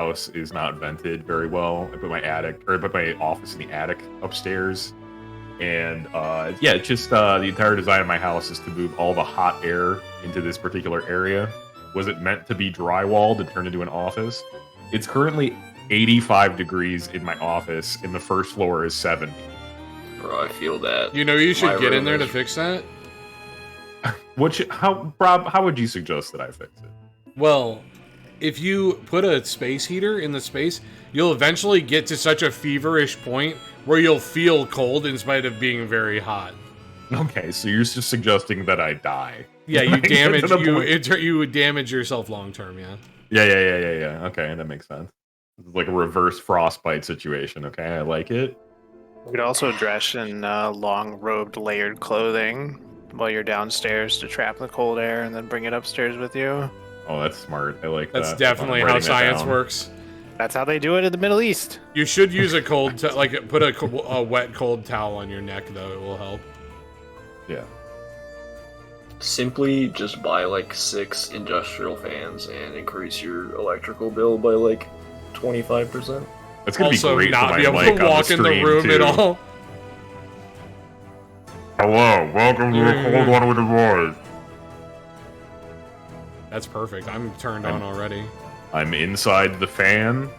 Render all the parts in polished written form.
house is not vented very well. I put my office in the attic upstairs. And yeah, it's just the entire design of my house is to move all the hot air into this particular area. Was it meant to be drywalled and turned into an office? It's currently 85 degrees in my office, and the first floor is 70. Bro, I feel that. You know, you should get in there to fix that. Rob, how would you suggest that I fix it? Well, if you put a space heater in the space, you'll eventually get to such a feverish point where you'll feel cold in spite of being very hot. Okay, so you're just suggesting that I die. Yeah, you would damage yourself long term, yeah. Yeah. Okay, that makes sense. It's like a reverse frostbite situation, okay? I like it. You could also dress in long-robed, layered clothing while you're downstairs to trap the cold air and then bring it upstairs with you. Oh, that's smart. I like that. That's definitely how science works. That's how they do it in the Middle East. You should use a put a wet cold towel on your neck, though. It will help. Yeah. Simply just buy like 6 industrial fans and increase your electrical bill by like 25%. That's gonna also be great not for be my able mic to walk in the room too. at all. Hello, welcome to the Cold One with the Boys. That's perfect. I'm turned on already. I'm inside the fan.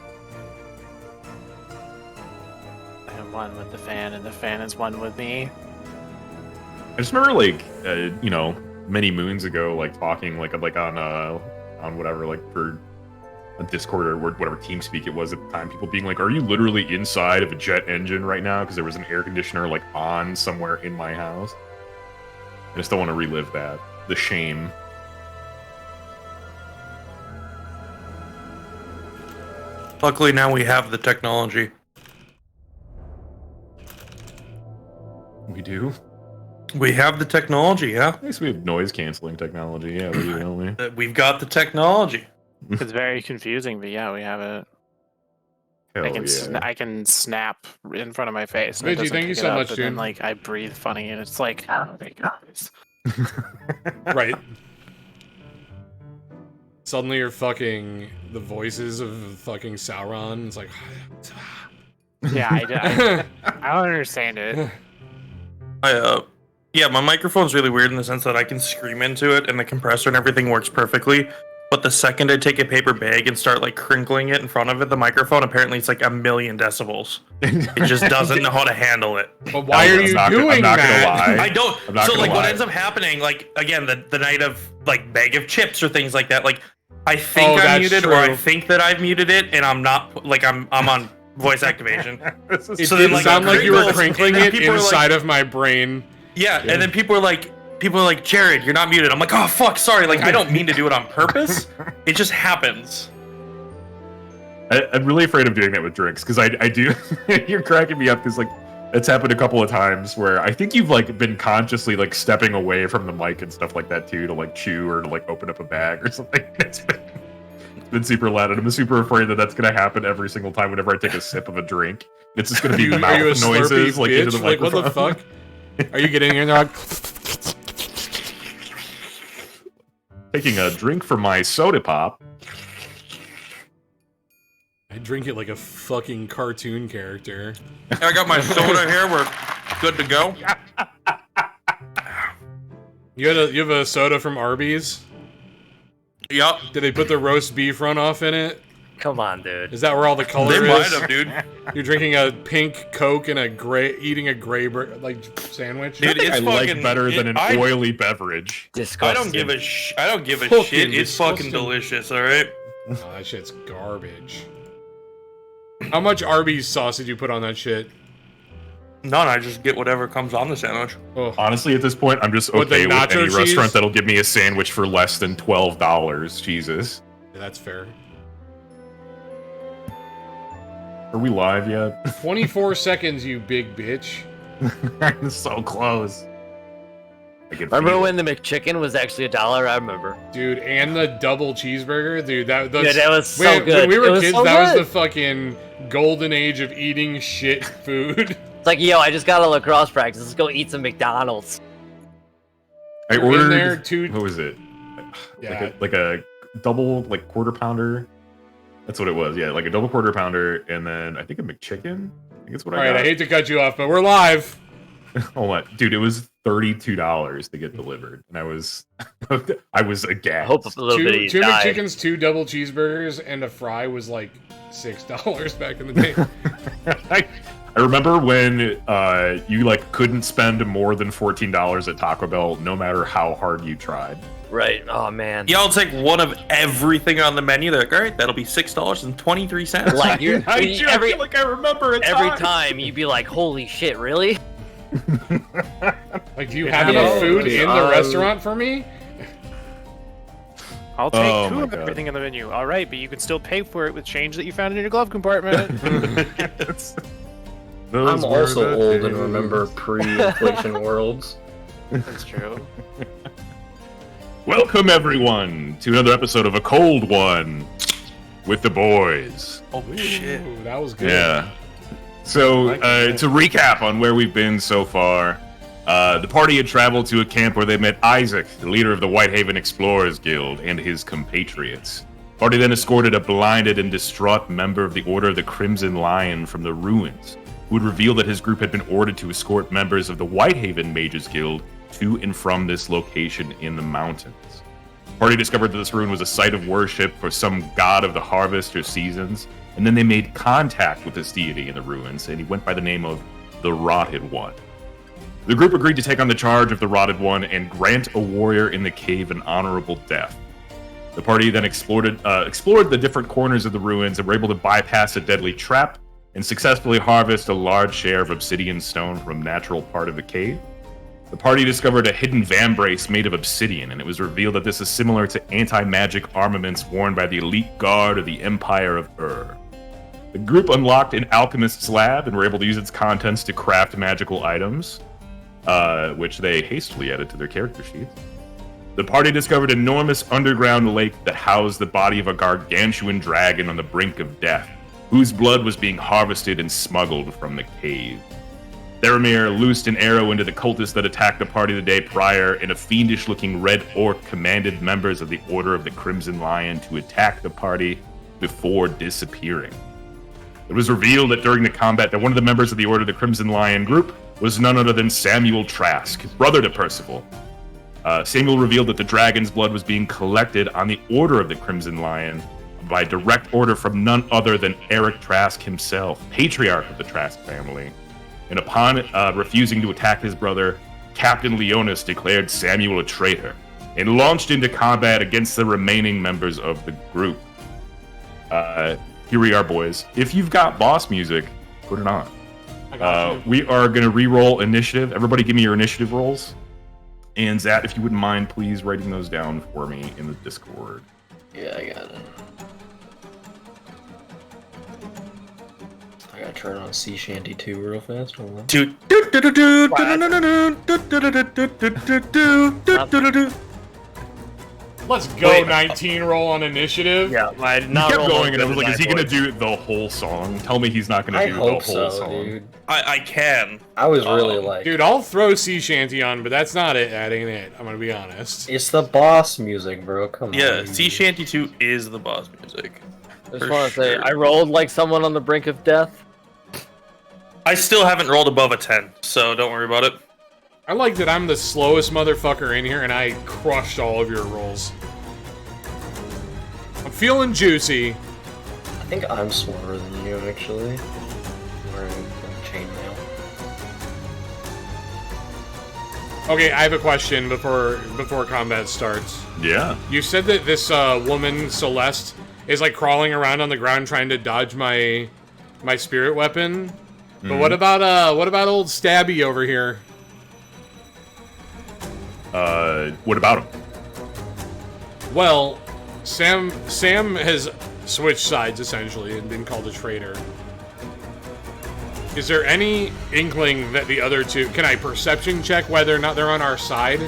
I am one with the fan, and the fan is one with me. I just remember, like, you know, many moons ago, like talking, like on whatever, like for a Discord or whatever TeamSpeak it was at the time. People being like, "Are you literally inside of a jet engine right now?" Because there was an air conditioner like on somewhere in my house. I just don't want to relive that. The shame. Luckily now we have the technology. We do. We have the technology, yeah. At least we have noise canceling technology. Yeah, we do, don't we? We've got the technology. It's very confusing, but yeah, we have it. Hell I can snap in front of my face. And it Vigi, doesn't thank you pick so it up, much, and dude. then, like, I breathe funny, and it's like, oh my guys. Right. Suddenly you're fucking the voices of fucking Sauron. It's like, Yeah, I don't understand it. Yeah, my microphone's really weird in the sense that I can scream into it and the compressor and everything works perfectly. But the second I take a paper bag and start like crinkling it in front of it, the microphone, apparently it's like 1,000,000 decibels. It just doesn't know how to handle it. but why are you doing that? I don't. So like what ends up happening, like again, the night of like bag of chips or things like that, like I think I'm muted or I think that I've muted it and I'm not, like I'm on voice activation. It so did then, like, sound like you were crinkling it people are inside of my brain. Yeah, and then people are like, Jared, you're not muted. I'm like, oh fuck, sorry. Like I don't mean to do it on purpose. It just happens. I'm really afraid of doing that with drinks because I do. You're cracking me up because like it's happened a couple of times where I think you've like been consciously like stepping away from the mic and stuff like that too to like chew or to like open up a bag or something. It's been super loud, and I'm super afraid that that's gonna happen every single time whenever I take a sip of a drink. It's just gonna be mouth noises like into the microphone. Like, what the fuck? Are you getting in there? Like, taking a drink from my soda pop. I drink it like a fucking cartoon character. I got my soda here. We're good to go. You have a soda from Arby's? Yup. Did they put the roast beef runoff in it? Come on, dude. Is that where all the color They is? might have, dude. You're drinking a pink Coke and eating a gray like sandwich. Dude, it's I fucking like better than an oily beverage. Disgusting. I don't give a Fucking shit. It's disgusting. fucking delicious. All right. Oh, that shit's garbage. How much Arby's sauce did you put on that shit? None. I just get whatever comes on the sandwich. Oh. Honestly, at this point, I'm just With the okay with nacho any cheese? restaurant that'll give me a sandwich for less than $12. Jesus. Yeah, that's fair. Are we live yet? 24 seconds, you big bitch. I'm so close. I can Remember feel when the McChicken was actually $1? I remember. Dude, and the double cheeseburger? Dude, that was so when, good. When we It were was kids, so that was good. the fucking golden age of eating shit food. It's like, yo, I just got a lacrosse practice. Let's go eat some McDonald's. I You're ordered. in there, two... What was it? Yeah. Like a double, like quarter pounder That's what it was. Yeah, like a double quarter pounder, and then I think a McChicken. I think that's what All I right, got. I hate to cut you off, but we're live. Oh my, dude! It was $32 to get delivered, and I was, I was I aghast. hope a little bit of Two you died. McChickens, 2 double cheeseburgers, and a fry was like $6 back in the day. I remember when you like couldn't spend more than $14 at Taco Bell, no matter how hard you tried. Right. Oh man. Y'all take one of everything on the menu. They're like, all right, that'll be $6.23. Like you're I every feel like I remember it every time you'd be like, "Holy shit, really?" Like, do you have Yeah, enough food in the um, restaurant for me? I'll take Oh two my of God. everything on the menu. All right, but you can still pay for it with change that you found in your glove compartment. Yes. I'm Those were also the old and days. remember pre-inflation worlds. That's true. Welcome everyone to another episode of A Cold One with the boys. Oh shit. Ooh, that was good. Yeah. So to recap on where we've been so far, the party had traveled to a camp where they met Isaac, the leader of the Whitehaven Explorers Guild, and his compatriots. The party then escorted a blinded and distraught member of the Order of the Crimson Lion from the ruins, who would reveal that his group had been ordered to escort members of the Whitehaven Mages Guild to and from this location in the mountains. The party discovered that this ruin was a site of worship for some god of the harvest or seasons, and then they made contact with this deity in the ruins, and he went by the name of the Rotted One. The group agreed to take on the charge of the Rotted One and grant a warrior in the cave an honorable death. The party then explored the different corners of the ruins and were able to bypass a deadly trap and successfully harvest a large share of obsidian stone from a natural part of the cave. The party discovered a hidden vambrace made of obsidian, and it was revealed that this is similar to anti-magic armaments worn by the elite guard of the Empire of Ur. The group unlocked an alchemist's lab and were able to use its contents to craft magical items, which they hastily added to their character sheets. The party discovered an enormous underground lake that housed the body of a gargantuan dragon on the brink of death, whose blood was being harvested and smuggled from the cave. Theramir loosed an arrow into the cultists that attacked the party the day prior, and a fiendish-looking red orc commanded members of the Order of the Crimson Lion to attack the party before disappearing. It was revealed that during the combat that one of the members of the Order of the Crimson Lion group was none other than Samuel Trask, brother to Percival. Samuel revealed that the dragon's blood was being collected on the Order of the Crimson Lion by direct order from none other than Eric Trask himself, patriarch of the Trask family. And upon refusing to attack his brother, Captain Leonis declared Samuel a traitor and launched into combat against the remaining members of the group. Here we are, boys. If you've got boss music, put it on. I got you. We are going to re-roll initiative. Everybody give me your initiative rolls. And Zat, if you wouldn't mind, please writing those down for me in the Discord. Yeah, I got it. I gotta turn on Sea Shanty 2 real fast. Hold on. Let's go. Wait. 19 roll on initiative. Yeah, I did He not kept roll going, as and I was good like, as is he going to would. do the whole song? Tell me he's not going I to do the hope whole so, song. dude. I can. I was really like, Dude, I'll throw sea shanty on, but that's not it. That ain't it. I'm gonna be honest. it's the boss music, bro. Come on. Yeah, Sea Shanty 2 is the boss music. I just For want to say, sure. I rolled like someone on the brink of death. I still haven't rolled above a 10, so don't worry about it. I like that I'm the slowest motherfucker in here, and I crushed all of your rolls. I'm feeling juicy. I think I'm slower than you, actually. Wearing like chainmail. Okay, I have a question before combat starts. Yeah. You said that this woman Celeste is like crawling around on the ground trying to dodge my spirit weapon. But what about old Stabby over here? What about him? Well, Sam has switched sides essentially and been called a traitor. Is there any inkling that the other two... Can I perception check whether or not they're on our side?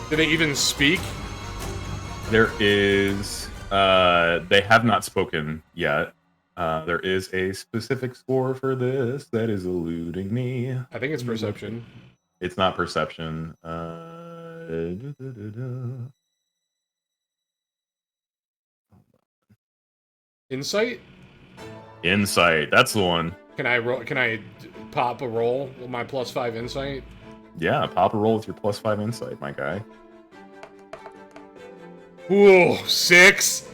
Do they even speak? There is... they have not spoken yet. There is a specific score for this that is eluding me. I think it's perception. It's not perception. Insight? Insight. That's the one. Can I roll? Can I pop a roll with my +5 insight? Yeah, pop a roll with your +5 insight, my guy. Whoa, 6.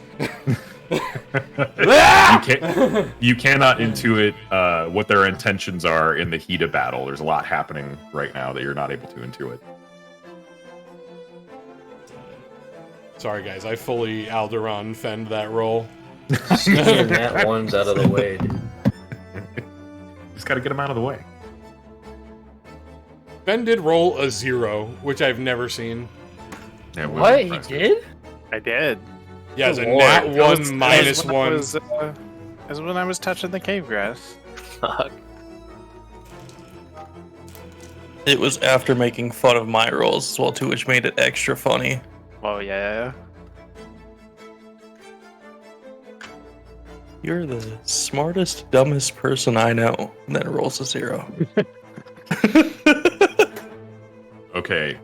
You cannot intuit what their intentions are in the heat of battle. There's a lot happening right now that you're not able to intuit. Sorry, guys. I fully Alderon fend that roll. Getting that one's out of the way. Just gotta get them out of the way. Ben did roll a 0, which I've never seen. Yeah, it was What? He impressive. did? I did. Yeah, it's a Lord, nat that 1 That minus was when I 1. was, that was when I was touching the cave grass. Fuck. It was after making fun of my rolls as well too, which made it extra funny. Oh yeah. You're the smartest, dumbest person I know. And then it rolls a 0. Okay,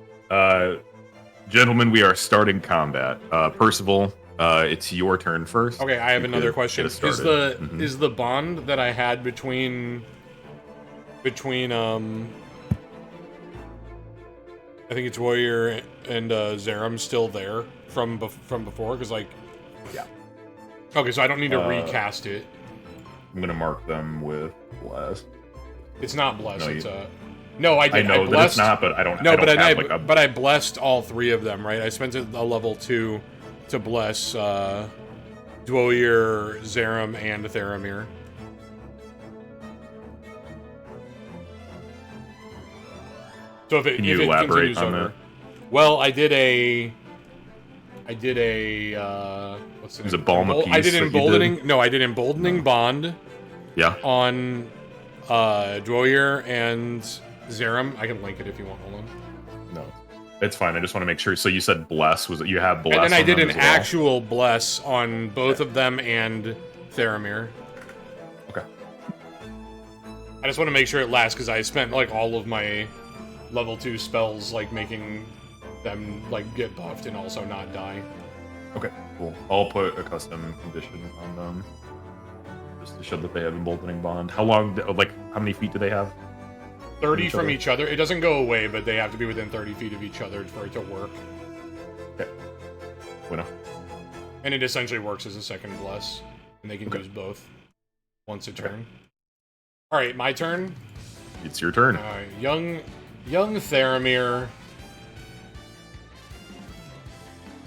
gentlemen, we are starting combat. Percival, it's your turn first. Okay, I have You another could question. get us Is started. the Mhm. is the bond that I had between I think it's Warrior and Zerum still there from before? Because like, Yeah. Okay, so I don't need to Uh, recast it. I'm gonna mark them with bless. It's not blessed. No, It's no. I I did. know that blessed, it's not, but I don't. No, I don't but have like a. but I blessed all 3 of them, right? I spent a level 2 to bless Dwoir, Zerum, and Theramir. So if it, Can if you it elaborate continues on over, that? well, I did a what's the Was name? it Balm of I Peace did that you emboldening. did? No, I did emboldening bond Yeah. on Dwoir and Zerum. I can link it if you want. Hold on. No, it's fine. I just want to make sure. So you said bless. Was it you have bless? And then I on did them an as well? actual bless on both of them and Theramir. Okay. I just want to make sure it lasts because I spent like all of my level 2 spells like making them like get buffed and also not die. Okay. Cool. I'll put a custom condition on them just to show that they have emboldening bond. How long? Like, how many feet do they have? 30 Each from other. each other. It doesn't go away, but they have to be within 30 feet of each other for it to work. Okay. Bueno. And it essentially works as a second bless, and they can Okay. use both once a turn. All right, my turn. It's your turn. Young Theramir.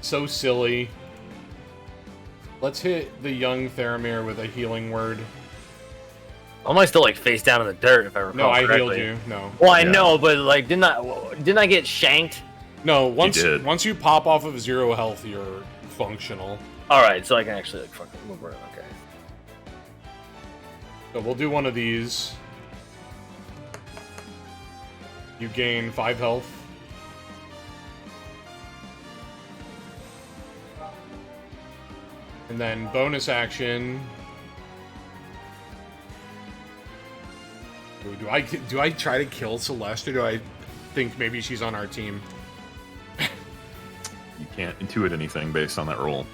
So silly. Let's hit the young Theramir with a healing word. Am I still like face down in the dirt if I recall No, I correctly? healed you. No. Well, I Yeah. know, but like, didn't I get shanked? No, once did. once you pop off of 0 health, you're functional. All right, so I can actually like fucking move around. Okay. So we'll do one of these. You gain 5 health. And then bonus action. Ooh, do I try to kill Celeste, or do I think maybe she's on our team? You can't intuit anything based on that roll.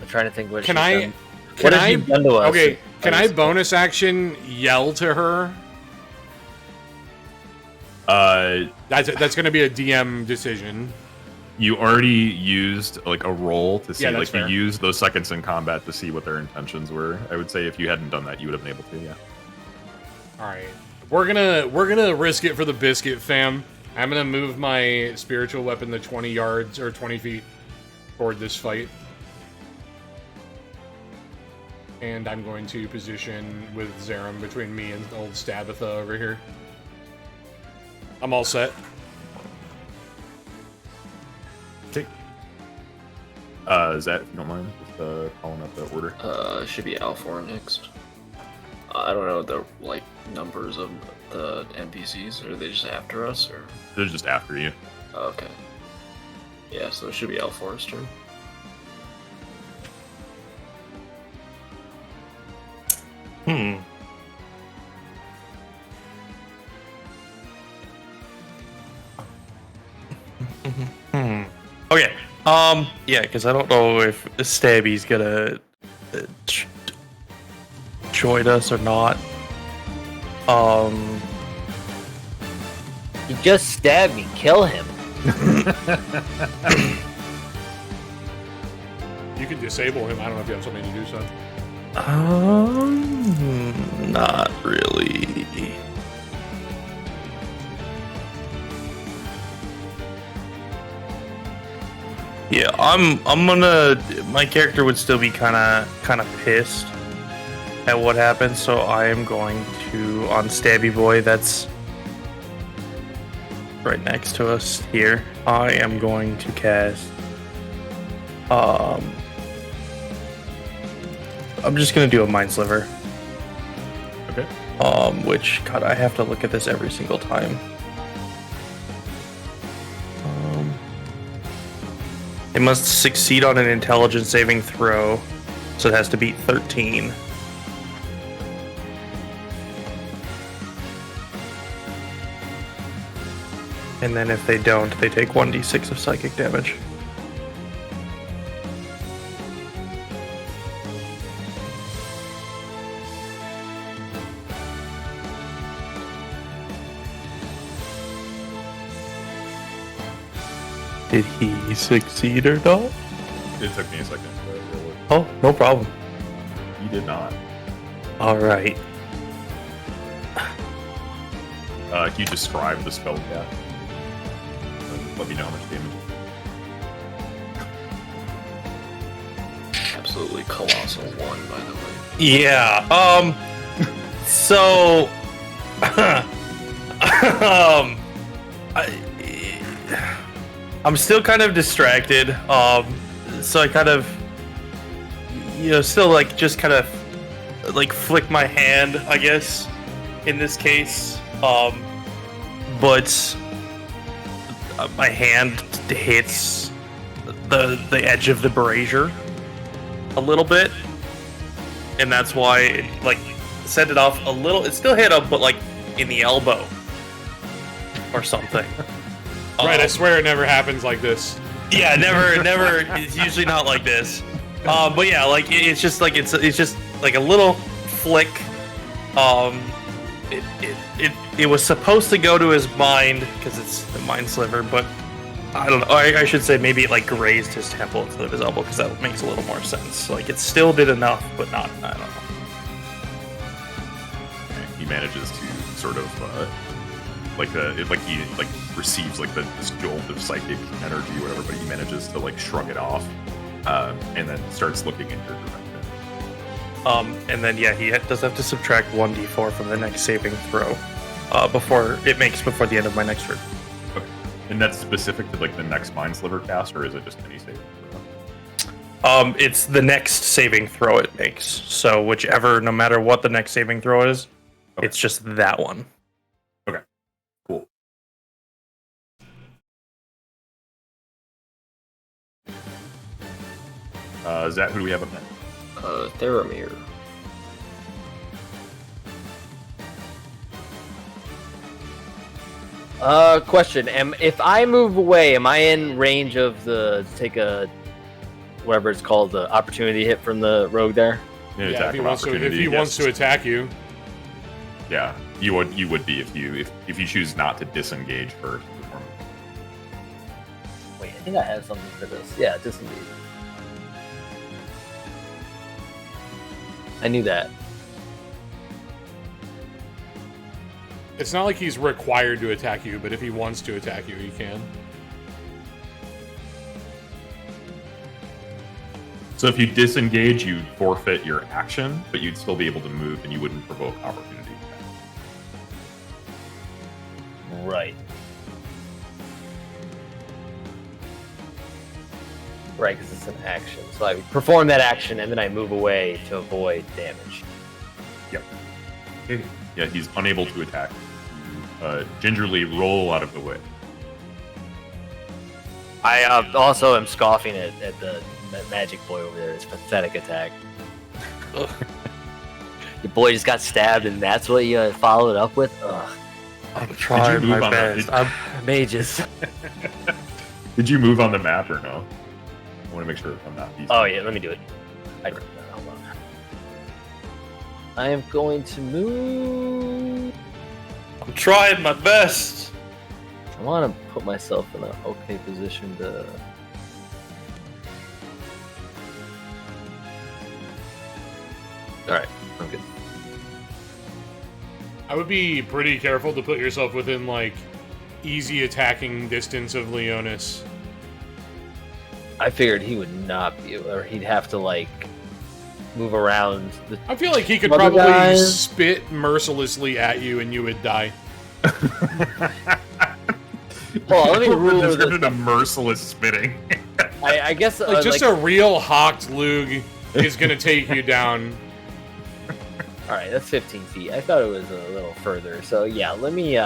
I'm trying to think what. Can she's I? done. Can What has I? she done to us? Okay, can I bonus action yell to her? That's gonna be a DM decision. You already used like a roll to see, Yeah, like that's fair. you used those seconds in combat to see what their intentions were. I would say if you hadn't done that, you would have been able to. Yeah. All right, we're gonna risk it for the biscuit, fam. I'm gonna move my spiritual weapon to 20 yards or 20 feet toward this fight, and I'm going to position with Zerum between me and old Stabitha over here. I'm all set. Okay. Zach, if you don't mind, just calling up the order. Should be Alfor next. I don't know the like numbers of the NPCs. Are they just after us or? They're just after you. Oh, okay. Yeah, so it should be Alfor's turn. Okay. Yeah, because I don't know if Stabby's gonna join us or not. He just stabbed me. Kill him. You can disable him. I don't know if you have something to do so. Not really. Yeah, I'm gonna. My character would still be kind of pissed at what happened, so I am going to on Stabby Boy. That's right next to us here. I am going to cast. I'm just gonna do a Mind Sliver. Okay. Which God, I have to look at this every single time. It must succeed on an intelligence saving throw, so it has to beat 13. And then if they don't, they take 1d6 of psychic damage. Did he succeed or not? It took me a second. Oh, no problem. You did not. Alright. Can you describe the spell cast? Let me know how much damage. Absolutely colossal one, by the way. Yeah, so... I'm still kind of distracted, so I kind of, still just kind of, flick my hand, I guess, in this case, but my hand hits the edge of the brazier a little bit, and that's why it, sent it off a little. It still hit him, but, in the elbow or something. Right, I swear it never happens like this. Yeah, never. It's usually not like this. But yeah, it's just it's just a little flick. It was supposed to go to his mind because it's the Mind Sliver, but I don't know. I should say maybe it grazed his temple instead of his elbow because that makes a little more sense. It still did enough, but not. I don't know. He manages to sort of he receives this jolt of psychic energy or whatever, but he manages to shrug it off, and then starts looking in your direction. And then yeah, he does have to subtract 1d4 from the next saving throw before the end of my next turn. Okay. And that's specific to the next Mind Sliver cast, or is it just any saving throw? It's the next saving throw it makes. So no matter what the next saving throw is, okay. It's just that one. Okay. Cool. Zat, who do we have up next? Theramir. Question. If I move away, am I in range of take a whatever it's called, the opportunity hit from the rogue there? Yeah, if he wants to attack you. Yeah, you would be if you choose not to disengage first. Wait, I think I have something for this. Yeah, disengage. I knew that. It's not like he's required to attack you, but if he wants to attack you, he can. So if you disengage, you forfeit your action, but you'd still be able to move, and you wouldn't provoke opportunity attack. Right. Right, because it's an action. So I perform that action, and then I move away to avoid damage. Yep. Yeah, he's unable to attack. Gingerly roll out of the way. I also am scoffing at the magic boy over there. His pathetic attack. Your boy just got stabbed, and that's what you followed up with? Ugh. I'm trying my best. Mages. Did you move on the map or no? I want to make sure I'm not. Oh yeah, let me do it. Hold on. I am going to move. I'm trying my best. I want to put myself in an okay position to. All right, I'm good. I would be pretty careful to put yourself within, like, easy attacking distance of Leonis. I figured he would not be, or he'd have to like move around. I feel like he could Other probably guys? spit mercilessly at you and you would die. Well, let me The rule this. description of merciless spitting. I guess Like, just a real hawked lug is gonna take you down. All right, that's 15 feet. I thought it was a little further. So yeah, let me.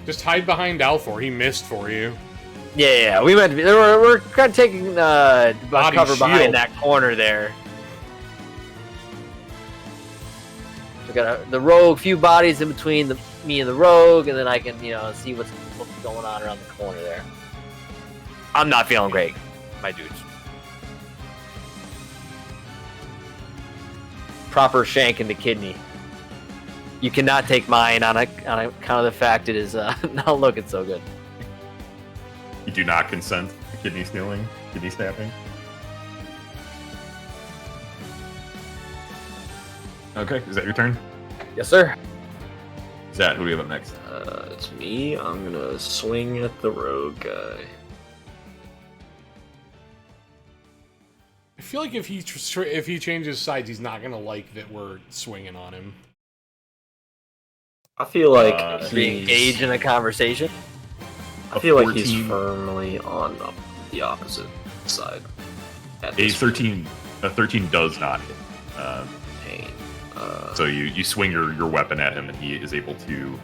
Just hide behind Alfor. He missed for you. Yeah, we meant to be. We're kind of taking Body cover behind shield. that corner there. We got the rogue, few bodies in between me and the rogue, and then I can, see what's going on around the corner there. I'm not feeling great, my dudes. Proper shank in the kidney. You cannot take mine on account of the fact it is not looking so good. You do not consent to kidney stealing, kidney snapping. Okay, is that your turn? Yes, sir. Zat, who do we have up next? It's me. I'm gonna swing at the rogue guy. I feel like if he changes sides, he's not gonna like that we're swinging on him. I feel like Being engaged in a conversation. I feel like 14. he's firmly on the opposite side. At A this 13. A 13 does not hit. pain. So you swing your weapon at him, and he is able to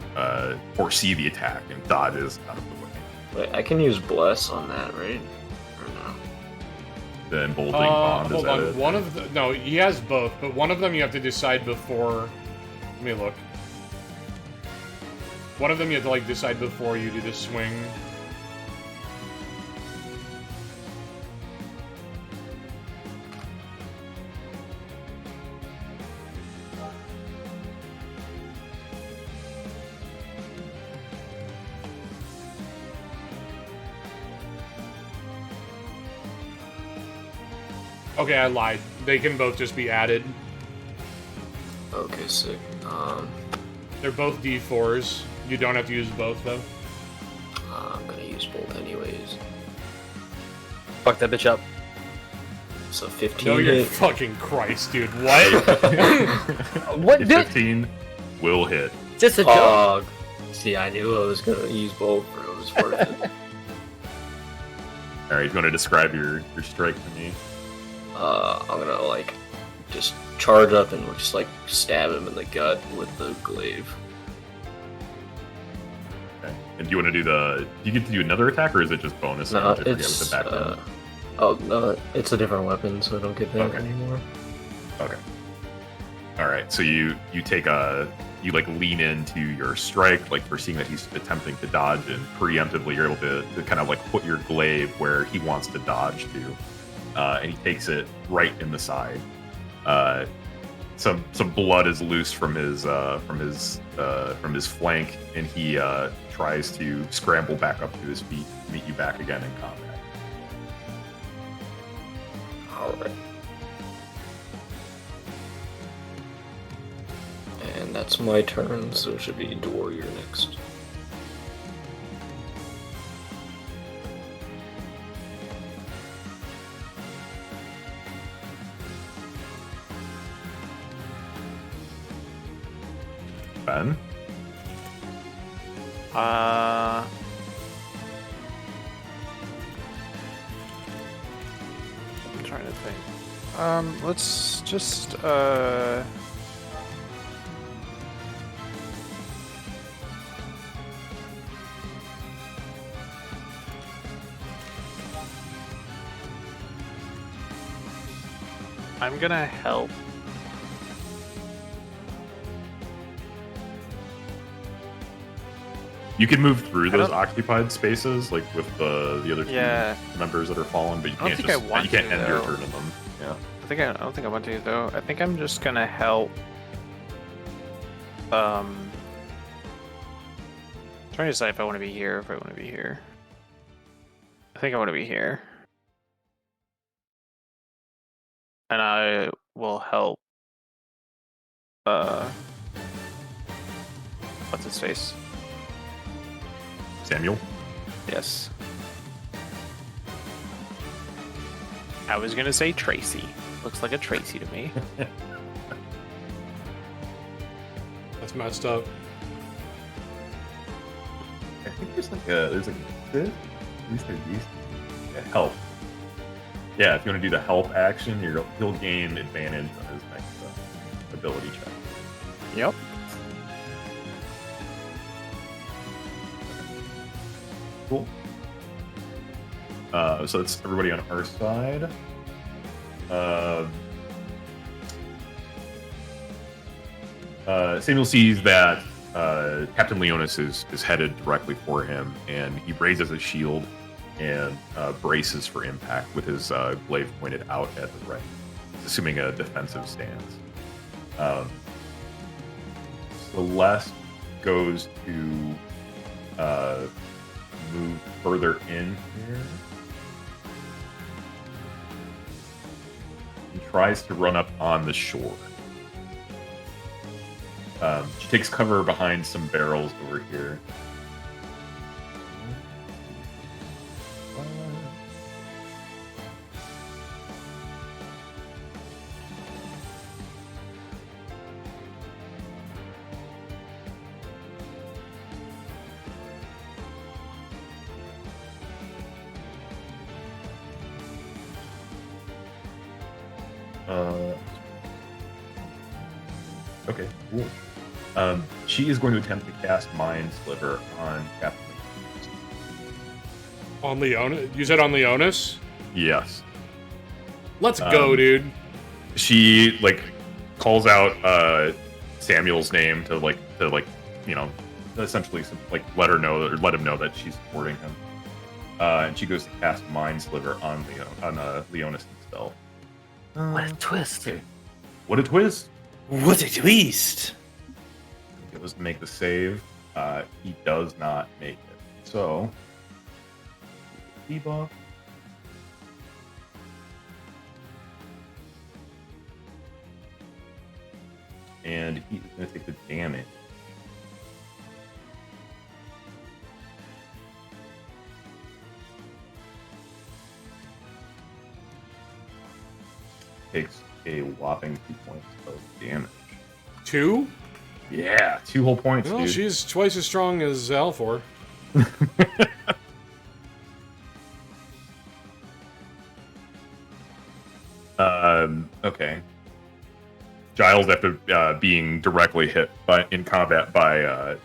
foresee the attack and dodges out of the way. Wait, I can use bless on that, right? Or no? The emboldening bond is Hold at on. it. One of the no, he has both, but one of them you have to decide before. Let me look. One of them you have to decide before you do the swing. Okay, I lied. They can both just be added. Okay, sick. They're both D4s. You don't have to use both, though. I'm gonna use both anyways. Fuck that bitch up. So 15 No, you're hit. fucking Christ, dude. What? What? A Dude, 15 will hit. just a joke. See, I knew I was gonna use both, but it was worth it. All right, you want to describe your strike to me? I'm gonna just charge up and just stab him in the gut with the glaive. Okay. And do you want to do do you get to do another attack, or is it just bonus? No, damage? I forget it's what the background. oh no, it's a different weapon, so I don't get that Okay. anymore. Okay. All right. So you take you lean into your strike, foreseeing that he's attempting to dodge, and preemptively you're able to kind of put your glaive where he wants to dodge to, and he takes it right in the side. Some blood is loose from his flank, and he tries to scramble back up to his feet to meet you back again in combat. Alright. And that's my turn, so it should be Warrior next. Ben? I'm trying to think. Let's just I'm gonna help. You can move through those occupied spaces, like with the other Yeah. two members that are fallen, but you I don't can't think I just want you can't to, end your though. turn in them. Yeah. I don't think I want to though. I think I'm just gonna help. Trying to decide if I want to be here or if I want to be here. I think I want to be here. And I will help. What's his face? Samuel. Yes. I was gonna say Tracy. Looks like a Tracy to me. That's messed up. I think there's like a at least there used to be help. Yeah, if you want to do the help action, he'll gain advantage on his next ability check. Yep. Cool. So it's everybody on our side. Samuel sees that Captain Leonis is headed directly for him, and he raises his shield and braces for impact with his glaive pointed out at the right, assuming a defensive stance. Celeste goes to move further in here. And tries to run up on the shore. She takes cover behind some barrels over here. Okay, cool. She is going to attempt to cast Mind Sliver on Captain. On Leonis? You said on Leonis? Yes. Let's go, dude. She calls out Samuel's name to essentially let him know that she's supporting him. And she goes to cast Mind Sliver on Leonis himself. What a twist! Okay. What a twist! What a twist! He goes to make the save. He does not make it. So, debuff. And he's going to take the damage. Takes a whopping 2 points of damage. 2? Yeah, 2 whole points, Well, dude. she's twice as strong as Alfor. Okay. Giles, after being directly hit in combat by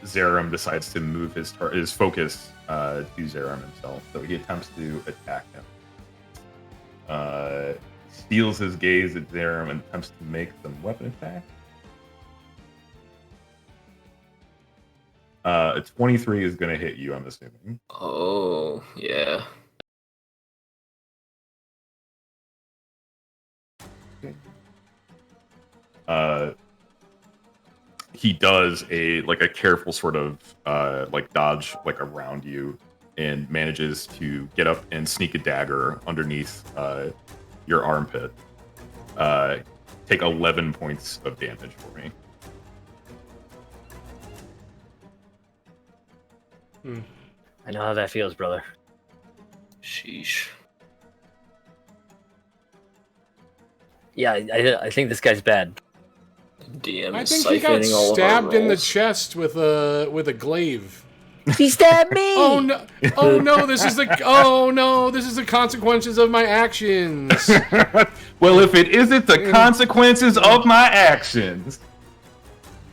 Zerum, decides to move his focus to Zerum himself. So he attempts to attack him. Steals his gaze at Zerum and attempts to make some weapon attack. A 23 is going to hit you, I'm assuming. Oh, yeah. He does a careful sort of dodge around you and manages to get up and sneak a dagger underneath your armpit. Take 11 points of damage for me. I know how that feels, brother. Sheesh. Yeah, I think this guy's bad. DM I is think he got siphoning all of our stabbed in the rolls. chest with a glaive. He stabbed me. Oh no! Oh no! This is the consequences of my actions. Well, if it isn't the consequences of my actions.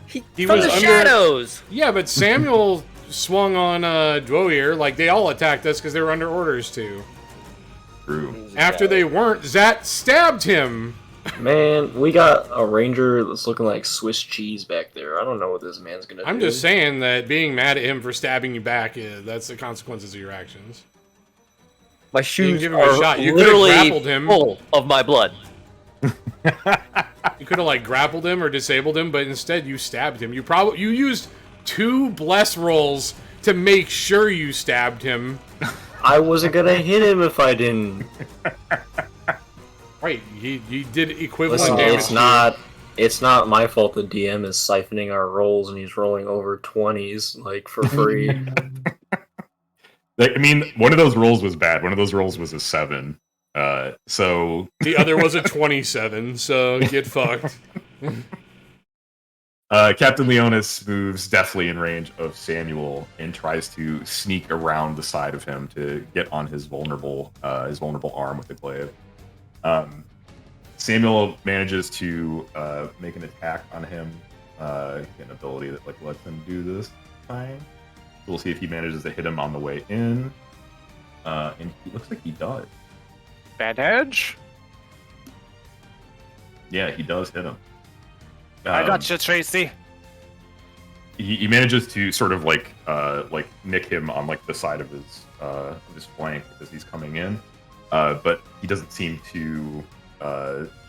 He was from the under- shadows. Yeah, but Samuel swung on Dwoir. Like they all attacked us because they were under orders to. True. After they weren't, Zat stabbed him. Man, we got a ranger that's looking like Swiss cheese back there. I don't know what this man's gonna do. I'm just saying that being mad at him for stabbing you back, that's the consequences of your actions. My shoes give him a are shot. You could've literally grappled him. full of my blood. You could have like grappled him or disabled him, but instead you stabbed him. You used 2 bless rolls to make sure you stabbed him. I wasn't gonna hit him if I didn't. Right, he did equivalent Listen, damage. it's not my fault the DM is siphoning our rolls and he's rolling over 20s like for free. I mean, one of those rolls was bad. One of those rolls was a 7. So The other was a 27, so get fucked. Captain Leonis moves deftly in range of Samuel and tries to sneak around the side of him to get on his vulnerable arm with the glaive. Samuel manages to make an attack on him, an ability that like lets him do this time. We'll see if he manages to hit him on the way in, and he looks like he does. Bad hedge. Yeah, he does hit him. I got you, Tracy. He manages to sort of like nick him on like the side of his flank as he's coming in, but he doesn't seem to.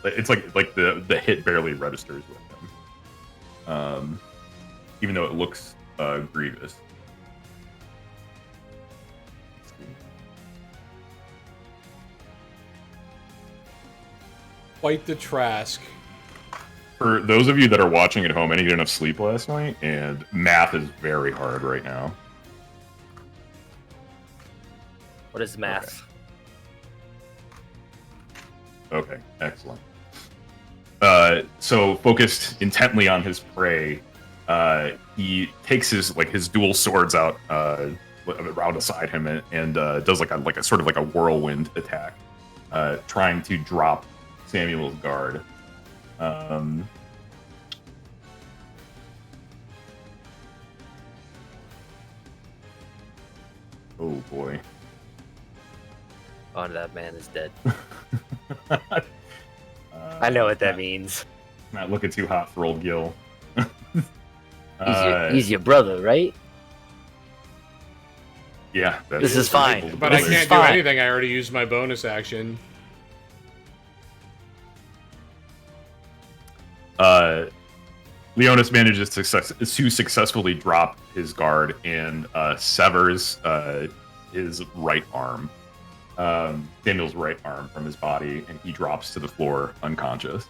It's like the hit barely registers with him, even though it looks grievous. Quite the Trask. For those of you that are watching at home, I didn't get enough sleep last night, and math is very hard right now. What is math? Okay, excellent. So focused intently on his prey, he takes his dual swords out around beside him and does like a sort of like a whirlwind attack, trying to drop Samuel's guard. Oh boy. Oh, that man is dead. I know what that means. Not looking too hot for old Gil. He's your brother, right? Yeah. This is fine. But This I is can't do fine. anything. I already used my bonus action. Leonis manages to successfully drop his guard and severs his right arm, Samuel's right arm, from his body, and he drops to the floor unconscious.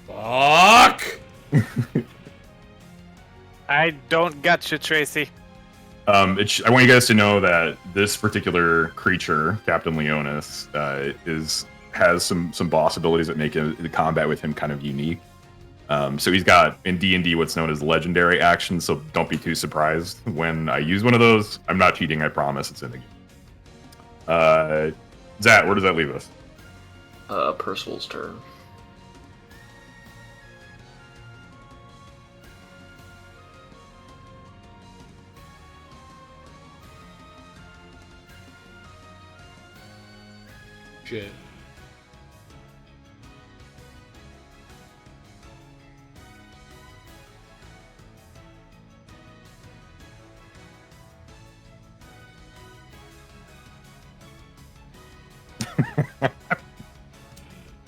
Fuck! I don't got you, Tracy. I want you guys to know that this particular creature, Captain Leonis, has some boss abilities that make the combat with him kind of unique. So he's got in D&D what's known as legendary actions. So don't be too surprised when I use one of those. I'm not cheating. I promise. It's in the game. Zat, where does that leave us? Percival's turn. Shit.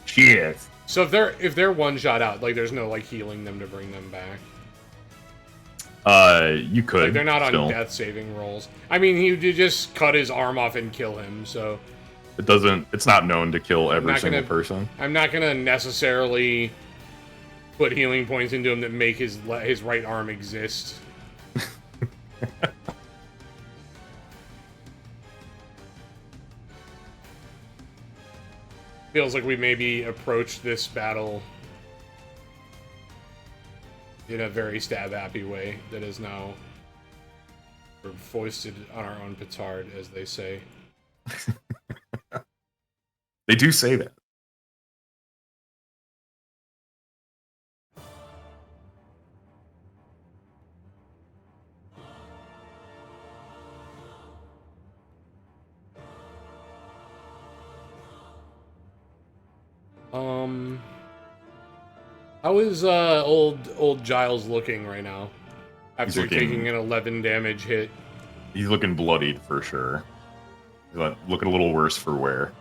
Shit. So if they're one shot out, like there's no like healing them to bring them back. You could. Like they're not on still. death saving rolls. I mean, he did just cut his arm off and kill him. So It doesn't. It's not known to kill every not single gonna- person. I'm not gonna necessarily put healing points into him that make his right arm exist. Feels like we maybe approached this battle in a very stab-happy way that is now foisted on our own petard, as they say. They do say that. How is old Giles looking right now? After looking- taking an 11 damage hit. He's looking bloodied for sure. He's looking a little worse for wear.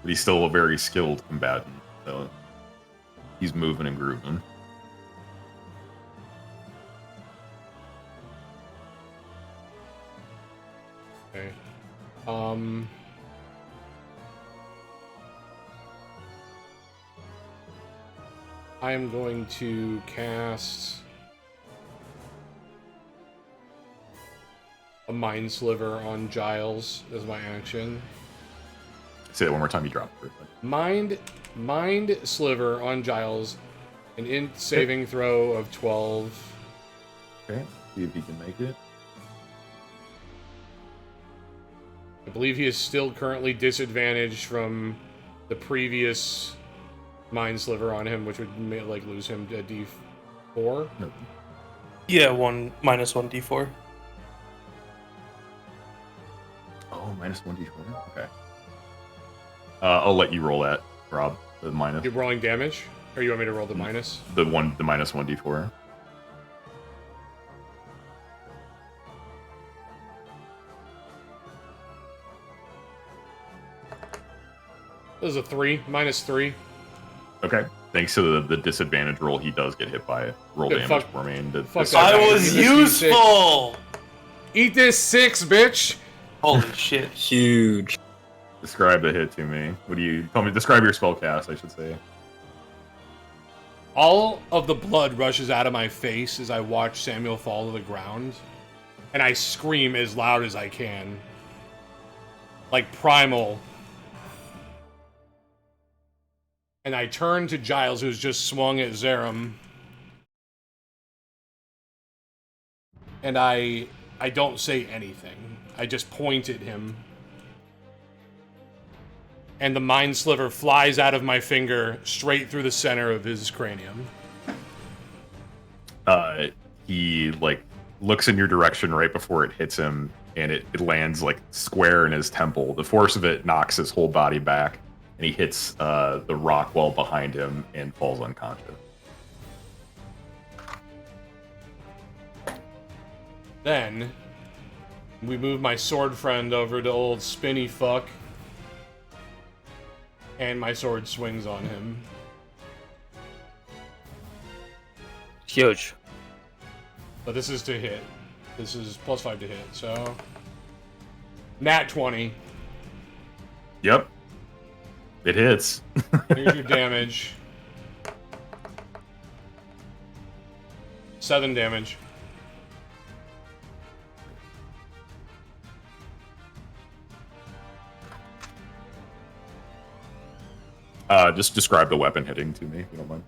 But he's still a very skilled combatant, so he's moving and grooving. Okay. I am going to cast a Mind Sliver on Giles as my action. Say that one more time, you drop it. Mind Sliver on Giles, an int saving throw of 12. Okay, see if he can make it. I believe he is still currently disadvantaged from the previous Mind Sliver on him, which would like lose him to D4. No. Yeah, -1 D4. Oh, -1d4. Okay. I'll let you roll that, Rob. The minus. You're rolling damage, or you want me to roll the minus? The -1d4. This is a 3, -3. Okay. Thanks to the disadvantage roll, he does get hit by roll Good, damage fuck- for me. And fuck this- that. I was useful! Eat this 6, bitch! Holy shit. Huge. Describe the hit to me. What do you tell me? Describe your spell cast, I should say. All of the blood rushes out of my face as I watch Samuel fall to the ground, and I scream as loud as I can. Like primal. And I turn to Giles, who's just swung at Zerum. And I don't say anything. I just point at him. And the Mind Sliver flies out of my finger straight through the center of his cranium. He like looks in your direction right before it hits him, and it lands like square in his temple. The force of it knocks his whole body back, and he hits the rock wall behind him and falls unconscious. Then we move my sword friend over to old Spinny Fuck. And my sword swings on him. Huge. But this is to hit. This is +5 to hit, so... Nat 20. Yep. It hits. Here's your damage. 7 damage. Just describe the weapon hitting to me, if you don't mind.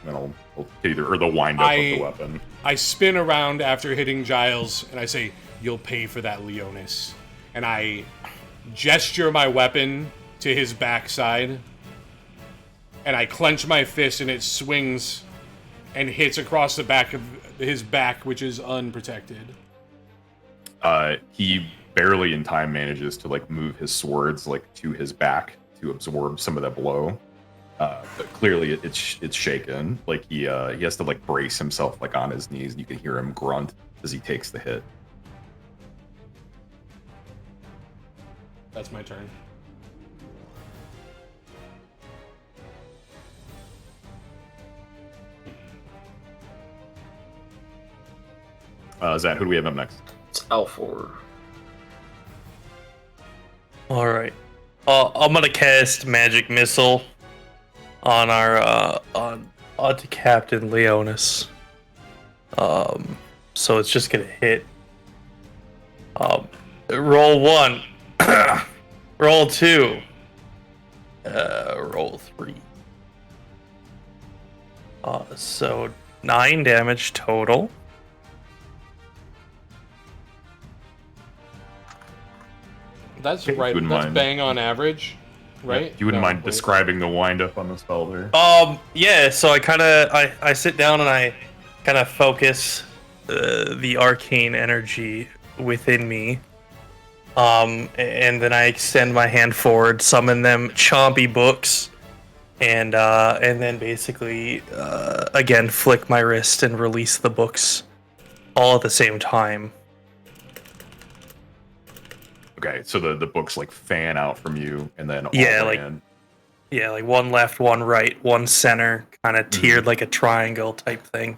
And then I'll either or the wind up of the weapon. I spin around after hitting Giles, and I say, "You'll pay for that, Leonis." And I gesture my weapon to his backside, and I clench my fist, and it swings and hits across the back of his back, which is unprotected. He barely in time manages to like move his swords like to his back to absorb some of that blow. But clearly it's shaken. Like he has to like brace himself like on his knees. You can hear him grunt as he takes the hit. That's my turn. Zach, who do we have up next? It's Alfor. Alright. I'm gonna cast Magic Missile on our on to Captain Leonis. So it's just gonna hit. Roll 1. Roll 2. Roll 3. So 9 damage total. That's Okay, right. wouldn't That's mind. bang on average, right? You wouldn't No, mind wait. describing the wind up on the spell there? Yeah, so I sit down and I kind of focus the arcane energy within me. And then I extend my hand forward, summon them chompy books, and then basically again flick my wrist and release the books all at the same time. Okay, so the books like fan out from you, and then all Yeah, like- land. Yeah, like one left, one right, one center, kind of tiered like a triangle type thing.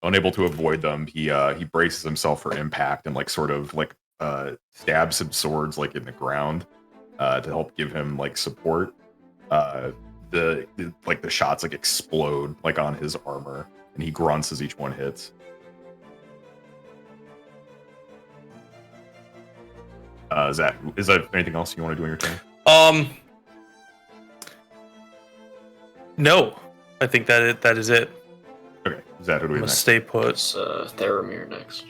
Unable to avoid them, he braces himself for impact and like sort of like stabs some swords like in the ground to help give him like support. The shots like explode like on his armor, and he grunts as each one hits. Is that anything else you want to do on your turn? No, I think that is it. Okay, is that who do we I'm have gonna next? stay put. It's Theramir next.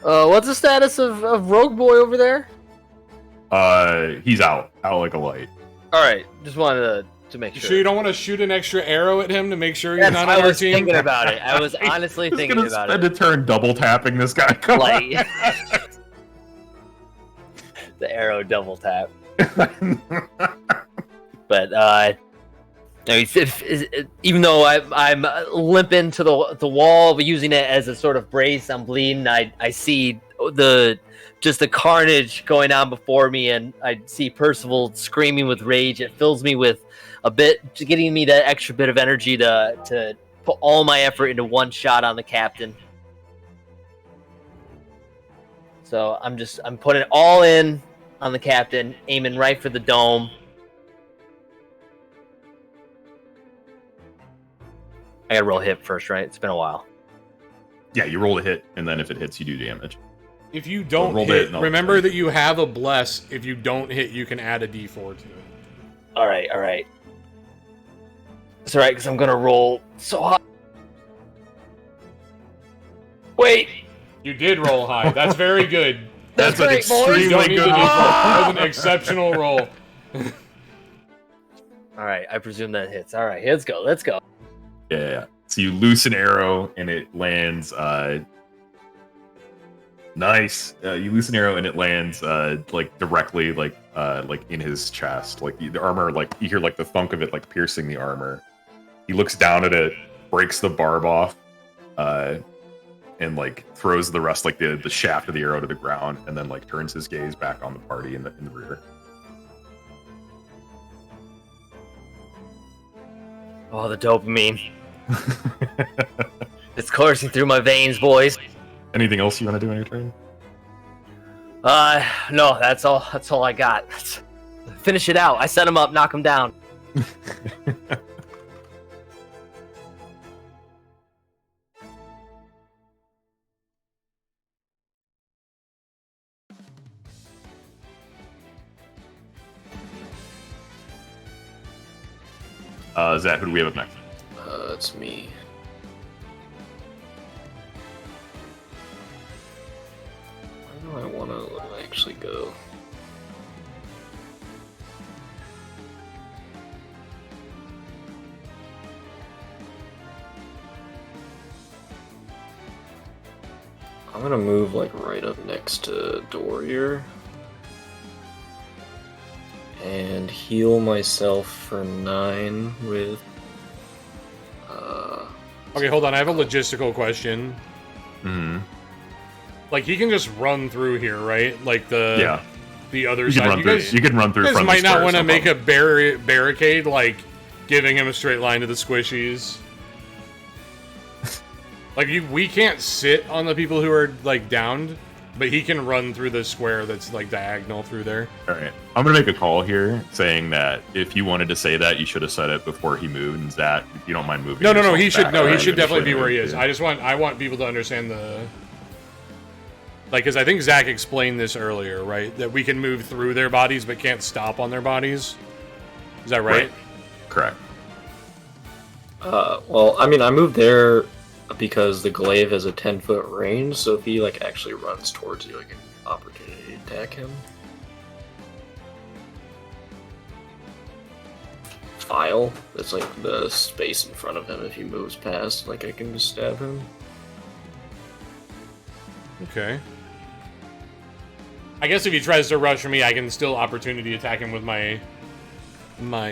What's the status of Rogue Boy over there? He's out like a light. All right, just wanted to make You sure. sure you don't want to shoot an extra arrow at him to make sure he's That's not I on our was team? thinking about it. I was honestly He's thinking gonna about spend it. a turn double tapping this guy. Come Like on. the arrow double tap. But I mean, even though I'm limping to the wall, but using it as a sort of brace, I'm bleeding. I see the carnage going on before me, and I see Percival screaming with rage. It fills me with getting me that extra bit of energy to put all my effort into one shot on the captain. So I'm putting it all in on the captain, aiming right for the dome. I gotta roll hit first, right? It's been a while. Yeah, you roll a hit, and then if it hits, you do damage. If you don't roll hit, it and I'll remember tell you. that you have a bless. If you don't hit, you can add a d4 to it. All right. It's all right because I'm gonna roll so high. Wait, You did roll high. That's very good. That's an great, boys. You extremely don't need good the d4. roll. That was an exceptional roll. all right. I presume that hits. All right, let's go. Yeah. So you loose an arrow, and it lands. Nice. You loose an arrow, and it lands like directly like in his chest. Like the armor, like you hear like the thunk of it like piercing the armor. He looks down at it, breaks the barb off, and like throws the rest, like the shaft of the arrow to the ground, and then like turns his gaze back on the party in the rear. Oh, the dopamine. It's coursing through my veins, boys. Anything else you want to do on your turn? No, that's all I got. Finish it out. I set him up, knock him down. Zach, who do we have up next? It's me. Where do I want to actually go? I'm gonna move like right up next to Dorier and heal myself for 9 with Okay, hold on. I have a logistical question. Mm-hmm. Like he can just run through here, right? Like the other You side. can run through. You can run through. You guys from might the not square, want to no make a problem. barricade, like giving him a straight line to the squishies. Like we can't sit on the people who are like downed, but he can run through the square that's like diagonal through there. All right, I'm gonna make a call here, saying that if you wanted to say that, you should have said it before he moved. And Zach, if you don't mind moving. No. yourself He should. back, No, he right, should definitely be initially where he moved, is. yeah. I want people to understand the. Like, because I think Zach explained this earlier, right? That we can move through their bodies, but can't stop on their bodies. Is that right? Correct. well, I mean, I moved there because the glaive has a 10-foot range, so if he like actually runs towards you, like an opportunity to attack him. File. That's like the space in front of him. If he moves past, like I can just stab him. Okay. I guess if he tries to rush me, I can still opportunity attack him with my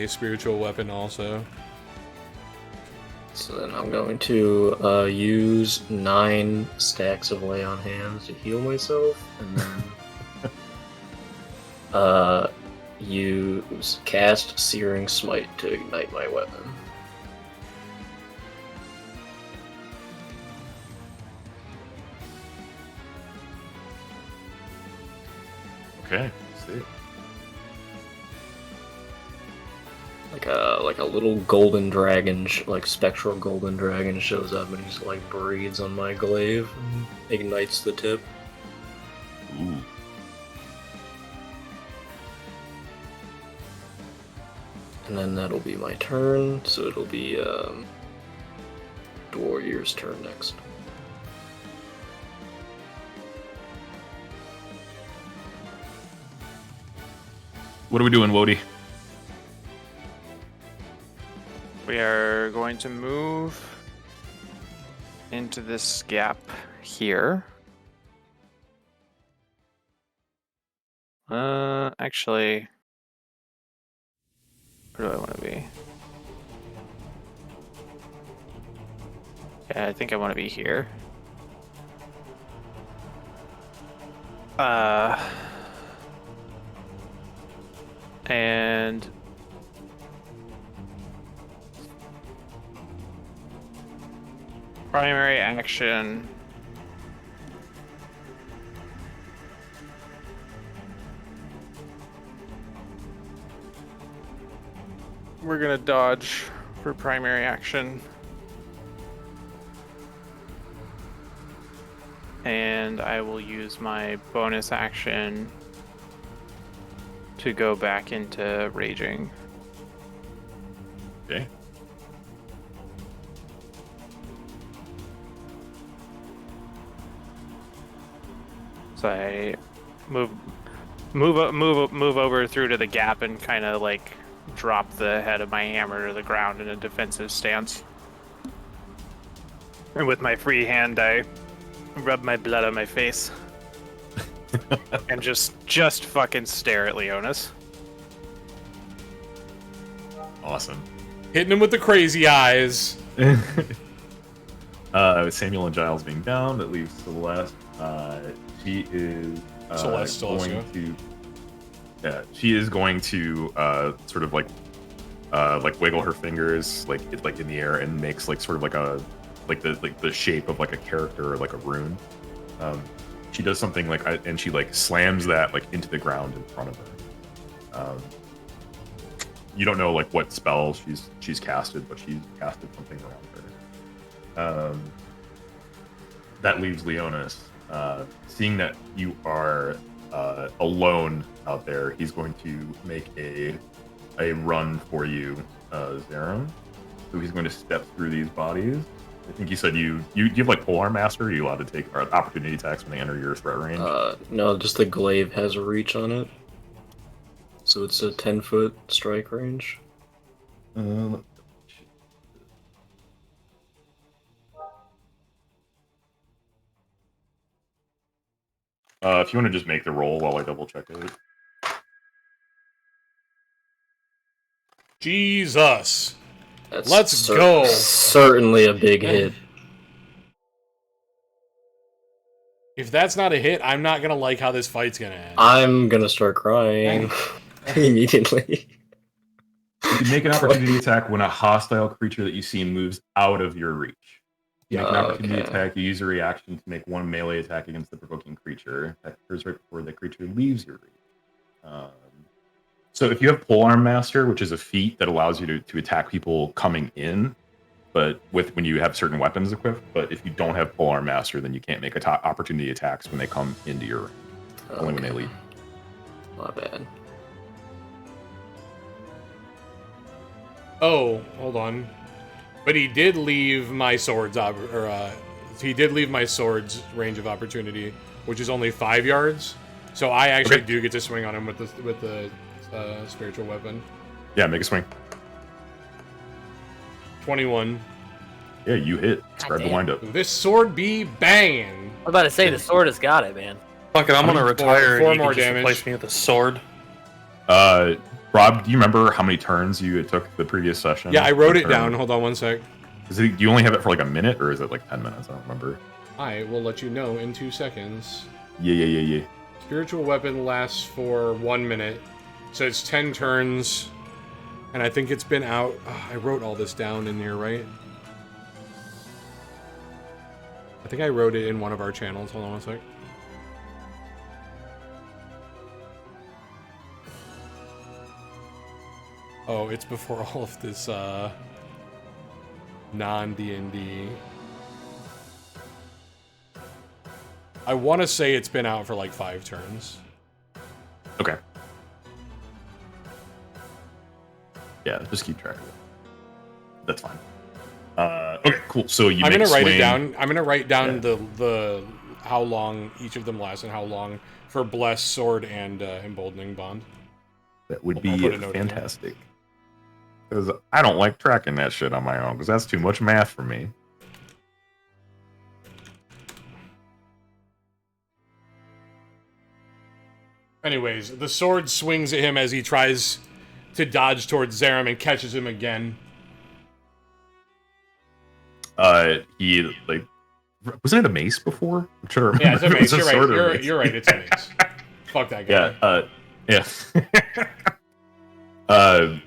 spiritual weapon also. So then I'm going to use 9 stacks of lay on hands to heal myself, and then use cast Searing Smite to ignite my weapon. Okay, let's see. Like a little golden dragon, like spectral golden dragon shows up and just like breathes on my glaive and ignites the tip. Ooh. And then that'll be my turn, so it'll be the warrior's turn next. What are we doing, Wody? We are going to move into this gap here. Actually, where do I want to be? Yeah, I think I want to be here. And primary action. We're gonna dodge for primary action. And I will use my bonus action to go back into raging. Okay. So I move over through to the gap and kind of like drop the head of my hammer to the ground in a defensive stance. And with my free hand, I rub my blood on my face and just fucking stare at Leonis. Awesome. Hitting him with the crazy eyes. With Samuel and Giles being down, that leaves Celeste. She is Celeste still going also. to. Yeah, she is going to sort of like wiggle her fingers like in the air and makes like sort of like the shape of like a character or like a rune. She does something like and she like slams that like into the ground in front of her. You don't know like what spell she's casted, but she's casted something around her. That leaves Leonis. Seeing that you are alone out there, he's going to make a run for you, Zarum. So he's going to step through these bodies. I think you said you have like polearm master. Are you allowed to take opportunity attacks when they enter your threat range? No, just the glaive has a reach on it. So it's a 10-foot strike range. If you want to just make the roll while I double check it. Jesus. That's Let's go. Certainly a big hit. If that's not a hit, I'm not gonna like how this fight's gonna end. I'm gonna start crying immediately. You can make an opportunity attack when a hostile creature that you see moves out of your reach. You make an opportunity attack, you use a reaction to make one melee attack against the provoking creature. That occurs right before the creature leaves your reach. So if you have Polearm Master, which is a feat that allows you to attack people coming in, but when you have certain weapons equipped, but if you don't have Polearm Master, then you can't make opportunity attacks when they come into your range. Only when they leave. My bad. Oh, hold on. But he did leave my sword's he did leave my sword's range of opportunity, which is only 5 yards. So I actually do get to swing on him with the spiritual weapon. Yeah, make a swing. 21. Yeah, you hit. Describe the windup. This sword be banging. I'm about to say the sword has got it, man. Fuck it, I'm gonna retire four and you more can just damage. replace me with a sword. Rob, do you remember how many turns you took the previous session? Yeah, I wrote it down. Hold on one sec. Do you only have it for like a minute, or is it like 10 minutes? I don't remember. I will let you know in 2 seconds. Yeah. Spiritual weapon lasts for 1 minute, so it's 10 turns, and I think it's been out. I wrote all this down in here, right? I think I wrote it in one of our channels. Hold on one sec. Oh, it's before all of this non-D&D. I want to say it's been out for like 5 turns. Okay. Yeah, just keep track of it. That's fine. Okay, cool. So you I'm make gonna write it swing. down. I'm gonna write down Yeah. the how long each of them last and how long for Bless, Sword, and Emboldening Bond. That would I'll be put a note in there. fantastic. Because I don't like tracking that shit on my own, because that's too much math for me. Anyways, the sword swings at him as he tries to dodge towards Zaram and catches him again. He like wasn't it a mace before? I'm trying to Yeah, it's a remember. mace. It was You're sword right. or a mace. You're right. It's a mace. Fuck that guy. Yeah.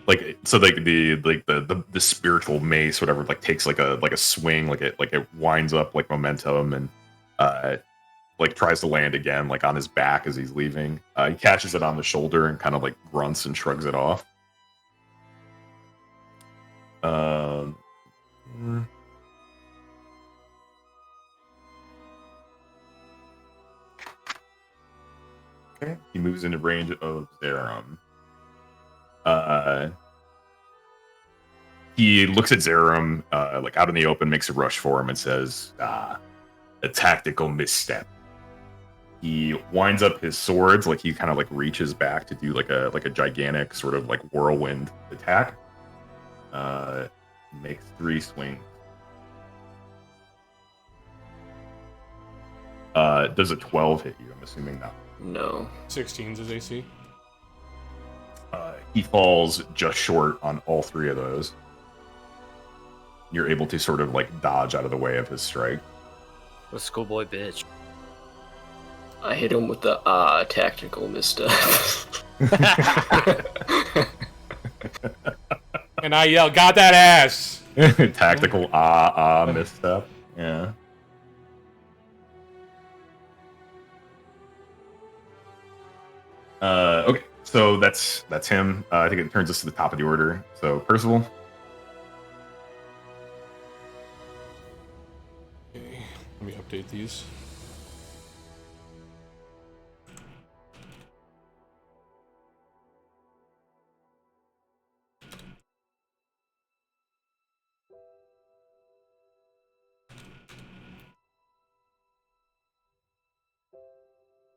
Like so, like the spiritual mace, whatever, like takes like a swing, like it winds up like momentum, and like tries to land again, like on his back as he's leaving. He catches it on the shoulder and kind of like grunts and shrugs it off. Okay. He moves into range of Zerum. He looks at Zerum, like out in the open, makes a rush for him, and says, a tactical misstep. He winds up his swords, like he kind of like reaches back to do like a gigantic sort of like whirlwind attack. Makes 3 swings. Does a 12 hit you? I'm assuming not. No. 16's his AC. He falls just short on all 3 of those. You're able to sort of like dodge out of the way of his strike. What a schoolboy bitch. I hit him with the tactical misstep. And I yell, "Got that ass!" Tactical misstep. Yeah. Okay, so that's him. I think it turns us to the top of the order. So Percival. Okay, let me update these.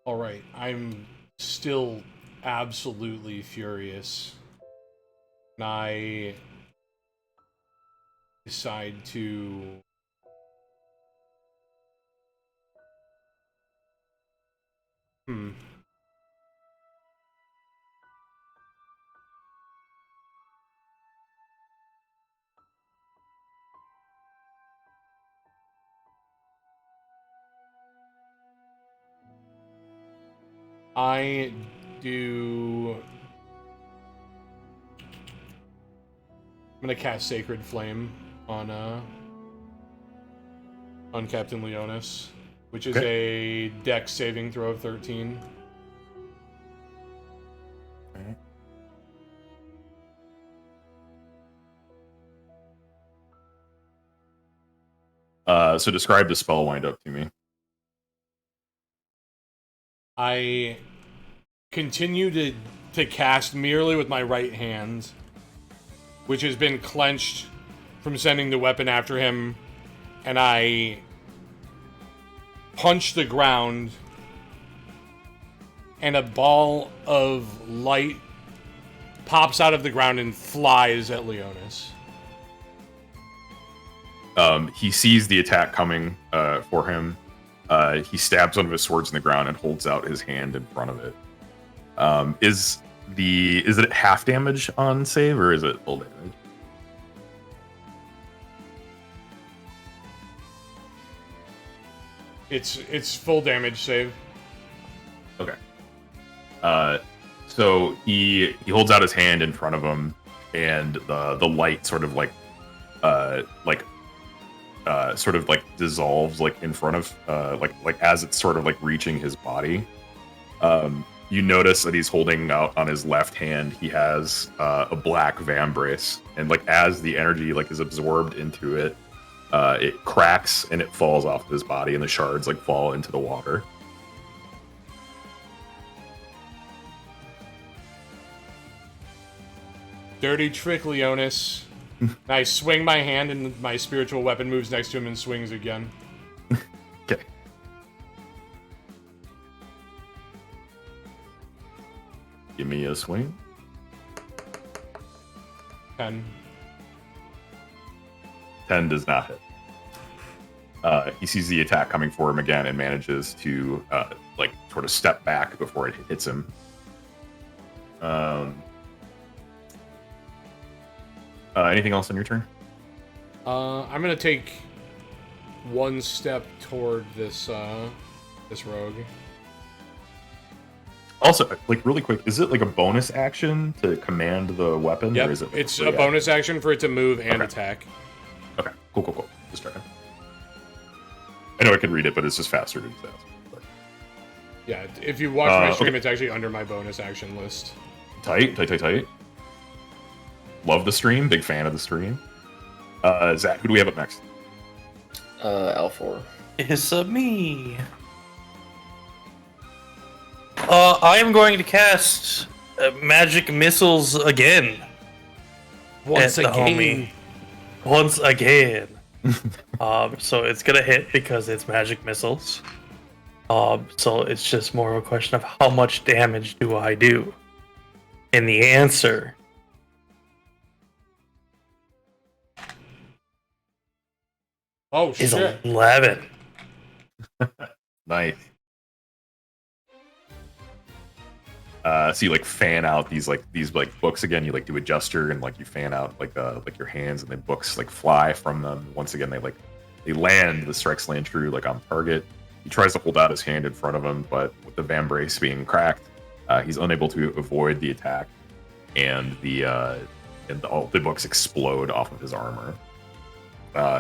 All right, I'm still absolutely furious. And I decide to I do. I'm gonna cast Sacred Flame on Captain Leonis, which is a Dex saving throw of 13. So describe the spell wind up to me. I continue to cast merely with my right hand, which has been clenched from sending the weapon after him, and I punch the ground, and a ball of light pops out of the ground and flies at Leonis. He sees the attack coming for him, He stabs one of his swords in the ground and holds out his hand in front of it. Is it half damage on save or is it full damage? It's full damage save. Okay. So he holds out his hand in front of him, and the light sort of sort of like dissolves like in front of like as it's sort of like reaching his body. You notice that he's holding out on his left hand. He has a black vambrace, and like as the energy like is absorbed into it, it cracks and it falls off of his body, and the shards like fall into the water. Dirty trick, Leonis. I swing my hand, and my spiritual weapon moves next to him and swings again. Okay. Give me a swing. 10. 10 does not hit. He sees the attack coming for him again and manages to like sort of step back before it hits him. Anything else on your turn? I'm gonna take one step toward this rogue. Also, like really quick, is it like a bonus action to command the weapon? Yep, Or is it it's free a bonus action for it to move and Okay. attack. Okay, cool. Just trying. I know I could read it, but it's just faster to do that. But Yeah, if you watch my stream, okay. it's actually under my bonus action list. Tight. Love the stream. Big fan of the stream. Zach, who do we have up next? L4. It's me. I am going to cast magic missiles again. Once at the homie. Once again. So it's gonna hit because it's magic missiles. So it's just more of a question of how much damage do I do? And the answer Oh is shit! 11. Nice. So you like fan out these books again. You like do a gesture and like you fan out like your hands, and then books like fly from them. Once again, they land. The strikes land true like on target. He tries to hold out his hand in front of him, but with the vambrace being cracked, he's unable to avoid the attack, and all the books explode off of his armor.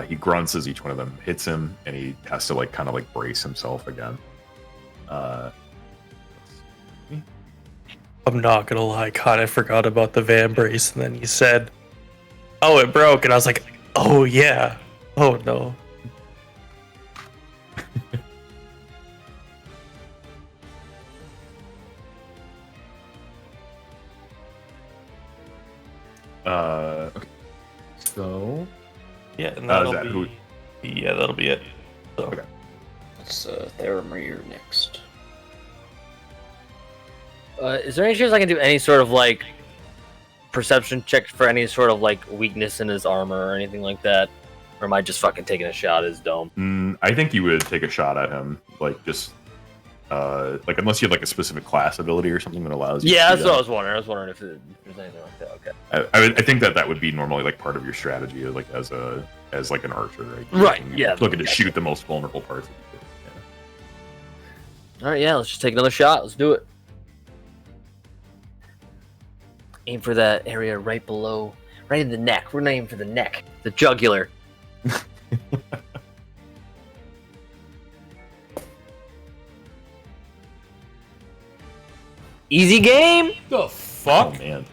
He grunts as each one of them hits him, and he has to like kind of like brace himself again. I'm not gonna lie, God, I forgot about the vambrace, and then he said, "Oh, it broke," and I was like, "Oh yeah, oh no." Okay. So Yeah, and is that'll that who- that'll be it. So. Okay. It's Theramir next. Is there any chance I can do any sort of like perception check for any sort of like weakness in his armor or anything like that? Or am I just fucking taking a shot at his dome? I think you would take a shot at him, like just like unless you have like a specific class ability or something that allows you. Yeah, to that's do what I that. was wondering. I was wondering if there's anything like that. Okay. I think that would be normally like part of your strategy, like as like an archer, right? Right, You're yeah. looking to shoot the most vulnerable parts. Of you. All right, yeah. Let's just take another shot. Let's do it. Aim for that area right below, right in the neck. We're not aiming for the neck, the jugular. Easy game. The fuck? Oh man,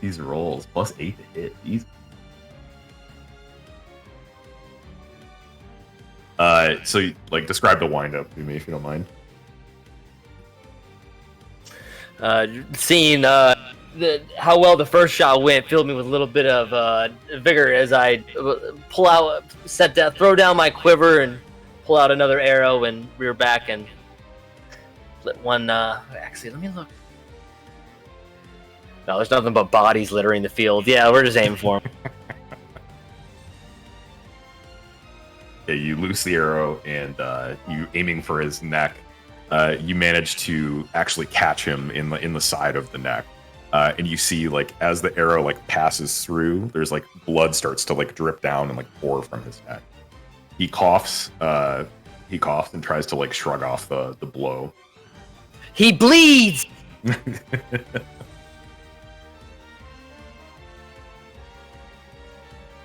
these rolls +8 to hit. Easy. So like describe the windup to me if you don't mind. Seeing how well the first shot went filled me with a little bit of vigor as I pull out, throw down my quiver and pull out another arrow and rear back and let one. Actually, let me look. No, there's nothing but bodies littering the field. Yeah, we're just aiming for him. Okay, you loose the arrow and you aiming for his neck. You manage to actually catch him in the side of the neck. And you see, like, as the arrow like passes through, there's like blood starts to like drip down and like pour from his neck. He coughs. He coughs and tries to like shrug off the blow. He bleeds.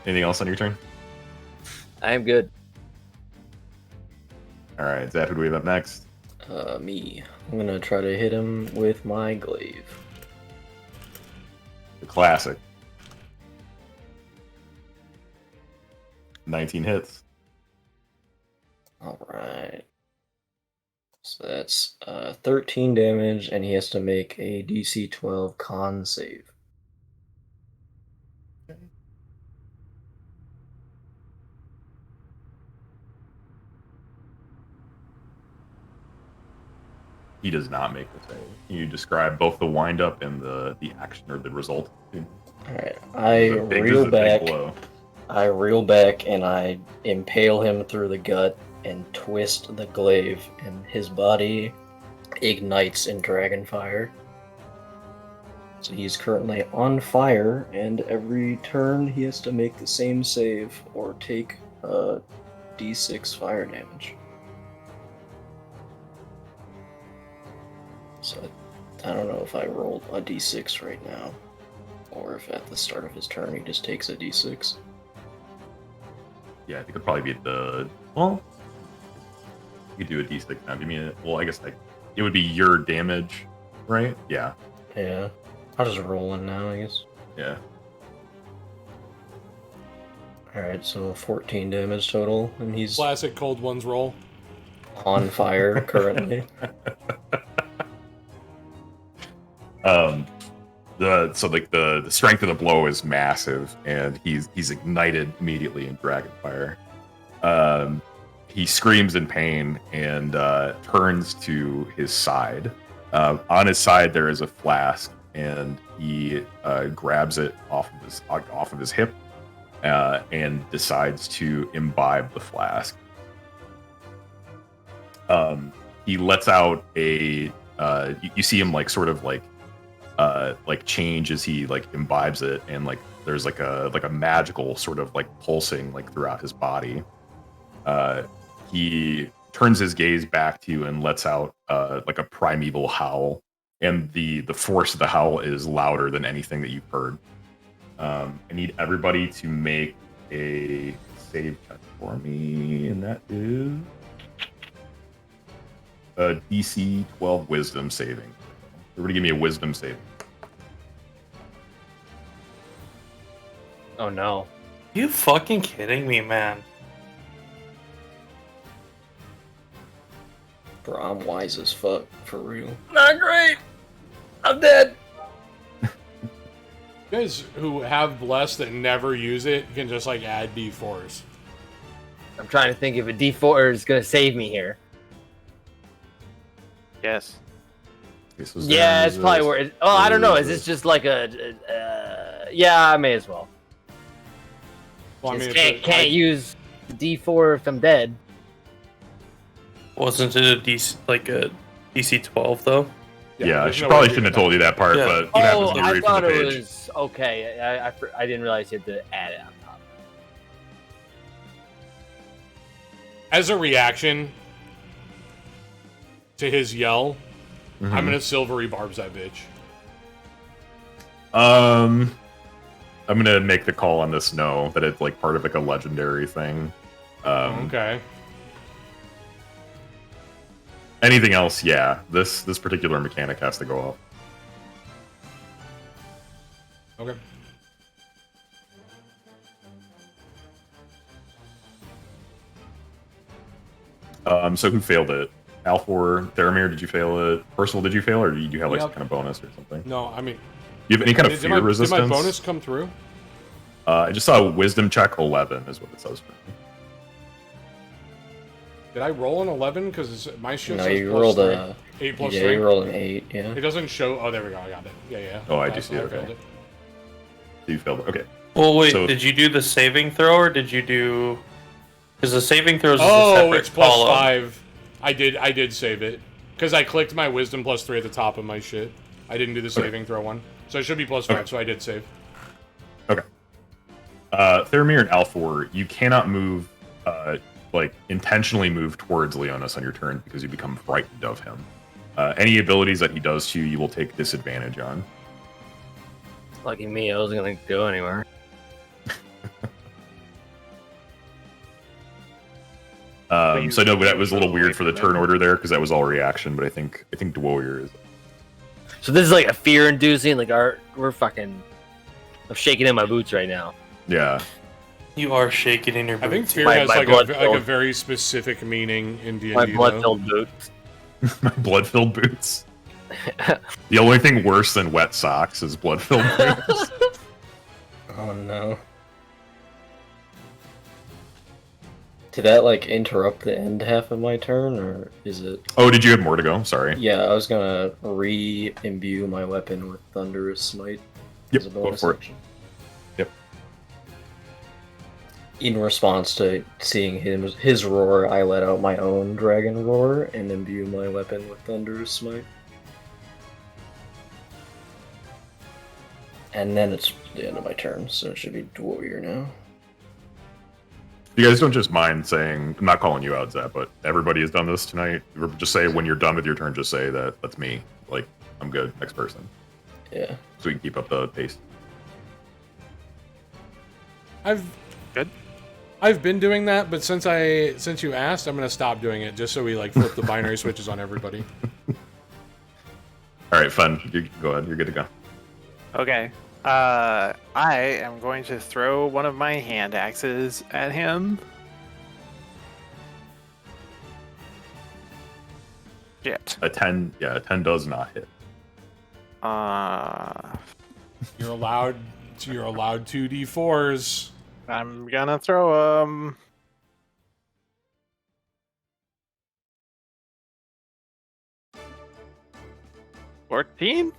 Anything else on your turn? I am good. All right, Zap, who do we have up next? Me. I'm gonna try to hit him with my glaive. The classic. 19 hits. Alright. So that's 13 damage, and he has to make a DC 12 con save. He does not make the save. Can you describe both the windup and the action or the result? Alright, I reel back. I reel back and I impale him through the gut and twist the glaive, and his body ignites in dragon fire. So he's currently on fire, and every turn he has to make the same save or take d6 fire damage. So I don't know if I rolled a d6 right now, or if at the start of his turn he just takes a d6. Yeah, I think it'd probably be at the... Well, you could do a d6 now. Give me a... Well, I guess like it would be your damage, right? Yeah. Yeah. I'll just roll in now, I guess. Yeah. Alright, so 14 damage total, and he's Classic cold ones roll. on fire currently. The strength of the blow is massive, and he's ignited immediately in dragon fire. He screams in pain and turns to his side. On his side there is a flask, and he grabs it off of his hip and decides to imbibe the flask. He lets out a you see him like sort of like change as he like imbibes it, and like there's like a magical sort of like pulsing like throughout his body. He turns his gaze back to you and lets out like a primeval howl, and the force of the howl is louder than anything that you've heard. I need everybody to make a save check for me, and that is a DC 12 wisdom saving. Everybody give me a wisdom saving. Oh no. You fucking kidding me, man? Bro, I'm wise as fuck, for real. Not great. I'm dead. You guys who have bless that never use it can just like add d4s. I'm trying to think if a d4 is gonna save me here. Yes. Yeah, it's probably worth it. Oh, I don't know. Is this just like a... yeah, I may as well. Well, I mean, Can't use d4 if I'm dead. Wasn't it a DC 12 though? Yeah, I there's no probably way to shouldn't have do told you that part, Yeah. but you Oh, happen to I read thought from the it page. was... Okay, I didn't realize you had to add it on top. As a reaction to his yell, I'm gonna silvery barbs that bitch. I'm gonna make the call on this. No, that it's like part of like a legendary thing. Okay. Anything else? Yeah, this particular mechanic has to go off. Okay. So who failed it? Alfor, Theramir, did you fail it? Percival, did you fail, or did you have like some kind of bonus or something? No, I mean... You have any kind of fear resistance? Did my bonus come through? I just saw a wisdom check 11 is what it says for me. Did I roll an 11? Because my shit No, says you plus rolled 3. a... 8 plus yeah, 3. you rolled an 8, yeah. It doesn't show... Oh, there we go. I got it. Yeah. Oh, I do That's see how it, failed okay. You failed it. Okay. Well, wait. So- Did you do the saving throw, or did you do? Because the saving throws is a Oh, separate it's plus column. 5. I did save it. Because I clicked my wisdom plus 3 at the top of my shit. I didn't do the saving throw one. So it should be plus 5, so I did save. Okay. Theramir and Alfor, you cannot move, like, intentionally move towards Leonis on your turn because you become frightened of him. Any abilities that he does to you, you will take disadvantage on. Lucky me, I wasn't gonna go anywhere. So I know that was a little weird for the turn order there because that was all reaction, but I think Dwarrior is. So this is like a fear-inducing. Like we're fucking. I'm shaking in my boots right now. Yeah. You are shaking in your boots. I think fear My has like blood a filled- very specific meaning in D&D. My blood-filled boots. My blood-filled boots. The only thing worse than wet socks is blood-filled boots. Oh no. Did that like interrupt the end half of my turn, or is it? Oh, did you have more to go? Sorry. Yeah, I was gonna re-imbue my weapon with Thunderous Smite Yep, as a go bonus for it. action. Yep. In response to seeing his roar, I let out my own dragon roar and imbue my weapon with Thunderous Smite. And then it's the end of my turn, so it should be Dwarrior now. You guys don't just mind saying, I'm not calling you out, Zap, but everybody has done this tonight. Just say when you're done with your turn, just say that that's me. Like, I'm good. Next person. Yeah. So we can keep up the pace. I've been doing that, but since you asked, I'm gonna stop doing it just so we like flip the binary switches on everybody. All right, fun. You go ahead. You're good to go. Okay. I am going to throw one of my hand axes at him. Shit. A 10 does not hit. You're allowed 2d4s. I'm gonna throw him. $14?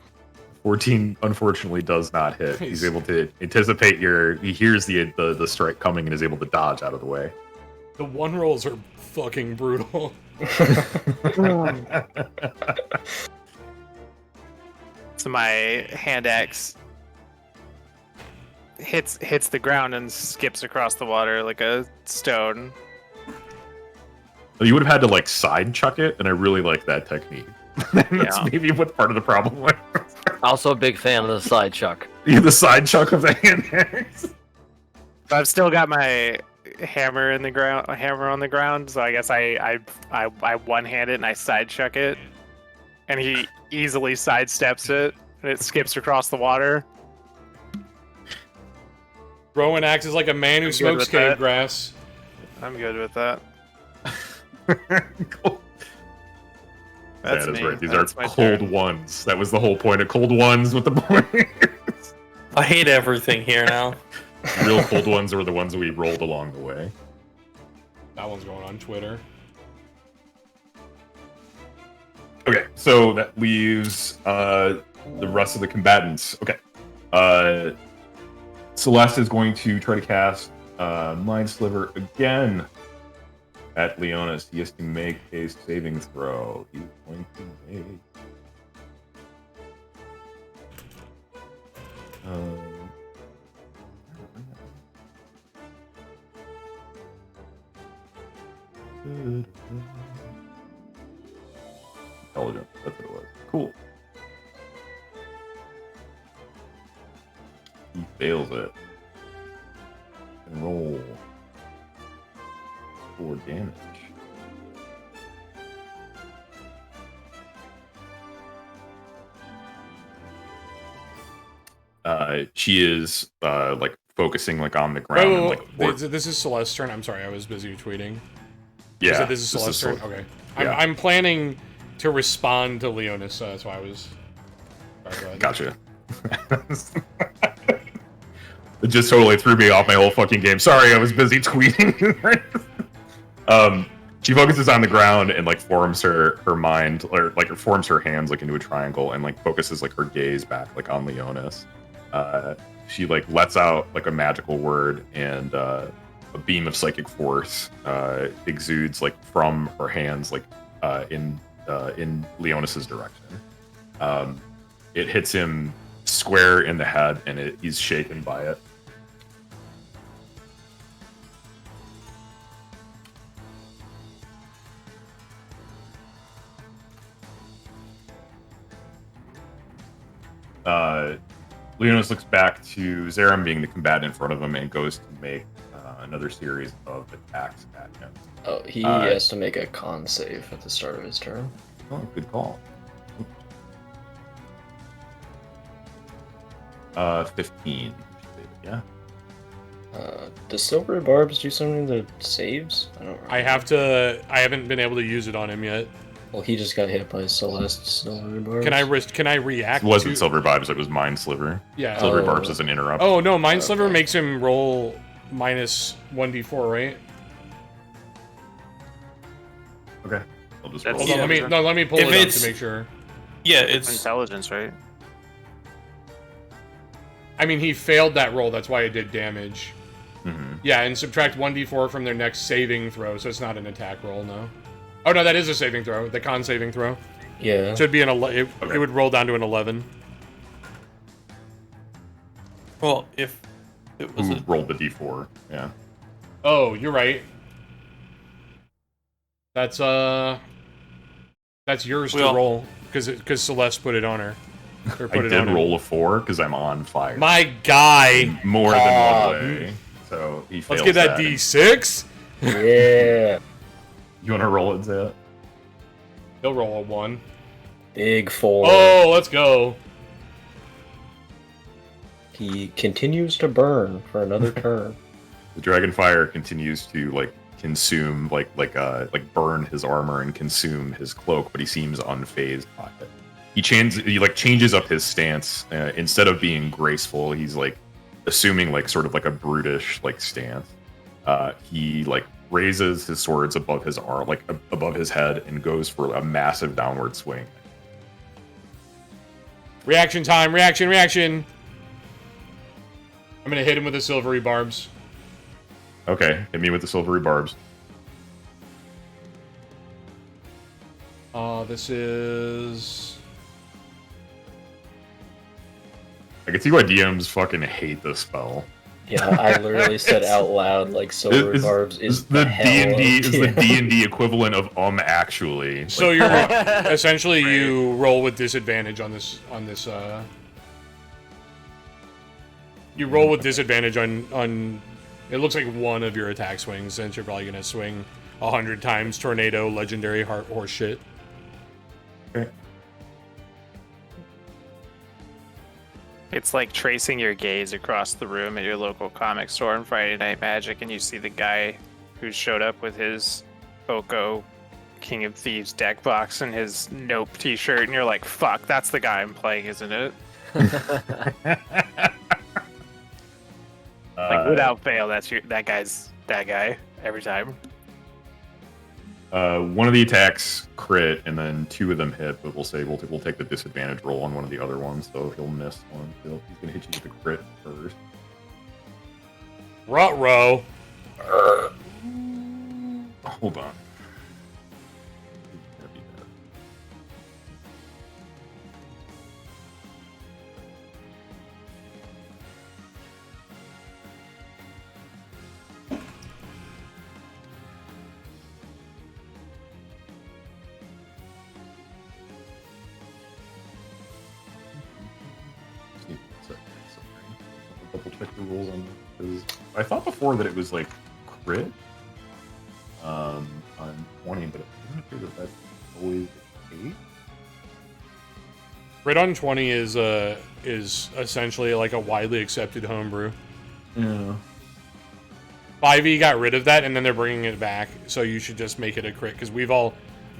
14 unfortunately does not hit. He's able to anticipate he hears the strike coming and is able to dodge out of the way. The one rolls are fucking brutal. So my hand axe hits the ground and skips across the water like a stone. You would have had to like side chuck it, and I really like that technique. That's maybe what part of the problem was. Also a big fan of the side chuck. Yeah, the side chuck of the hand axe. But I've still got my hammer on the ground, so I guess I one-hand it and I side chuck it, and he easily sidesteps it, and it skips across the water. Rowan acts as like a man who smokes cave grass. I'm good with that. Cool. That's that is me. right. These That's are my cold turn. ones. That was the whole point of cold ones with the points. I hate everything here now. Real cold ones were the ones we rolled along the way. That one's going on Twitter. Okay, so that leaves the rest of the combatants. Okay. Celeste is going to try to cast Mind Sliver again at Leonis. He has to make a saving throw. He's going to make... Intelligence, that's what it was. Cool. He fails it. And roll 4 damage. She is like focusing like on the ground. And, like, this is Celeste's turn. I'm sorry, I was busy tweeting. Yeah, This is Celeste's turn. Okay, yeah. I'm planning to respond to Leonis, so that's why I was. Sorry, Gotcha. It just totally threw me off my whole fucking game. Sorry, I was busy tweeting. She focuses on the ground and like forms her mind, or like forms her hands like into a triangle, and like focuses like her gaze back like on Leonis. She like lets out like a magical word, and a beam of psychic force exudes like from her hands, like in Leonis's direction. It hits him square in the head, and he's shaken by it. Leonis looks back to Zerum being the combatant in front of him and goes to make another series of attacks at him. Oh, he has to make a con save at the start of his turn. Oh, good call. 15. Yeah. Does Silver Barbs do something to saves? I don't remember. I haven't been able to use it on him yet. Well, he just got hit by Celeste's Silver Barbs. Can I react? It wasn't Silver Barbs, it was Mind Sliver. Yeah. Silver Barbs is an interrupt. Oh no, Mind Sliver makes him roll minus 1d4, right? Okay. I'll just That's- roll. Hold on, Yeah. let me pull If it up it's- to make sure. Yeah, it's Intelligence, right? I mean, he failed that roll, that's why it did damage. Mhm. Yeah, and subtract 1d4 from their next saving throw, so it's not an attack roll, no. Oh no, that is a saving throw, the con saving throw. Yeah. So it'd be it would roll down to an 11. well, if it was Who rolled the d4? Yeah. Oh, you're right. That's yours to Well- roll because Celeste put it on her. Or I put it did on him. roll a 4 because I'm on fire. My guy. More than one way. So he fails. Let's get that D6. Yeah. You want to roll it, Zaya? He'll roll a 1. Big 4. Oh, let's go. He continues to burn for another turn. The dragon fire continues to like consume, like burn his armor and consume his cloak, but he seems unfazed by it. He changes up his stance. Instead of being graceful, he's like assuming like sort of like a brutish like stance. He like raises his swords above his arm, like above his head, and goes for a massive downward swing. Reaction time. Reaction. I'm gonna hit him with the silvery barbs. Okay, hit me with the silvery barbs. This is... I can see why DMs fucking hate this spell. Yeah, I literally said out loud, like, Silver Barbs is the hell D&D of is the D&D equivalent of actually. So you're essentially you roll with disadvantage on this you roll with disadvantage on it looks like one of your attack swings, since you're probably gonna swing 100 times tornado legendary horse shit. Okay. It's like tracing your gaze across the room at your local comic store on Friday Night Magic, and you see the guy who showed up with his Oko King of Thieves deck box and his Nope t-shirt, and you're like, fuck, that's the guy I'm playing, isn't it? Like, without fail, that guy's that guy every time. One of the attacks crit, and then 2 of them hit, but we'll take the disadvantage roll on one of the other ones, so he'll miss one. He's gonna hit you with a crit first. Ruh-roh. Hold on. Double check the rules on this. I thought before that it was like crit on 20, but I'm not sure that that's always the case. Crit on 20 is essentially like a widely accepted homebrew. Yeah. 5e got rid of that, and then they're bringing it back, so you should just make it a crit, because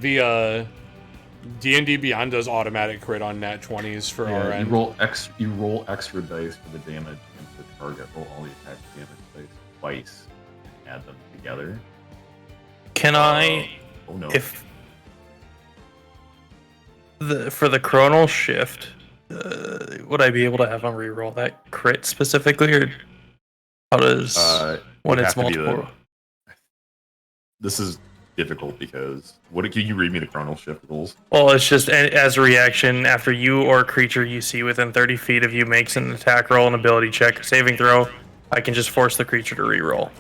the D&D Beyond does automatic crit on nat 20s for our end. You roll extra dice for the damage into the target. Roll all the attack damage dice twice and add them together. Can I, Oh no. for the chronal shift, would I be able to have him reroll that crit specifically, or How does when would it's have to be multiple? This is difficult because can you read me the chronal shift rules? Well, it's just as a reaction after you or a creature you see within 30 feet of you makes an attack roll, an ability check, saving throw. I can just force the creature to re-roll.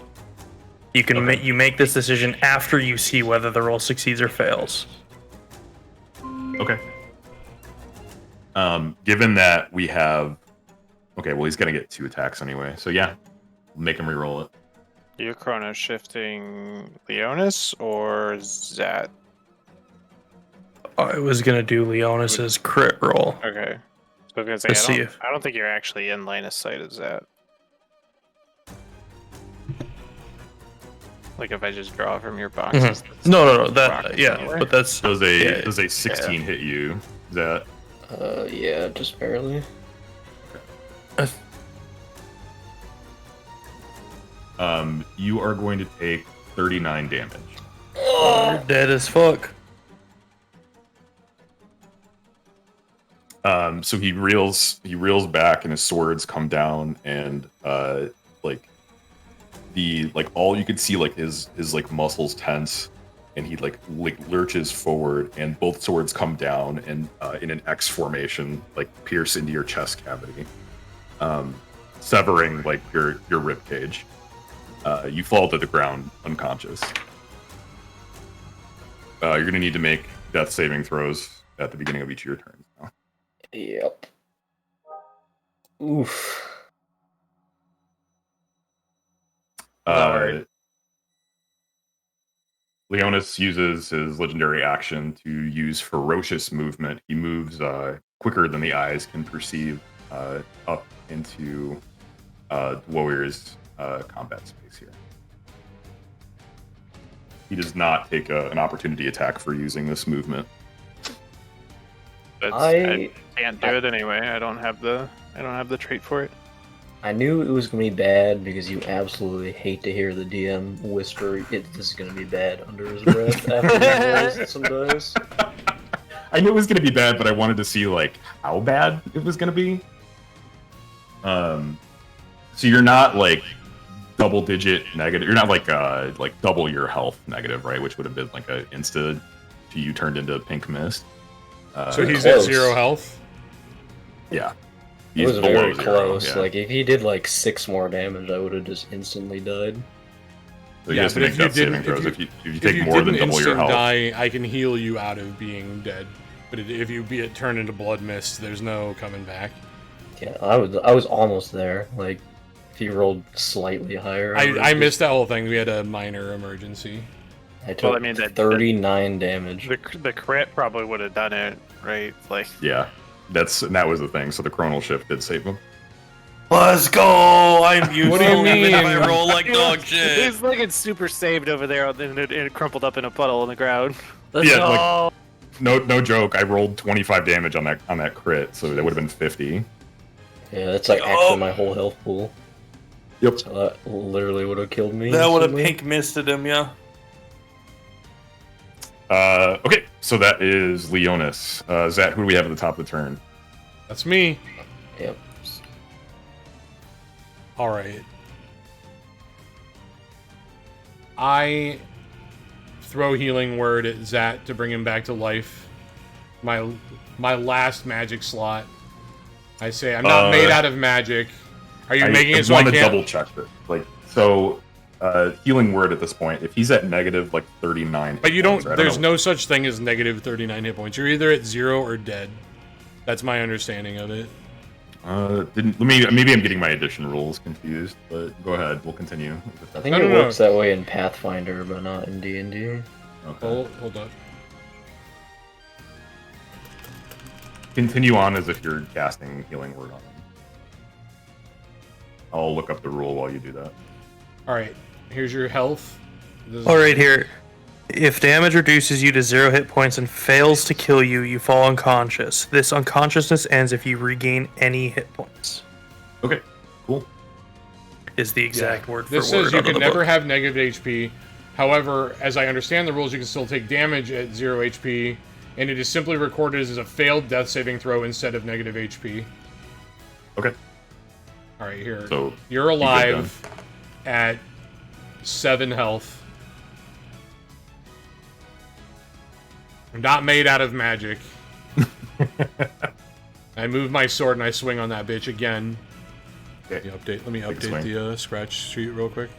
You can you make this decision after you see whether the roll succeeds or fails. Okay. Given that we have, okay, well he's gonna get 2 attacks anyway, so yeah, make him re-roll it. You chrono shifting Leonis or Zat? I was gonna do Leonis's crit roll. Okay. So I was Let's see gonna say, if- I don't think you're actually in line of sight of Zat. Like if I just draw from your boxes. No. Rocket Yeah, anywhere. but that's Does a 16 hit you? Is that Yeah, just barely. you are going to take 39 damage. you're dead as fuck. So he reels back and his swords come down and all you could see like his like muscles tense and he like lurches forward and both swords come down and in an X formation like pierce into your chest cavity, severing like your rib cage. You fall to the ground unconscious. You're gonna need to make death saving throws at the beginning of each of your turns now. Yep. Oof. Leonis uses his legendary action to use ferocious movement. He moves quicker than the eyes can perceive up into the warrior's combat space here. He does not take an opportunity attack for using this movement. I can't do it anyway. I don't have the trait for it. I knew it was gonna be bad because you absolutely hate to hear the DM whisper this is gonna be bad under his breath after he rolls some dice. I knew it was gonna be bad, but I wanted to see like how bad it was gonna be. So you're not like double digit negative. You're not like double your health negative, right? Which would have been like a insta to you turned into pink mist. So he's close. at 0 health? Yeah. It was below very 0, close. yeah. Like if he did like 6 more damage, I would have just instantly died. So you Yeah, have to but make if you death saving didn't- throws. if If you If take you more than didn't double your instant health. die, I can heal you out of being dead. But if you be turned into blood mist, there's no coming back. Yeah, I was almost there. Like if he rolled slightly higher, I missed that whole thing. We had a minor emergency. I took Well, I mean, that- 39 damage. The crit probably would have done it, right? Like Yeah, that was the thing. So the chronal shift did save him. Let's go! I'm useful What do you even if mean? I roll like dog shit. he's looking super saved over there and crumpled up in a puddle on the ground. Let's Yeah, go. No joke. I rolled 25 damage on that crit, so that would have been 50. Yeah, that's like actually my whole health pool. Yep. So that literally would have killed me. That would have instantly. pink misted him, yeah. Okay, so that is Leonis. Zat, who do we have at the top of the turn? That's me. Yep. All right. I throw healing word at Zat to bring him back to life. My last magic slot. I say I'm not made out of magic. Are you making it so I want to can't? double check it. Healing word at this point. If he's at negative 39, But you hit don't. points, right? I There's know. no such thing as negative 39 hit points. You're either at 0 or dead. That's my understanding of it. Maybe I'm getting my addition rules confused, but go ahead. We'll continue. I think No, it no, no. works that way in Pathfinder, but not in D&D. Okay. Hold up. Continue on as if you're casting healing word on him. I'll look up the rule while you do that. All right. Here's your health. This is- All right, here. If damage reduces you to 0 hit points and fails to kill you, you fall unconscious. This unconsciousness ends if you regain any hit points. Okay, cool. Is the exact word for This word says you out of can the never book. have negative HP. However, as I understand the rules, you can still take damage at 0 HP, and it is simply recorded as a failed death saving throw instead of negative HP. Okay. All right, here. So You're alive at 7 health. I'm not made out of magic. I move my sword and I swing on that bitch again. Okay. Let me update the scratch sheet real quick.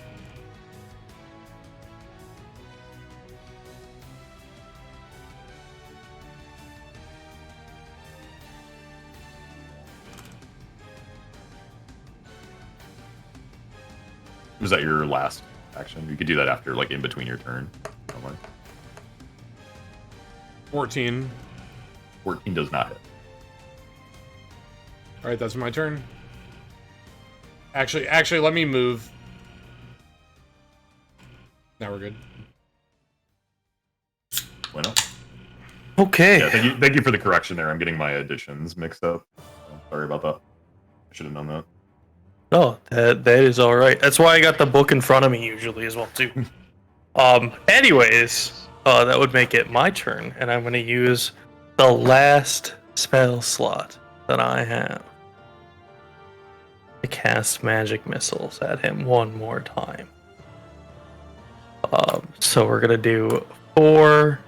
Was that your last action? You could do that after, like, in between your turn. 14. 14 does not hit. All right, that's my turn. Actually, let me move. Now we're good. Bueno. Okay. Yeah, thank you for the correction there. I'm getting my additions mixed up. Sorry about that. I should have known that. No, that is all right. That's why I got the book in front of me usually as well too. Anyways, that would make it my turn, and I'm going to use the last spell slot that I have to cast magic missiles at him one more time. So we're going to do 4,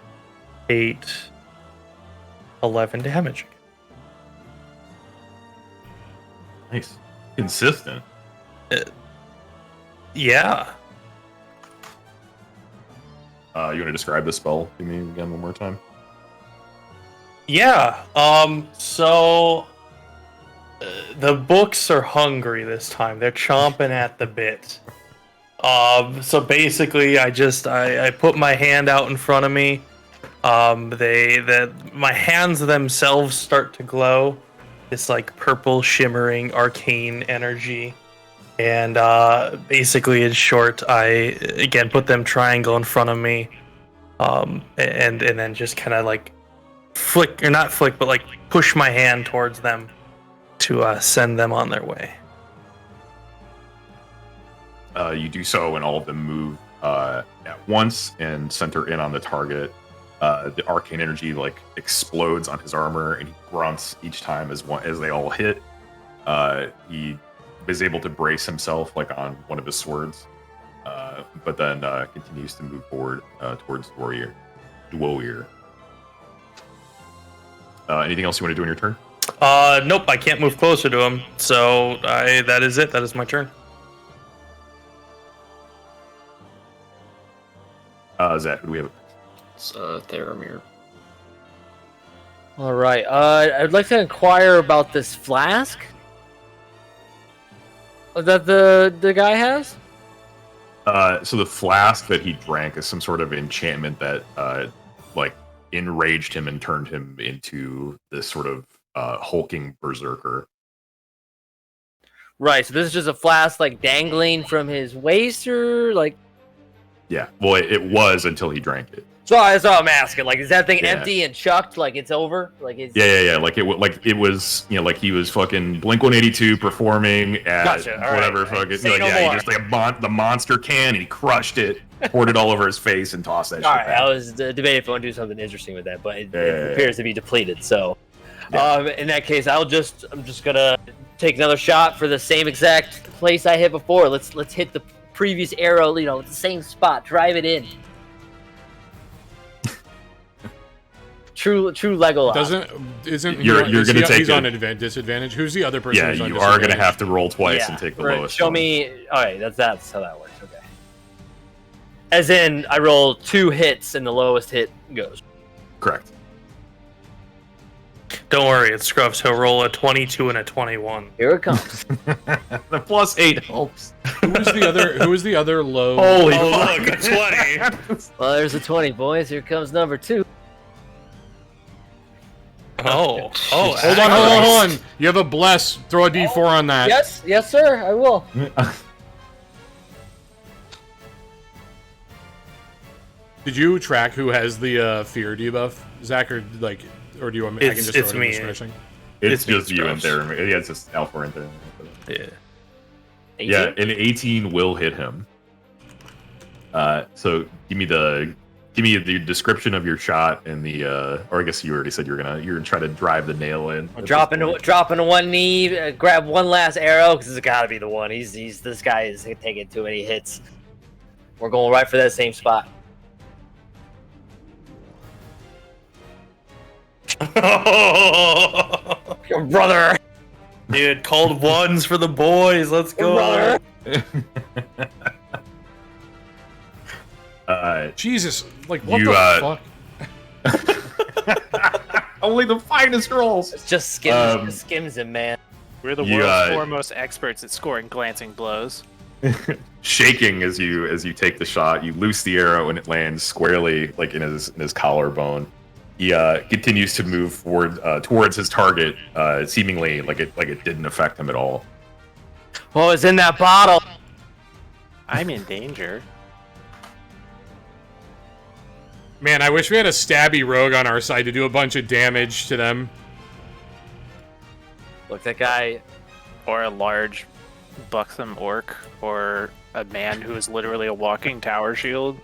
8, 11 damage. Nice. Consistent. Yeah. You want to describe the spell to me again one more time? Yeah. So the books are hungry this time. They're chomping at the bit. So basically, I put my hand out in front of me. My hands themselves start to glow. This like purple shimmering arcane energy. And basically, in short, I again put them triangle in front of me, and then just kind of like flick, or not flick, but like push my hand towards them to send them on their way. You do so, and all of them move at once and center in on the target. The arcane energy like explodes on his armor, and he grunts each time as they all hit. He is able to brace himself like on one of his swords, but then continues to move forward towards Dwarrior. Anything else you want to do in your turn? Nope, I can't move closer to him. So that is it. That is my turn. Zach, who do we have? It's Theramir. All right. I'd like to inquire about this flask that the guy has. So the flask that he drank is some sort of enchantment that like enraged him and turned him into this sort of hulking berserker. Right. So this is just a flask like dangling from his waist, or like. Yeah. Well, it was until he drank it. So that's all I'm asking. Like, is that thing Yeah. empty and chucked? Like it's over? Like it's. Yeah. Like it was, like he was fucking Blink-182 performing at Gotcha, all whatever right. fucking. Say no he more. just like the monster can, and he crushed it, poured it all over his face, and tossed that shit All right, back. I was debating if I want to do something interesting with that, but it Yeah. appears to be depleted. So, Yeah. in that case, I'm just gonna take another shot for the same exact place I hit before. Let's hit the previous arrow, the same spot, drive it in. True Legolas. You're gonna take he's it. on disadvantage. Who's the other person? Yeah, who's on you are gonna disadvantage? have to roll twice Yeah, and take the right, lowest. show one. me. All right, that's how that works. Okay. As in, I roll 2 hits and the lowest hit goes. Correct. Don't worry, it's Scruffs. He'll roll a 22 and a 21. Here it comes. The +8 helps. Who was the other low? Holy Oh, fuck! look, a 20. Well, there's a 20, boys. Here comes number 2. Oh, Hold on. You have a bless. Throw a D4 on that. Yes, sir. I will. Did you track who has the fear debuff, Zach, or do you want me? I can just It's throw it in me. the scratching? It's me, just you and Scruffs. there. Yeah, it's just Alpha and there. Yeah. 18? Yeah, an 18 will hit him. So give me give me the description of your shot and the, or I guess you already said you're gonna try to drive the nail in. Dropping to one knee, grab one last arrow because it's got to be the one. This guy is taking too many hits. We're going right for that same spot. Your brother. Dude, cold ones for the boys. Let's go. Brother. Jesus, like what the fuck? Only the finest rolls. It's just skims him, man. We're the world's foremost experts at scoring glancing blows. Shaking as you take the shot, you loose the arrow and it lands squarely like in his collarbone. He continues to move towards his target, seemingly like it didn't affect him at all. What was in that bottle? I'm in danger. Man, I wish we had a stabby rogue on our side to do a bunch of damage to them. Look, that guy... Or a large, buxom orc, or a man who is literally a walking tower shield.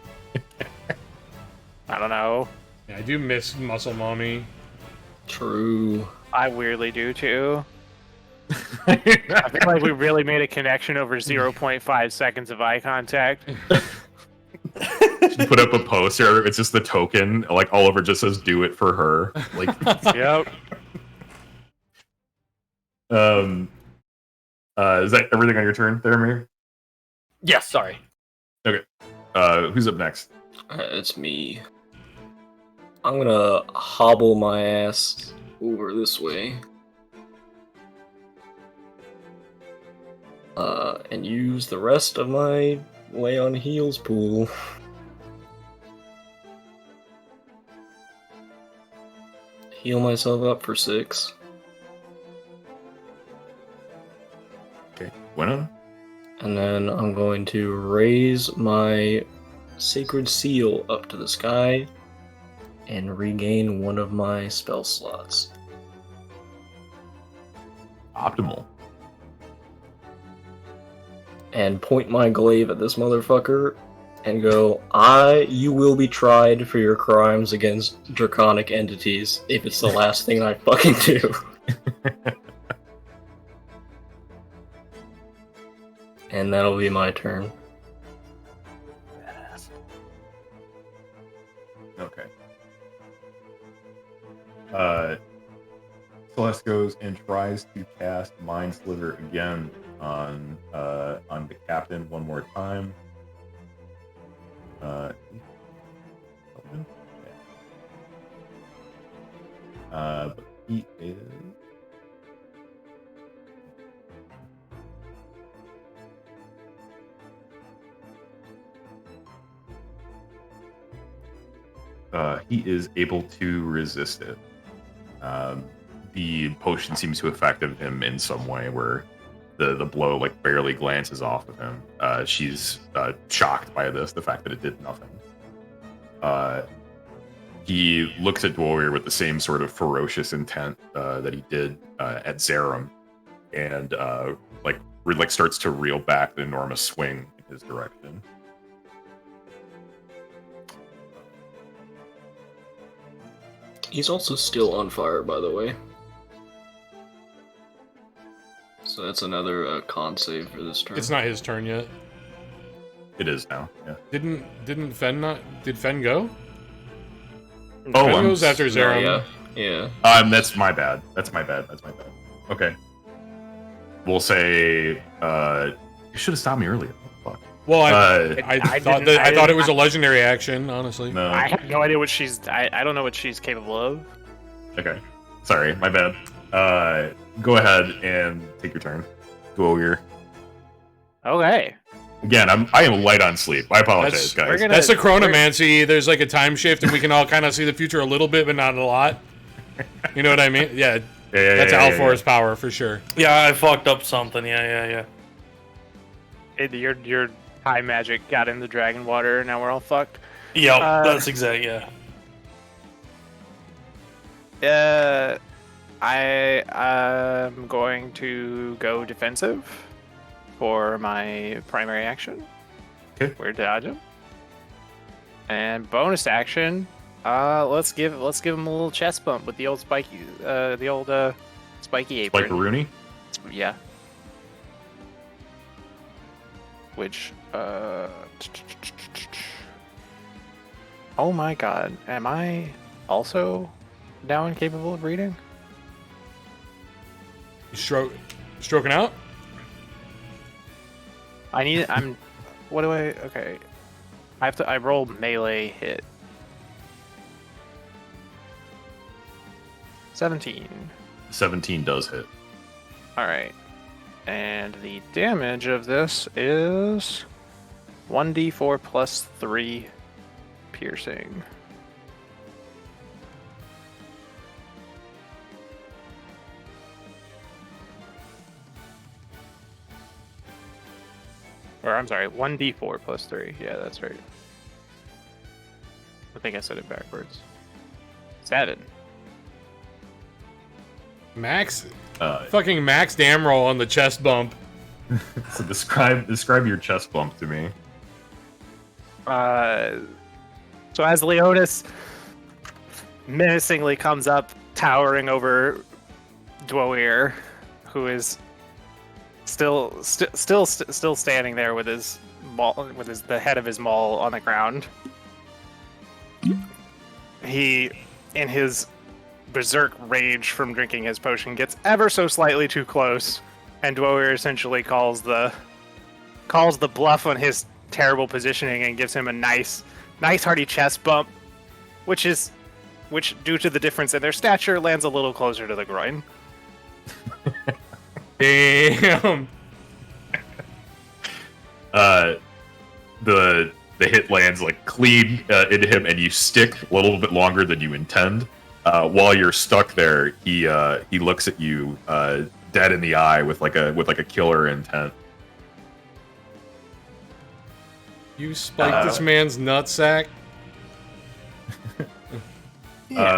I don't know. Yeah, I do miss Muscle Mommy. True. I weirdly do too. I feel like we really made a connection over 0.5 seconds of eye contact. She put up a poster. It's just the token. Like Oliver just says, "Do it for her." Like, yep. Is that everything on your turn, there, Amir? Yes, sorry. Okay. Who's up next? It's me. I'm gonna hobble my ass over this way. And use the rest of my lay on heels pool. Heal myself up for 6. Okay. Bueno. And then I'm going to raise my sacred seal up to the sky and regain one of my spell slots. Optimal. And point my glaive at this motherfucker and go, you will be tried for your crimes against draconic entities if it's the last thing I fucking do. And that'll be my turn. Okay. Celeste goes and tries to cast Mind Slither again on the captain one more time. But he is. He is able to resist it. The potion seems to affect him in some way where the blow like barely glances off of him. She's shocked by the fact that it did nothing. He looks at Dwarrior with the same sort of ferocious intent that he did at Zerum, and starts to reel back the enormous swing in his direction. He's also still on fire, by the way. So that's another con save for this turn. It's not his turn yet. It is now. Yeah. Didn't Fen not? Did Fen go? Oh, Fen goes after Zerum. Yeah. That's my bad. That's my bad. Okay. We'll say. You should have stopped me earlier. Fuck. Well, I thought it was a legendary action. Honestly, No. I have no idea what she's. I don't know what she's capable of. Okay. Sorry, my bad. Go ahead and take your turn. Dwarrior. Okay. Again, I am light on sleep. I apologize, guys. That's the chronomancy. There's like a time shift, and we can all kind of see the future a little bit, but not a lot. You know what I mean? Yeah. That's Alfor's power for sure. Yeah, I fucked up something. Yeah. Your high magic got in the dragon water, and now we're all fucked. Yep, that's exactly, yeah. I'm going to go defensive for my primary action. Okay. We're dodging. And bonus action, let's give him a little chest bump with the old spiky apron. Like Rooney? Yeah. Which oh my god, am I also now incapable of reading? You stroking out? What do I, okay. I roll melee hit. 17. 17 does hit. Alright. And the damage of this is 1d4 plus 3 piercing. Or I'm sorry, 1d4 plus 3. Yeah, that's right. I think I said it backwards. 7. Max? Fucking Max Damroll on the chest bump. So describe your chest bump to me. So as Leonis menacingly comes up, towering over Dwoir, who is still standing there with his maul, the head of his maul on the ground. He, in his berserk rage from drinking his potion, gets ever so slightly too close, and Dwoir essentially calls the bluff on his terrible positioning and gives him a nice hearty chest bump, which due to the difference in their stature lands a little closer to the groin. Damn. The hit lands like clean into him, and you stick a little bit longer than you intend. While you're stuck there, he looks at you dead in the eye with like a killer intent. You spiked this man's nutsack.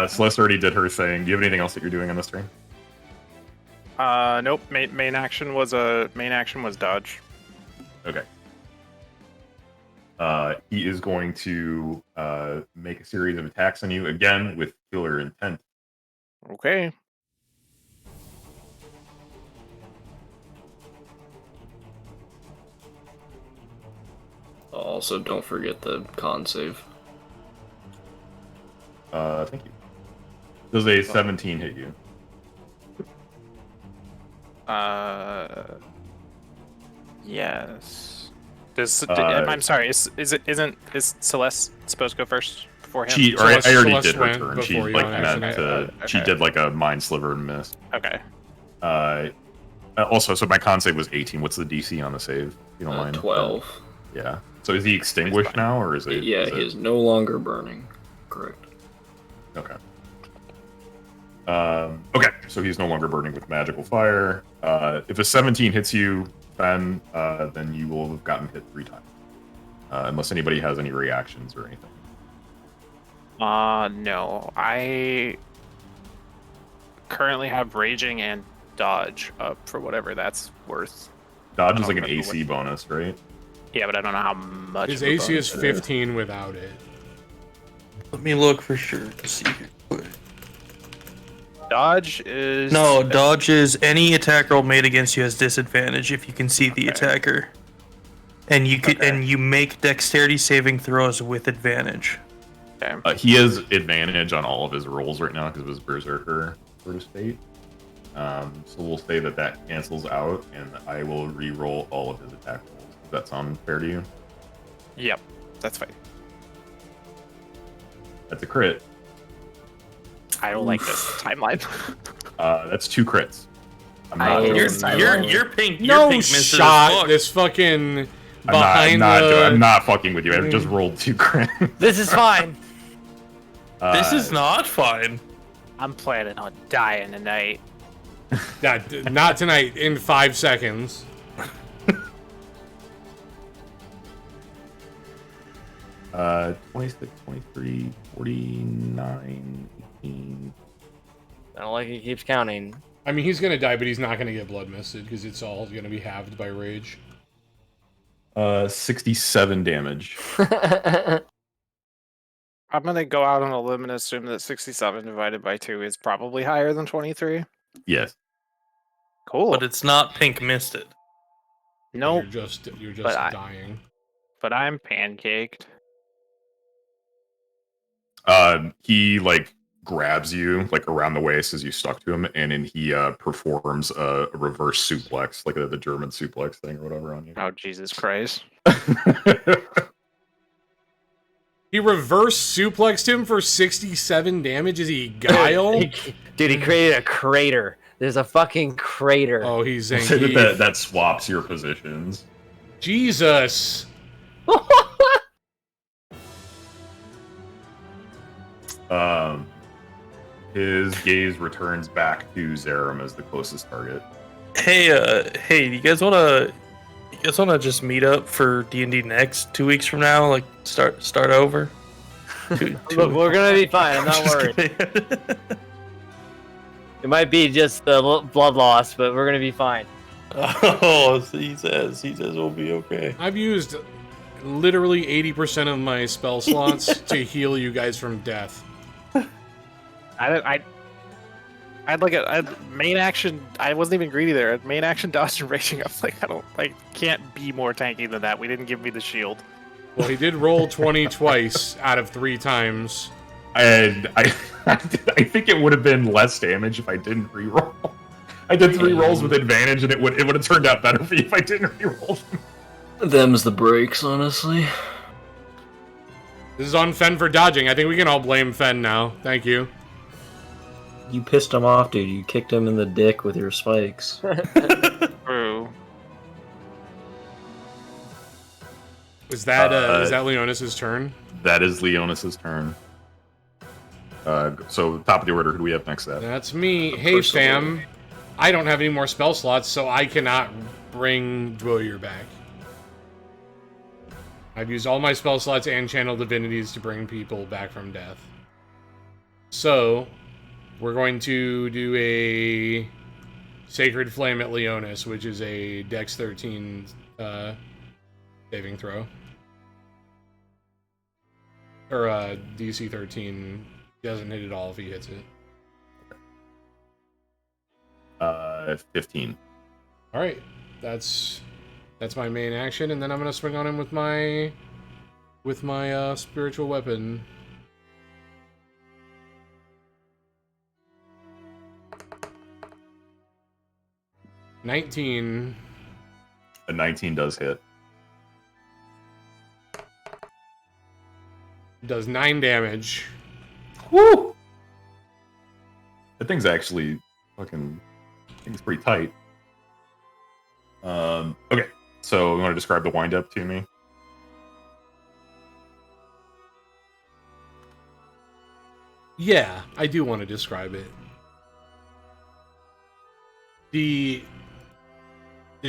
Celeste already did her thing. Do you have anything else that you're doing on this turn? Nope. Main action was dodge. Okay. He is going to make a series of attacks on you again with killer intent. Okay. Also, don't forget the con save. Thank you. Does a 17 hit you? Yes. I'm sorry. Is Celeste supposed to go first before him? I already Celeste did her went turn. She before you like on meant accident. to. She did like a mind sliver and miss. Okay. Also, so my con save was 18. What's the DC on the save? You don't mind? 12. Yeah. So is he extinguished now, or is it? Yeah, he is no longer burning. Correct. Okay. Okay, so he's no longer burning with magical fire. If a 17 hits you, Ben, then you will have gotten hit 3 times. Unless anybody has any reactions or anything. No. I currently have raging and dodge up for whatever that's worth. Dodge is like an AC bonus, right? Yeah, but I don't know how much. His AC is 15 without it. Let me look for sure to see here. Dodge is... No, dodge is any attack roll made against you has disadvantage if you can see the attacker. And you make dexterity saving throws with advantage. Okay. He has advantage on all of his rolls right now because of his berserker sort of state. So we'll say that cancels out, and I will re-roll all of his attack rolls. Does that sound fair to you? Yep, that's fine. That's a crit. I don't like this timeline. That's 2 crits. I'm not Your pink. No pink shot. This fucking behind I'm not fucking with you. I just rolled 2 crits. This is fine. This is not fine. I'm planning on dying tonight. Not tonight. In 5 seconds. 26, 23, 49, 18. I don't like he keeps counting. I mean, he's gonna die, but he's not gonna get blood misted because it's all gonna be halved by rage. 67 damage. I'm gonna go out on a limb and assume that 67 divided by 2 is probably higher than 23. Yes. Cool. But it's not pink misted. Nope. You're just dying. But I'm pancaked. He like grabs you like around the waist as you stuck to him, and then he performs a reverse suplex, like the German suplex thing or whatever on you. Oh, Jesus Christ. He reverse suplexed him for 67 damage. Is he Guile? Dude, he created a crater. There's a fucking crater. Oh, he's I'll say that swaps your positions. Jesus. His gaze returns back to Zerum as the closest target. Hey, do you guys wanna just meet up for D&D next 2 weeks from now? Like start over. Look, we're gonna be fine. I'm not worried. It might be just the blood loss, but we're gonna be fine. Oh, he says we'll be okay. I've used literally 80% of my spell slots to heal you guys from death. I'd like a main action. I wasn't even greedy there. Main action dodge and raging up. Like can't be more tanky than that. We didn't give me the shield. Well, he did roll 20 twice out of 3 times. And I think it would have been less damage if I didn't reroll. I did 3 rolls with advantage, and it would have turned out better for you if I didn't reroll them. Them's the breaks, honestly. This is on Fen for dodging. I think we can all blame Fen now. Thank you. You pissed him off, dude. You kicked him in the dick with your spikes. True. Is that Leonis's turn? That is Leonis's turn. So top of the order, who do we have next? That's me. Hey, fam. I don't have any more spell slots, so I cannot bring Dwoyer back. I've used all my spell slots and channel divinities to bring people back from death. So, we're going to do a Sacred Flame at Leonis, which is a Dex 13 saving throw. Or DC 13. He doesn't hit it all if he hits it. 15. All right, that's my main action, and then I'm gonna swing on him with my spiritual weapon. $19. A 19 does hit. Does 9 damage. Woo! That thing's actually fucking. I think it's pretty tight. Okay, so you want to describe the wind up to me? Yeah, I do want to describe it. The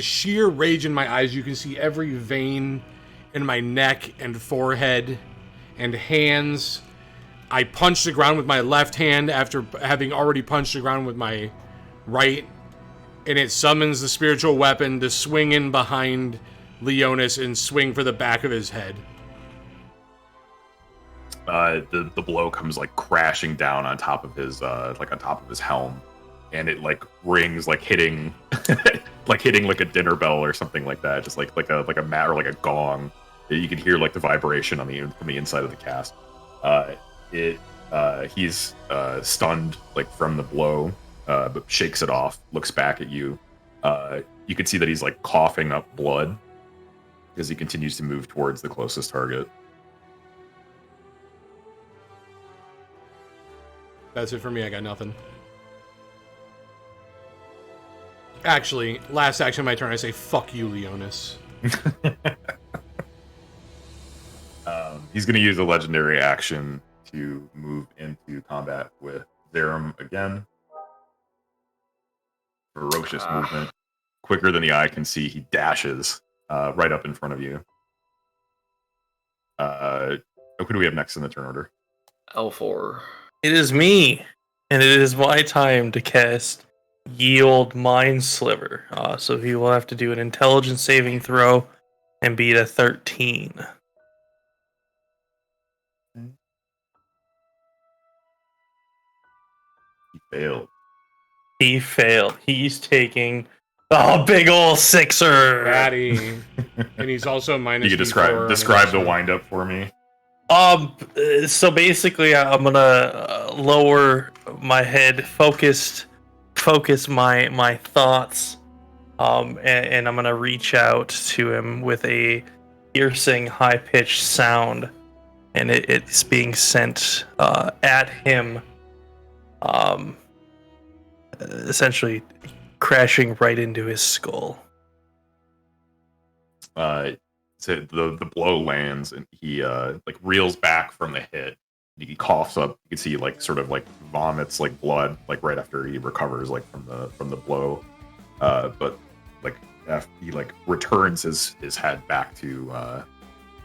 sheer rage in my eyes, you can see every vein in my neck and forehead and hands. I punch the ground with my left hand after having already punched the ground with my right, and it summons the spiritual weapon to swing in behind Leonis and swing for the back of his head. The blow comes like crashing down on top of his like on top of his helm, and it like rings like hitting like hitting like a dinner bell or something like that, just like a mat or like a gong. You can hear like the vibration on from the inside of the cast. He's stunned like from the blow, but shakes it off, looks back at you. You can see that he's like coughing up blood as he continues to move towards the closest target. That's it for me. I got nothing. Actually, last action of my turn, I say, fuck you, Leonis. He's going to use a legendary action to move into combat with Zerum again. Ferocious movement. Quicker than the eye can see, he dashes right up in front of you. Who do we have next in the turn order? L4. It is me, and it is my time to cast Yield Mind Sliver. So he will have to do an intelligence saving throw and beat a 13. Failed. He failed. He's taking a big ol' 6er. Ratty. And he's also minus You could D4 on describe his- the windup for me. So basically, I'm gonna lower my head, focus my thoughts, and I'm gonna reach out to him with a piercing, high-pitched sound, and it's being sent at him, essentially crashing right into his skull. So the blow lands and he like reels back from the hit. He coughs up. You can see like sort of like vomits like blood like right after he recovers like from the blow. But like after he like returns his head back to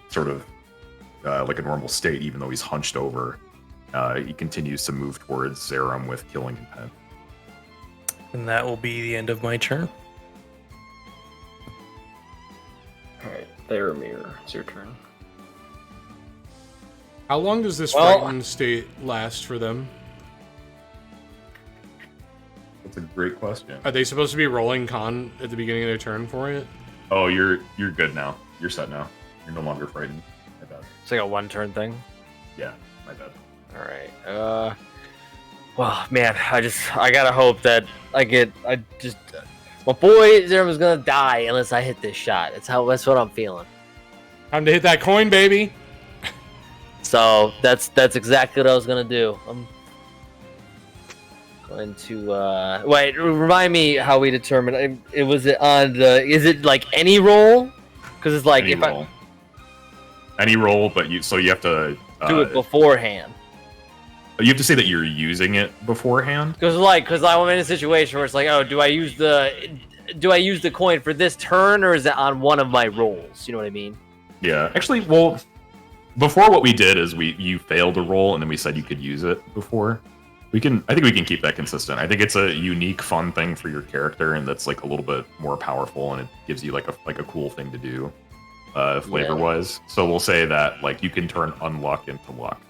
sort of like a normal state, even though he's hunched over. He continues to move towards Zerum with killing intent. And that will be the end of my turn. Alright, Theramir, it's your turn. How long does this Well- frightened state last for them? That's a great question. Are they supposed to be rolling con at the beginning of their turn for it? Oh, you're good now. You're set now. You're no longer frightened. My bad. It's like a one-turn thing. Yeah, my bad. All right. Well, man, I gotta hope that my boy Zerum's gonna die unless I hit this shot. That's what I'm feeling. Time to hit that coin, baby. So that's exactly what I was gonna do. I'm going to wait. Remind me how we determined it. Was it on the? Is it like any roll? Because it's like Any roll. Any roll, but you have to do it beforehand. You have to say that you're using it beforehand. Because I'm in a situation where it's like, oh, do I use the coin for this turn or is it on one of my rolls? You know what I mean? Yeah, actually, well, before what we did is you failed a roll and then we said you could use it before. I think we can keep that consistent. I think it's a unique, fun thing for your character, and that's like a little bit more powerful, and it gives you like a cool thing to do, flavor wise. So we'll say that like you can turn unluck into luck.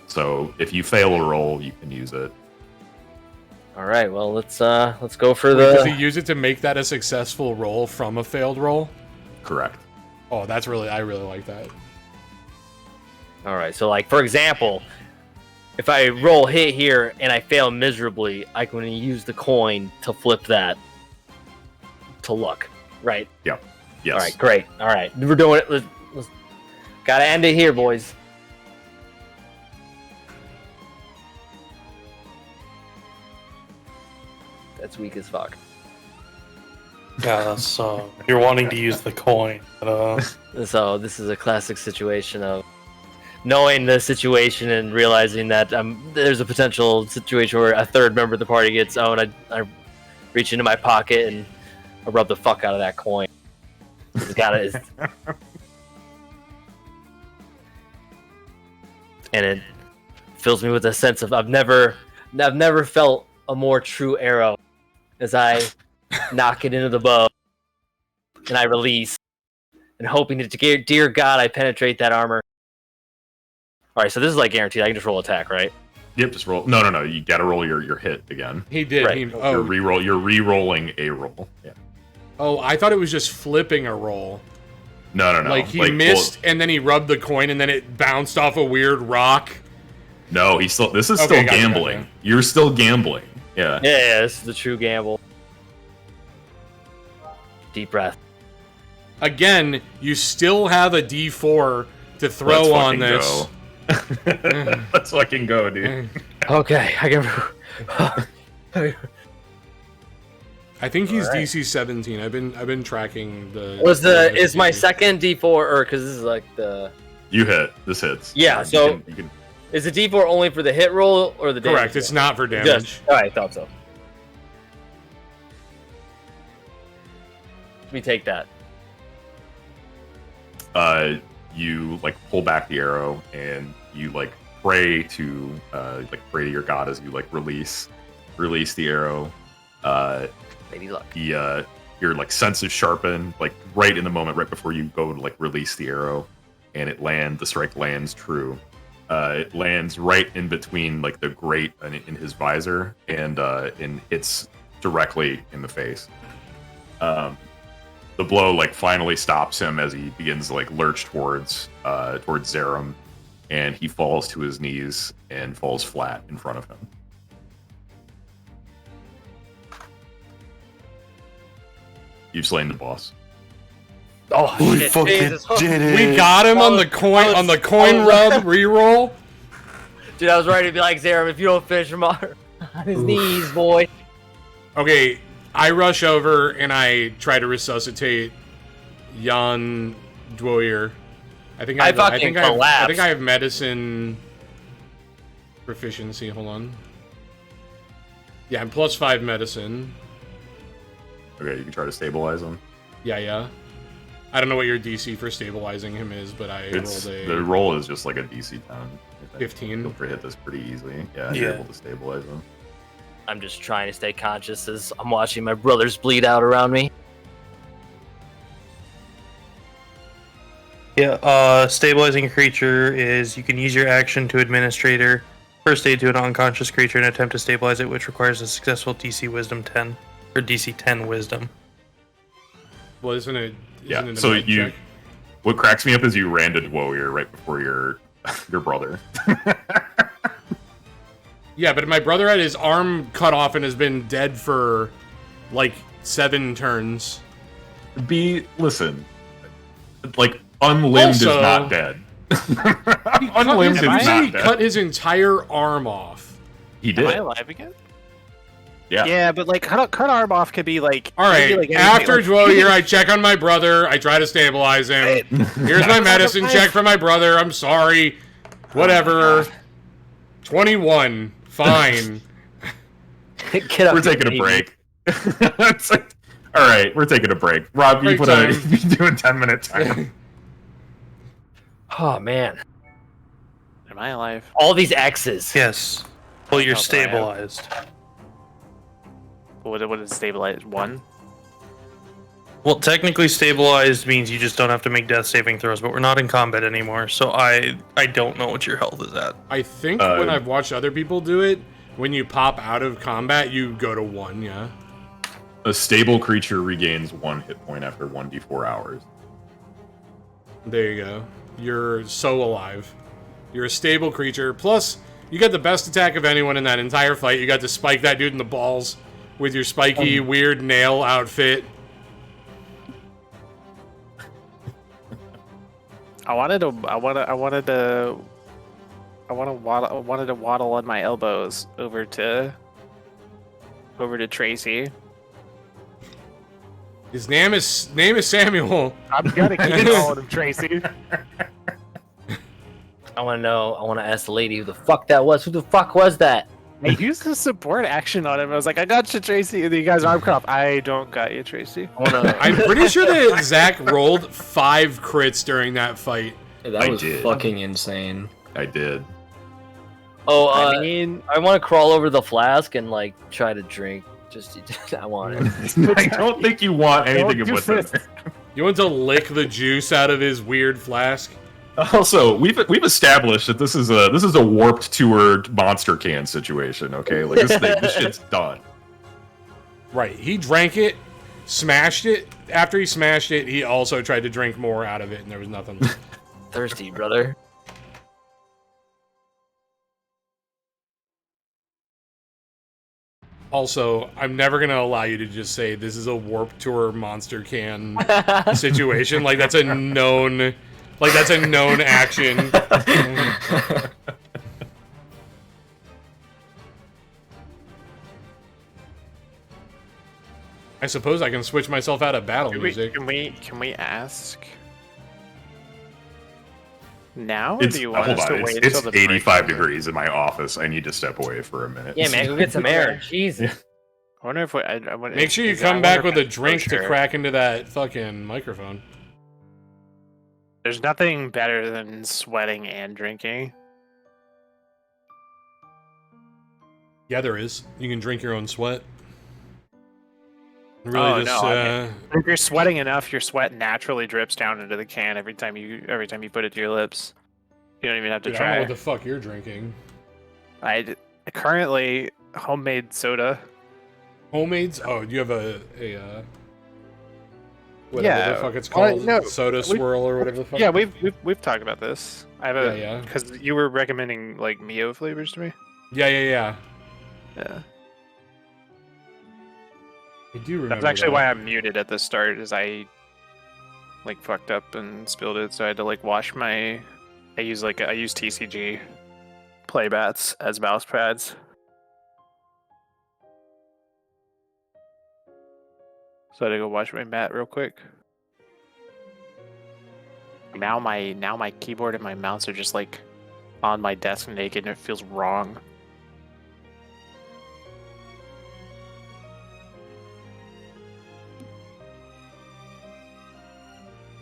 So if you fail a roll, you can use it. All right. Well, let's go for Does he use it to make that a successful roll from a failed roll? Correct. Oh, I really like that. All right. So like for example, if I roll hit here and I fail miserably, I can use the coin to flip that to luck. Right. Yep. Yes. All right. Great. All right. We're doing it. Let's gotta end it here, boys. That's weak as fuck. Yeah, so you're wanting to use the coin. So this is a classic situation of knowing the situation and realizing that there's a potential situation where a third member of the party gets owned. I reach into my pocket and I rub the fuck out of that coin. And it fills me with a sense of I've never felt a more true arrow as I knock it into the bow and I release and hoping that dear God I penetrate that armor. All right, so this is like guaranteed. I can just roll attack, right? Yep, just roll. No. You gotta roll your hit again. He did. Right. You're re-rolling a roll. Yeah. Oh, I thought it was just flipping a roll. No. Like he missed, and then he rubbed the coin, and then it bounced off a weird rock. No, this is Okay, still gotcha, gambling. gotcha. You're still gambling. Yeah. Yeah, this is the true gamble. Deep breath. Again, you still have a D4 to throw Let's on fucking this. go. Let's fucking go, dude. Okay, I can. I think he's Alright. DC 17. I've been tracking the. Is my second D4 or because this is like the. You hit. This hits. Yeah, so- you can Is the D4 only for the hit roll or the damage? Correct. It's not for damage. Yes. All right, I thought so. Let me take that. you like pull back the arrow and you like pray to your god as you like release the arrow. Maybe luck. Your like senses sharpen like right in the moment, right before you go to like release the arrow, and the strike lands true. It lands right in between like the grate in his visor and hits directly in the face. The blow like finally stops him as he begins to like lurch towards Zerum, and he falls to his knees and falls flat in front of him. You've slain the boss. Oh, We shit, fucking Jesus. did it. We got him on the coin rub reroll. Dude, I was ready to be like, Zerum, if you don't finish him on his knees, boy. Okay, I rush over and I try to resuscitate Jan Dwoyer. I think I have medicine proficiency. Hold on. Yeah, I'm +5 medicine. Okay, you can try to stabilize him. Yeah. I don't know what your DC for stabilizing him is, but The roll is just like a DC 10. 15. You'll hit this pretty easily. Yeah, you're able to stabilize him. I'm just trying to stay conscious as I'm watching my brothers bleed out around me. Yeah, stabilizing a creature is you can use your action to administer first aid to an unconscious creature and attempt to stabilize it, which requires a successful DC Wisdom 10 or DC 10 Wisdom. Well, isn't it? Yeah. So what cracks me up is you ran to Dwoyer right before your brother. Yeah, but my brother had his arm cut off and has been dead for like 7 turns. Listen, like unlimbed is not dead. Unlimbed is not He dead. cut his entire arm off. He Am I did. alive again? Yeah. Yeah, but like cut arm off could be like. All right. Like After Dwoyer, I check on my brother. I try to stabilize him. Here's my medicine check for my brother. I'm sorry. Whatever. 21. Fine. Get up, We're taking a break. It's like, all right, we're taking a break. Rob, you do a 10-minute time. Oh man, Am I alive? all these X's. Yes. Well, you're Oh, do I have- stabilized. What is stabilized? 1? Well, technically stabilized means you just don't have to make death saving throws, but we're not in combat anymore, so I don't know what your health is at. I think when I've watched other people do it, when you pop out of combat, you go to 1, yeah? A stable creature regains 1 hit point after 1d4 hours. There you go. You're so alive. You're a stable creature. Plus, you got the best attack of anyone in that entire fight. You got to spike that dude in the balls with your spiky, weird nail outfit. I wanted to waddle on my elbows over to Tracy. His name is Samuel. I'm gonna keep calling him Tracy. I want to ask the lady who the fuck that was. Who the fuck was that? I used the support action on him. I was like, I got you, Tracy. And you guys arm cut off. I don't got you, Tracy. I'm pretty sure that Zach rolled 5 crits during that fight. That was did. fucking insane. I did. Oh, I mean, I want to crawl over the flask and like try to drink. Just I want it. I don't think you want anything of what's in there. You want to lick the juice out of his weird flask? Also, we've established that this is a warped tour monster can situation. Okay, like this shit's done. Right. He drank it, smashed it. After he smashed it, he also tried to drink more out of it, and there was nothing left. Thirsty, brother. Also, I'm never gonna allow you to just say this is a Warp Tour monster can situation. Like that's a known action. I suppose I can switch myself out of battle music. Can we ask now, or It's, do you want hold us to on, wait it's until the break 85 over? degrees in my office. I need to step away for a minute. Yeah, man, go get some air. Jesus. I wonder if I wonder, Make sure you I come wonder back if with a it's drink to kosher. crack into that fucking microphone. There's nothing better than sweating and drinking. Yeah, there is. You can drink your own sweat. Really If you're sweating enough, your sweat naturally drips down into the can every time you put it to your lips. You don't even have to Dude, I don't know try. what the fuck you're drinking. I currently homemade soda. Homemades? Oh, do you have a whatever Yeah, the fuck it's called? no, Soda swirl or whatever the fuck. Yeah, we've talked about this. I have a Yeah. because you were recommending like Mio flavors to me. Yeah. Yeah, I do remember. that's actually why I'm muted at the start. Is I like fucked up and spilled it, so I had to like wash my. I use TCG playbats as mouse pads. So I had to go wash my mat real quick. Now my keyboard and my mouse are just like on my desk naked, and it feels wrong.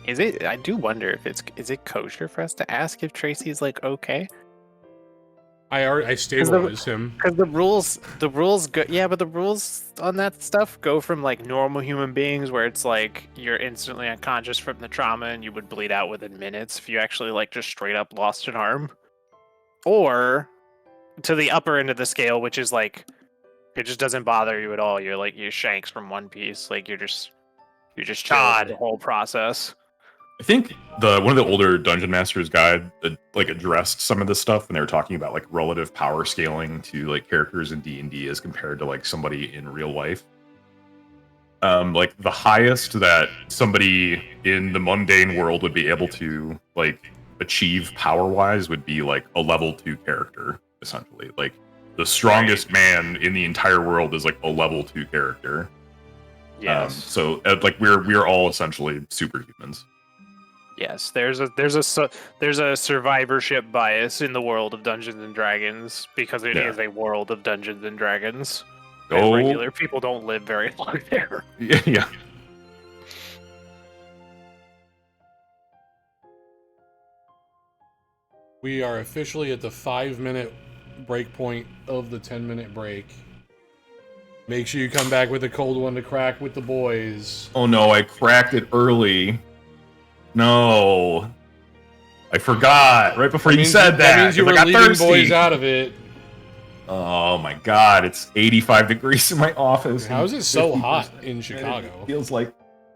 Is it? I do wonder if is it kosher for us to ask if Tracy's like okay? I stabilized him. Because the rules go. Yeah, but the rules on that stuff go from like normal human beings, where it's like you're instantly unconscious from the trauma and you would bleed out within minutes if you actually like just straight up lost an arm, or to the upper end of the scale, which is like it just doesn't bother you at all. You're like you shanks from one piece, like you're just chilling through the whole process. I think one of the older Dungeon Master's guide like addressed some of this stuff when they were talking about like relative power scaling to like characters in D&D as compared to like somebody in real life. Like the highest that somebody in the mundane world would be able to like achieve power-wise would be like a level 2 character, essentially. Like the strongest man in the entire world is like a level 2 character. Yes. So like we're all essentially superhumans. Yes, there's a survivorship bias in the world of Dungeons and Dragons because it is a world of Dungeons and Dragons. And regular people don't live very long there. Yeah. We are officially at the 5-minute break point of the 10-minute break. Make sure you come back with a cold one to crack with the boys. Oh no, I cracked it early. No. I forgot right before you said that. That means you were leaving boys out of it. Oh my god, it's 85 degrees in my office. How is it so hot in Chicago? It feels like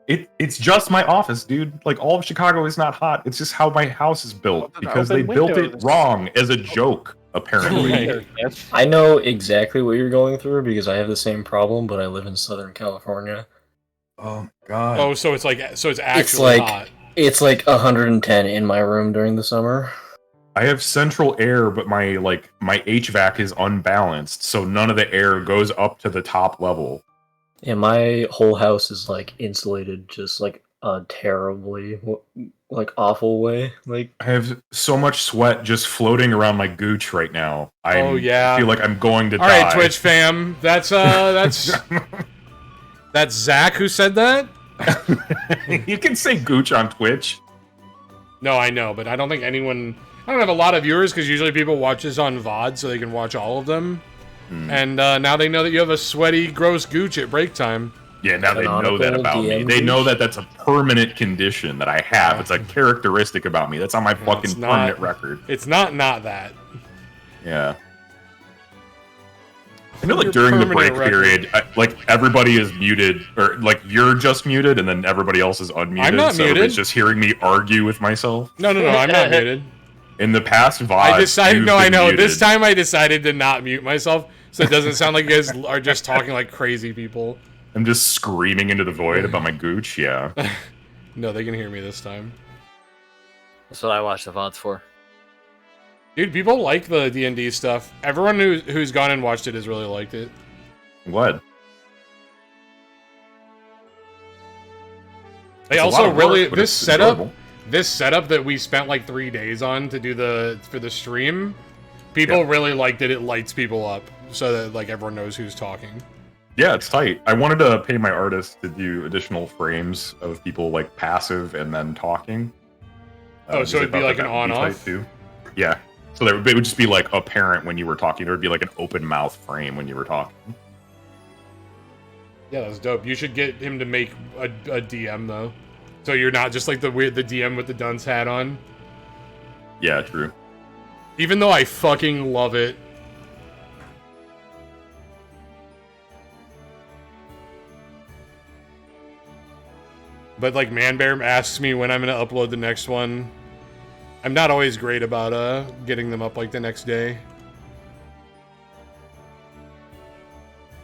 it's just my office, dude. Like all of Chicago is not hot. It's just how my house is built because they built it wrong as a joke, apparently. Right. I know exactly what you're going through because I have the same problem, but I live in Southern California. Oh my god. Oh, so it's actually hot. It's like 110 in my room during the summer. I have central air, but my HVAC is unbalanced, so none of the air goes up to the top level. Yeah, my whole house is like insulated, just like a terribly like awful way. Like I have so much sweat just floating around my gooch right now. I feel like I'm going to die. All right, Twitch fam, that's that's Zach who said that. You can say gooch on Twitch. No, I know, but I don't think anyone. I don't have a lot of viewers because usually people watch this on VOD so they can watch all of them. And now they know that you have a sweaty, gross gooch at break time. Yeah, now they know that about me. They know that that's a permanent condition that I have. It's a characteristic about me. That's on my fucking permanent record. It's not that. Yeah. I feel like during the break period, like everybody is muted, or like you're just muted, and then everybody else is unmuted. I'm not muted. It's just hearing me argue with myself. No, I'm not muted. In the past VOD, I decided. No, I know. Muted. This time I decided to not mute myself, so it doesn't sound like you guys are just talking like crazy people. I'm just screaming into the void about my gooch. Yeah. No, they can hear me this time. That's what I watch the VODs for. Dude, people like the D&D stuff. Everyone who's gone and watched it has really liked it. What? They also really this setup that we spent like 3 days on to do for the stream. People really liked it. It lights people up so that like everyone knows who's talking. Yeah, it's tight. I wanted to pay my artist to do additional frames of people like passive and then talking. So it'd be like an on-off? Too. Yeah. So it would just be like apparent when you were talking. There would be like an open mouth frame when you were talking. Yeah, that's dope. You should get him to make a DM though, so you're not just like the DM with the dunce hat on. Yeah, true. Even though I fucking love it. But like Man Bear asks me when I'm gonna upload the next one. I'm not always great about getting them up like the next day.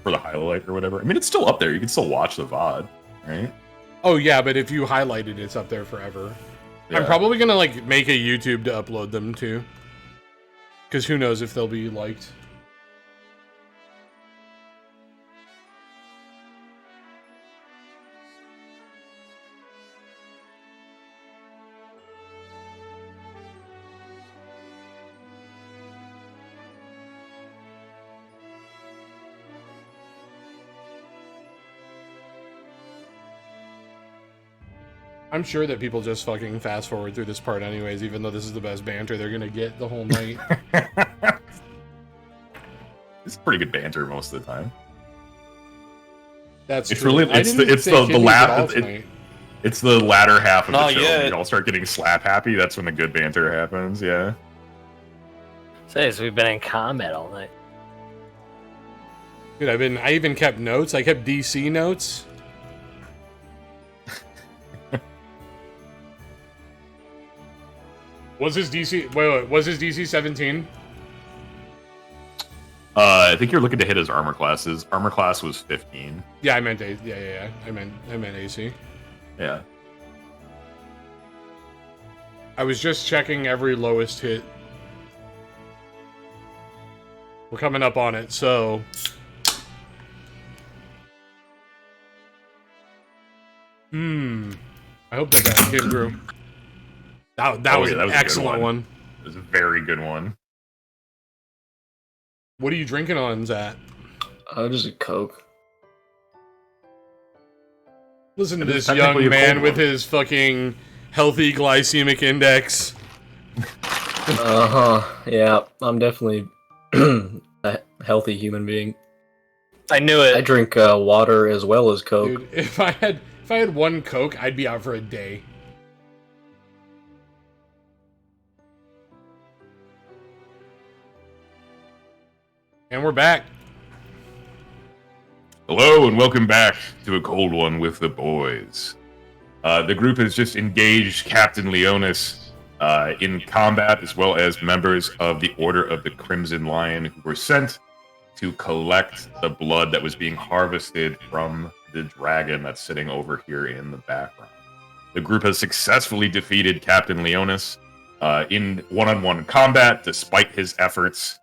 For the highlight or whatever. I mean, it's still up there. You can still watch the VOD, right? Oh yeah, but if you highlight it, it's up there forever. Yeah. I'm probably gonna like make a YouTube to upload them to. Because who knows if they'll be liked. I'm sure that people just fucking fast forward through this part anyways, even though this is the best banter they're gonna get the whole night. It's pretty good banter most of the time. That's it's true. really it's the latter half of the show. When you all start getting slap happy. That's when the good banter happens. Yeah. So we've been in combat all night. Dude, I even kept notes. I kept DC notes. Was his DC? Wait. Was his DC 17? I think you're looking to hit his armor classes. Armor class was 15. Yeah, I meant yeah. I meant AC. Yeah. I was just checking every lowest hit. We're coming up on it, so. I hope that came through. That was an excellent one. It was a very good one. What are you drinking on, Zat? Just a Coke. Listen to this young man with his fucking healthy glycemic index. Yeah, I'm definitely a healthy human being. I knew it. I drink water as well as Coke. Dude, if I had one Coke, I'd be out for a day. And we're back. Hello and welcome back to A Cold One with the Boys. The group has just engaged Captain Leonis in combat, as well as members of the Order of the Crimson Lion, who were sent to collect the blood that was being harvested from the dragon that's sitting over here in the background. The group has successfully defeated Captain Leonis in one-on-one combat, despite his efforts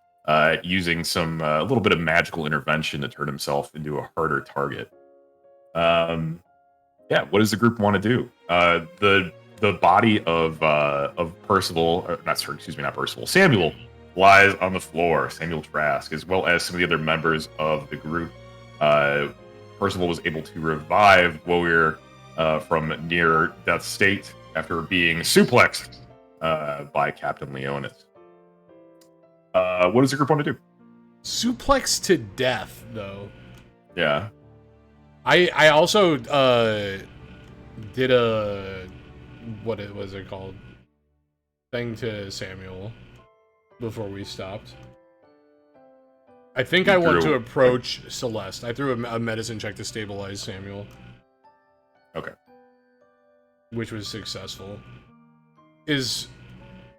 using some a little bit of magical intervention to turn himself into a harder target. Yeah, what does the group want to do? The body of Percival, not Percival, Samuel lies on the floor. Samuel Trask, as well as some of the other members of the group. Percival was able to revive Warrior from near death state after being suplexed by Captain Leonis. What does the group want to do? Suplex to death, though. Yeah. I also did a what was it called thing to Samuel before we stopped. I think I want to approach Celeste. I threw a medicine check to stabilize Samuel. Okay. Which was successful. Is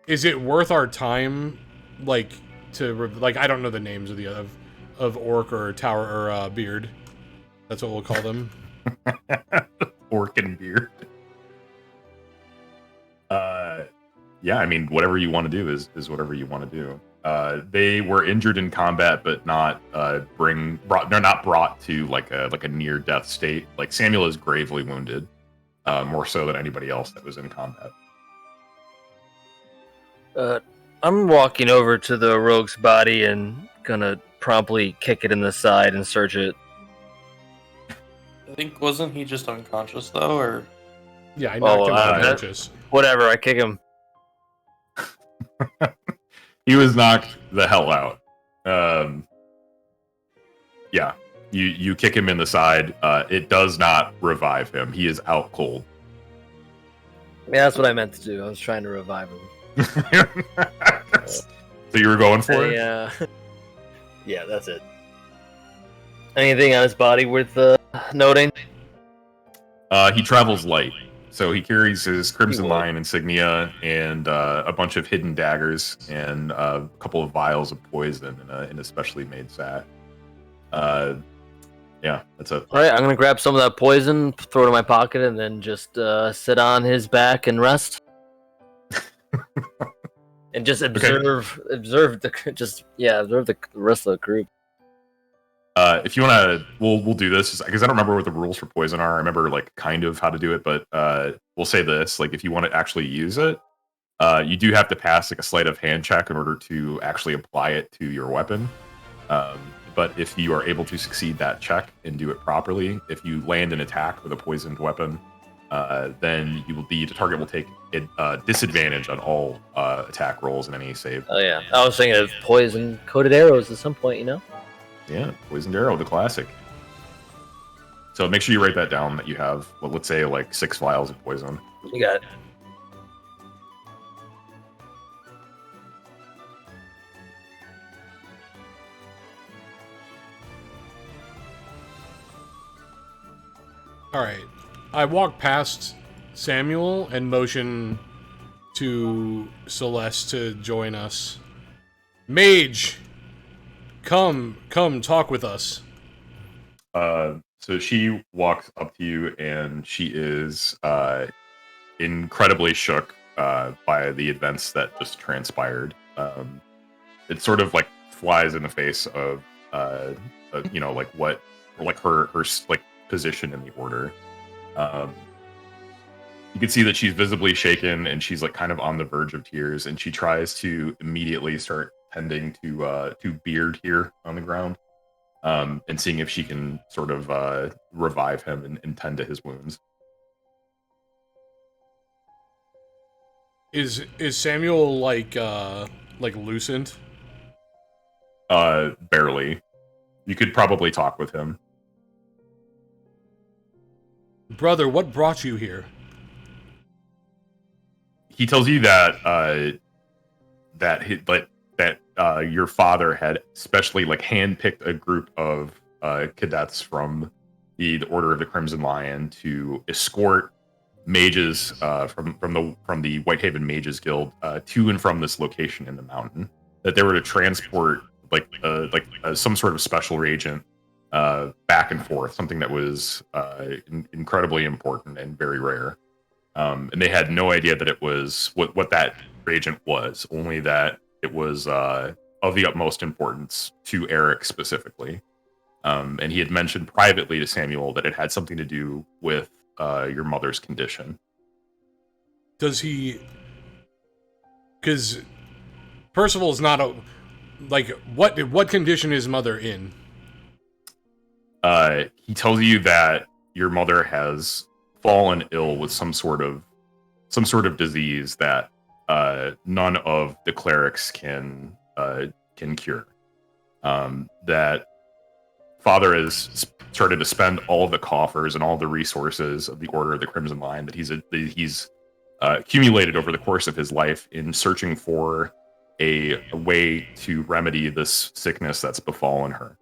it worth our time? Like I don't know the names of Orc or Tower or Beard. That's what we'll call them. Orc and Beard. Yeah, I mean, whatever you want to do is whatever you want to do. They were injured in combat, but not they're not brought to like a near death state. Like Samuel is gravely wounded, more so than anybody else that was in combat. I'm walking over to the rogue's body and gonna promptly kick it in the side and search it. I think, wasn't he just unconscious though, or? Yeah, I knocked him unconscious. Whatever, I kick him. He was knocked the hell out. Yeah, you kick him in the side. It does not revive him. He is out cold. Yeah, that's what I meant to do. I was trying to revive him. that you were going for? Yeah. Yeah, that's it. Anything on his body worth noting? He travels light, so he carries his Crimson would. Lion insignia and a bunch of hidden daggers and a couple of vials of poison in a specially made sack. Yeah, that's it. All right, I'm gonna grab some of that poison, throw it in my pocket, and then just sit on his back and rest, and just observe the rest of the group. If you want to, we'll do this because I don't remember what the rules for poison are. I remember like kind of how to do it, but we'll say this: like if you want to actually use it, you do have to pass like a sleight of hand check in order to actually apply it to your weapon. But if you are able to succeed that check and do it properly, if you land an attack with a poisoned weapon, then the target will take a disadvantage on all attack rolls in any save. Oh yeah, I was thinking of poison-coated arrows at some point, you know. Yeah, poisoned arrow, the classic. So make sure you write that down that you have, well, let's say like 6 vials of poison. You got it. All right. I walk past Samuel and motion to Celeste to join us. Mage, come, talk with us. So she walks up to you and she is incredibly shook by the events that just transpired. It sort of like flies in the face of you know, like what, or like her like position in the order. You can see that she's visibly shaken and she's like kind of on the verge of tears, and she tries to immediately start tending to Beard here on the ground, and seeing if she can sort of revive him and tend to his wounds. Is Samuel like lucent? Barely. You could probably talk with him. Brother, what brought you here? He tells you that your father had specially like handpicked a group of cadets from the Order of the Crimson Lion to escort mages from the Whitehaven Mages Guild to and from this location in the mountain. That they were to transport some sort of special agent back and forth, something that was incredibly important and very rare. And they had no idea that it was what that agent was, only that it was of the utmost importance to Eric specifically. And he had mentioned privately to Samuel that it had something to do with your mother's condition. Does he... Because Percival's not a... Like, what condition is mother in? He tells you that your mother has fallen ill with some sort of disease that none of the clerics can cure. That father has started to spend all the coffers and all the resources of the Order of the Crimson Lion that he's accumulated over the course of his life in searching for a way to remedy this sickness that's befallen her.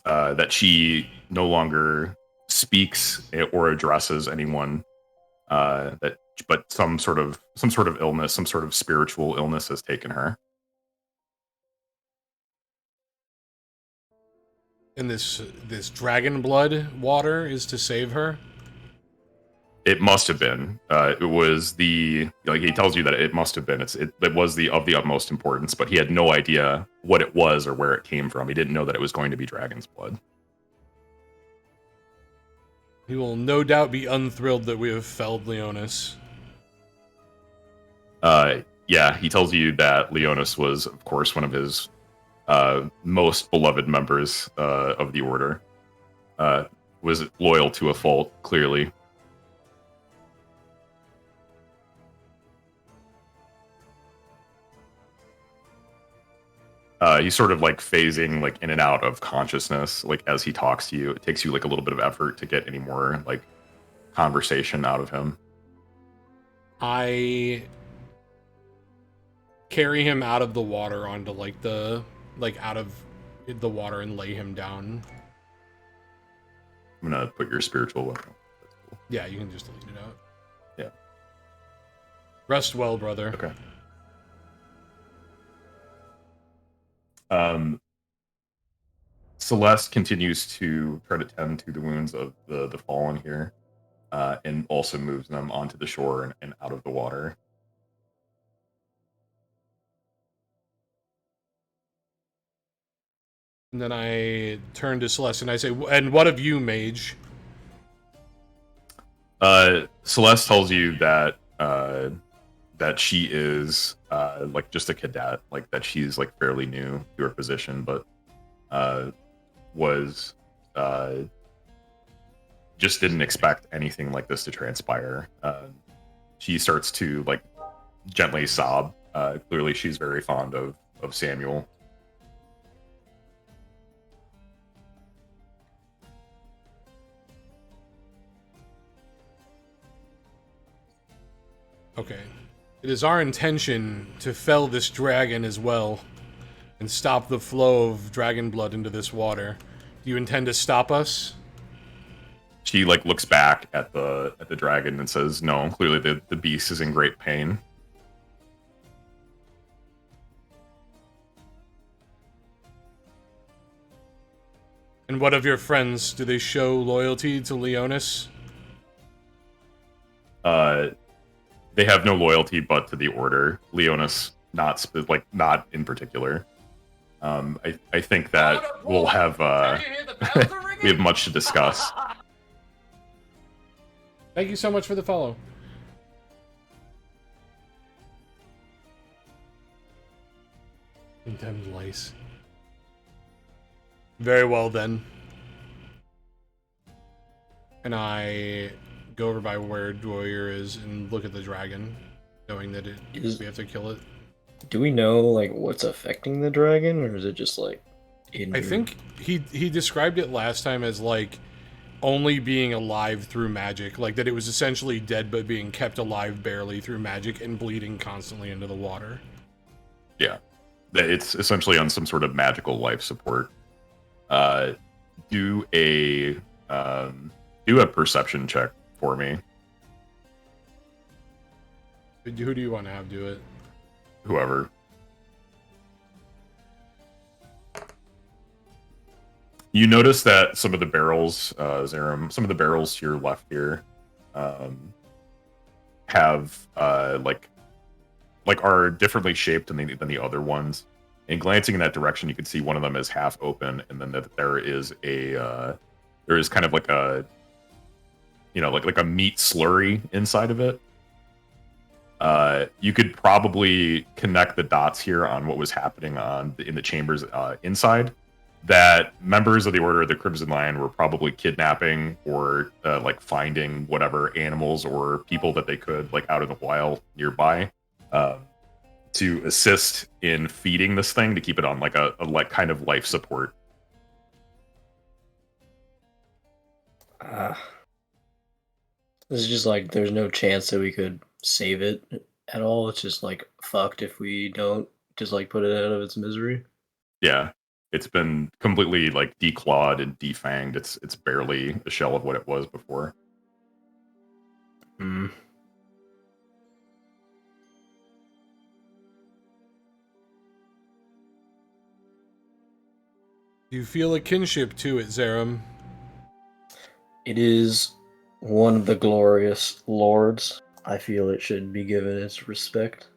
That she no longer speaks or addresses anyone. But some sort of illness, some sort of spiritual illness has taken her. And this dragon blood water is to save her? It must have been. It was he tells you that it must have been. It was of the utmost importance, but he had no idea what it was or where it came from. He didn't know that it was going to be dragon's blood. He will no doubt be unthrilled that we have felled Leonis. Yeah, he tells you that Leonis was, of course, one of his most beloved members of the Order. Was loyal to a fault, clearly. He's sort of like phasing like in and out of consciousness, like as he talks to you. It takes you like a little bit of effort to get any more like conversation out of him. I carry him out of the water onto out of the water and lay him down. I'm gonna put your spiritual weapon. That's cool. Yeah, you can just delete it out. Yeah. Rest well, brother. Okay. Celeste continues to try to tend to the wounds of the fallen here, and also moves them onto the shore and out of the water. And then I turn to Celeste and I say, "And what of you, mage?" Celeste tells you that that she is like just a cadet, like that she's like fairly new to her position, but was just didn't expect anything like this to transpire. She starts to like gently sob. Clearly, she's very fond of Samuel. Okay. It is our intention to fell this dragon as well and stop the flow of dragon blood into this water. Do you intend to stop us? She like looks back at the dragon and says, "No, clearly the beast is in great pain." And what of your friends? Do they show loyalty to Leonis? They have no loyalty but to the order. Leonis not in particular. I think that we'll have we have much to discuss. Thank you so much for the follow. Condemned lice. Very well then. And I go over by where Dwarrior is and look at the dragon, knowing that we have to kill it. Do we know like what's affecting the dragon, or is it just like injured? I think he described it last time as like only being alive through magic, like that it was essentially dead but being kept alive barely through magic and bleeding constantly into the water. Yeah, it's essentially on some sort of magical life support. Do a perception check for me. Who do you want to have do it? Whoever. You notice that some of the barrels, Zerum, some of the barrels to your left here, have like are differently shaped than the other ones. And glancing in that direction, you can see one of them is half open, and then that there is kind of like a like a meat slurry inside of it. You could probably connect the dots here on what was happening in the chambers inside. That members of the Order of the Crimson Lion were probably kidnapping or like finding whatever animals or people that they could like out in the wild nearby to assist in feeding this thing to keep it on like a kind of life support. This is just like there's no chance that we could save it at all. It's just like fucked if we don't just like put it out of its misery. Yeah. It's been completely like declawed and defanged. It's barely a shell of what it was before. Hmm. You feel a kinship to it, Zerum. It is one of the glorious lords. I feel it should be given its respect.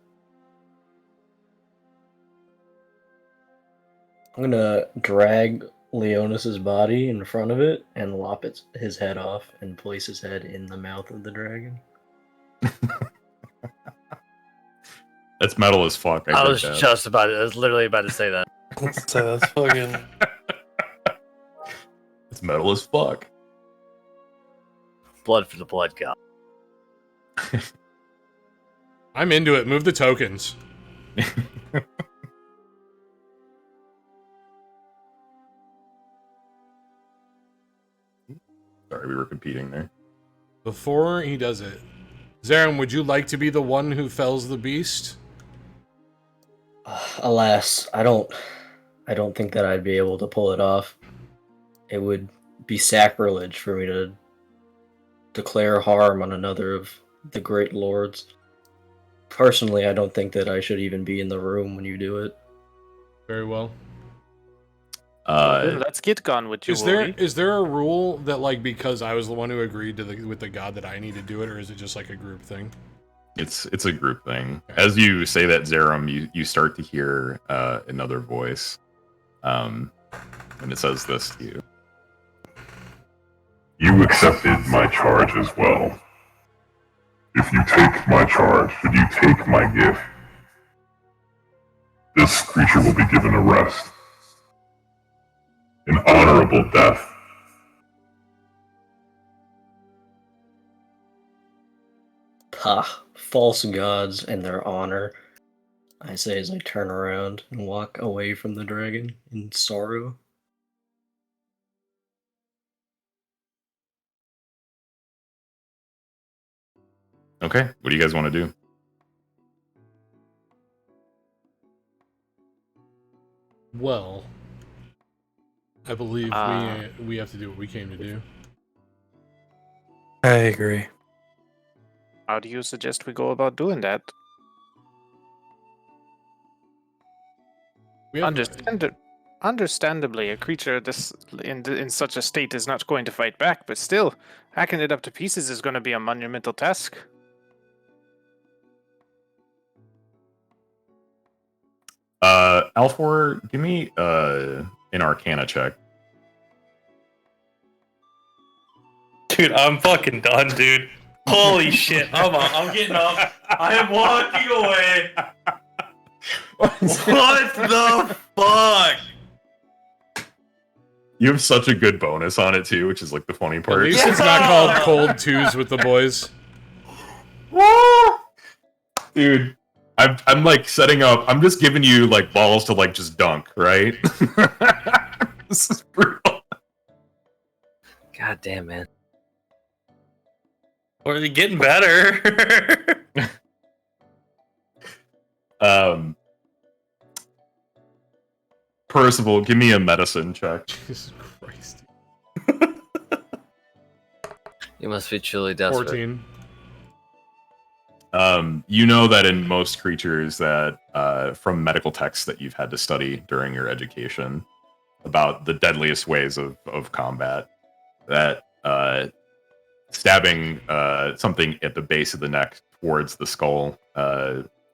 I'm gonna drag Leonis's body in front of it and lop his head off and place his head in the mouth of the dragon. That's metal as fuck. I was literally about to say that. That's fucking. It's metal as fuck. Blood for the blood god. I'm into it. Move the tokens. Sorry, we were competing there. Before he does it, Zarin, would you like to be the one who fells the beast? Alas, I don't think that I'd be able to pull it off. It would be sacrilege for me to declare harm on another of the great lords. Personally, I don't think that I should even be in the room when you do it. Very well. Then let's get gone with you. Is there a rule that, like, because I was the one who agreed to with the god that I need to do it, or is it just like a group thing? It's a group thing. As you say that, Zerum, you start to hear another voice, and it says this to you. You accepted my charge as well. If you take my charge, if you take my gift, this creature will be given a rest. An honorable death. Pah, false gods and their honor, I say as I turn around and walk away from the dragon in sorrow. Okay, what do you guys want to do? Well, I believe we have to do what we came to do. I agree. How do you suggest we go about doing that? Understandably, a creature in such a state is not going to fight back, but still, hacking it up to pieces is going to be a monumental task. Alfor, give me an Arcana check. Dude, I'm fucking done, dude. Holy shit. I'm getting up. I am walking away. What the fuck? You have such a good bonus on it too, which is like the funny At part. least it's not called cold twos with the boys. Dude, I'm like setting up. I'm just giving you like balls to like just dunk, right? This is brutal. God damn, man. Or are getting better? Percival, give me a medicine check. Jesus Christ. You must be truly desperate. 14. You know that in most creatures that, from medical texts that you've had to study during your education about the deadliest ways of combat, that stabbing something at the base of the neck towards the skull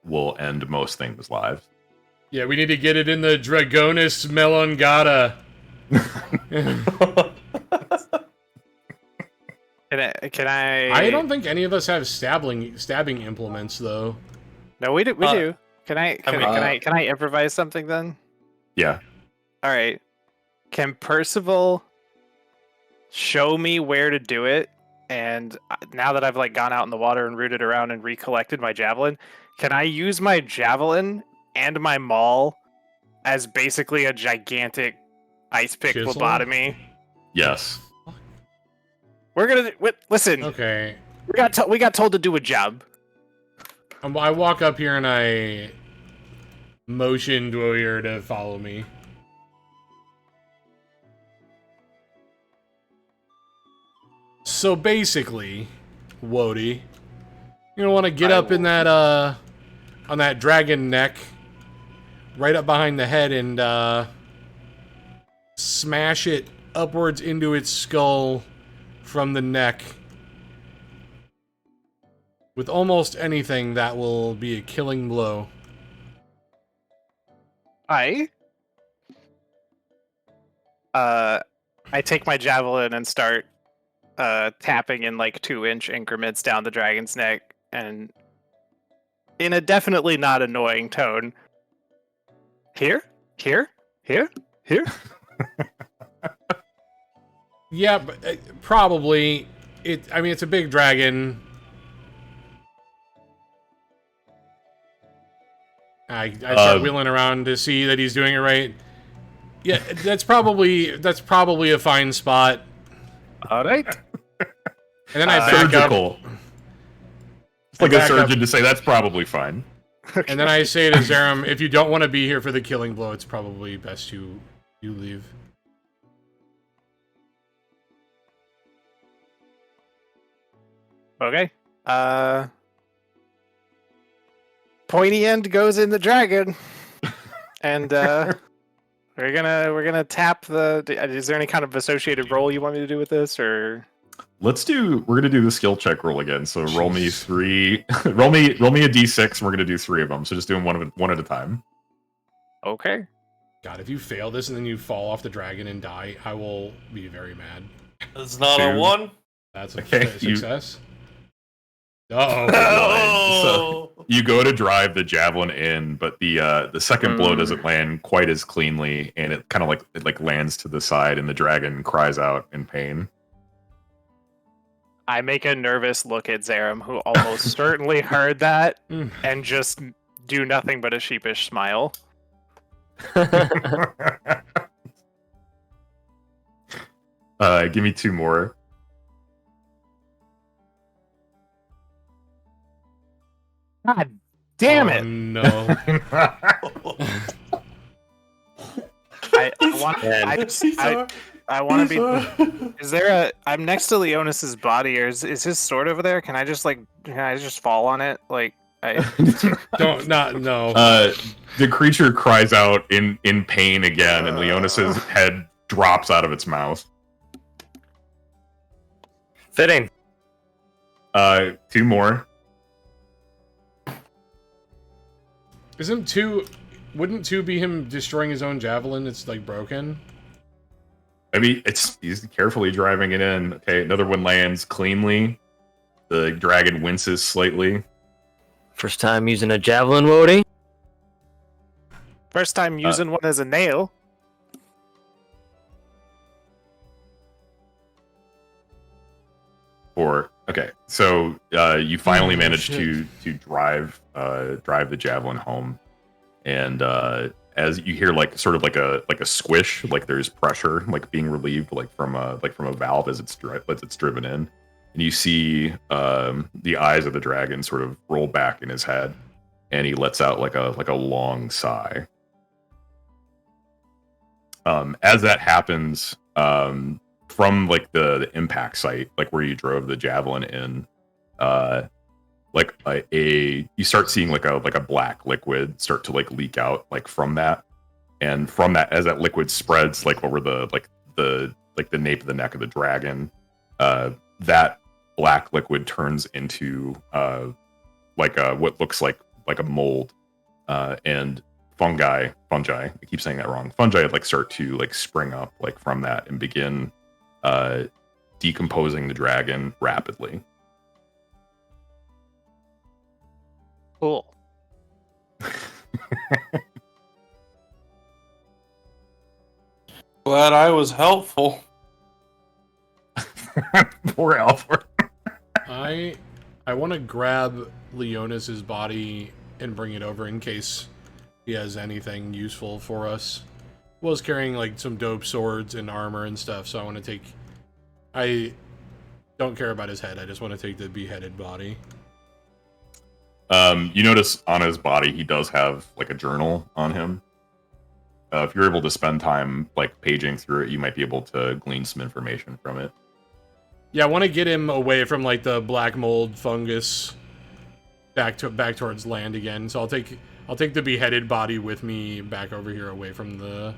will end most things' lives. Yeah, we need to get it in the Dragonis Melongata. Can I? I don't think any of us have stabbing implements, though. No, we do. We do. Can I improvise something then? Yeah. All right. Can Percival show me where to do it? And now that I've like gone out in the water and rooted around and recollected my javelin, can I use my javelin and my maul as basically a gigantic ice pick Chisel? lobotomy? Yes. We're gonna listen. Okay. We got told to do a job. I walk up here and I motion Dwoyer to follow me. So basically, Wody, you're gonna want to get up in that on that dragon neck, right up behind the head, and smash it upwards into its skull from the neck. With almost anything, that will be a killing blow. I take my javelin and start tapping in like 2-inch increments down the dragon's neck, and in a definitely not annoying tone. Here. Yeah, but probably. I mean, it's a big dragon. I start wheeling around to see that he's doing it right. Yeah, that's probably a fine spot. All right. And then I back Surgical. up. like a surgeon to say that's probably fine. And then I say to Zerum, if you don't want to be here for the killing blow, it's probably best you leave. Okay. Pointy end goes in the dragon, and we're gonna tap the. Is there any kind of associated roll you want me to do with this, or? We're gonna do the skill check roll again. So roll me three, roll me a d6, and we're gonna do 3 of them. So just doing one at a time. Okay. God, if you fail this and then you fall off the dragon and die, I will be very mad. It's not 2. a 1. That's a Okay, success. Uh-oh. Oh! So you go to drive the javelin in, but the second blow doesn't land quite as cleanly, and it kind of like lands to the side, and the dragon cries out in pain. I make a nervous look at Zerum, who almost certainly heard that, and just do nothing but a sheepish smile. Give me 2 more. God damn it! No. I want to be. Is there a? I'm next to Leonas's body, or is his sword over there? Can I just fall on it? Like Don't not no. The creature cries out in pain again, and Leonas's head drops out of its mouth. Fitting. 2 more. Wouldn't 2 be him destroying his own javelin? It's like broken. I mean, he's carefully driving it in. Okay, another one lands cleanly. The dragon winces slightly. First time using a javelin, Wody. first time using one as a nail. Okay, so you finally managed to drive the javelin home, and as you hear sort of like a squish, like there's pressure like being relieved from a valve as it's driven in, and you see the eyes of the dragon sort of roll back in his head, and he lets out like a long sigh. As that happens, from the impact site, where you drove the javelin in, you start seeing like a black liquid start to leak out from that, and from that, as that liquid spreads over the nape of the neck of the dragon, that black liquid turns into what looks like a mold, and fungi. I keep saying that wrong. Fungi start to spring up from that and begin decomposing the dragon rapidly. Cool. Glad I was helpful. Poor Alfred. I want to grab Leonas's body and bring it over in case he has anything useful for us. Was carrying some dope swords and armor and stuff, so I want to take. I don't care about his head. I just want to take the beheaded body. You notice on his body he does have a journal on him. If you're able to spend time paging through it, you might be able to glean some information from it. Yeah, I want to get him away from the black mold fungus, back towards land again. So I'll take the beheaded body with me back over here, away from the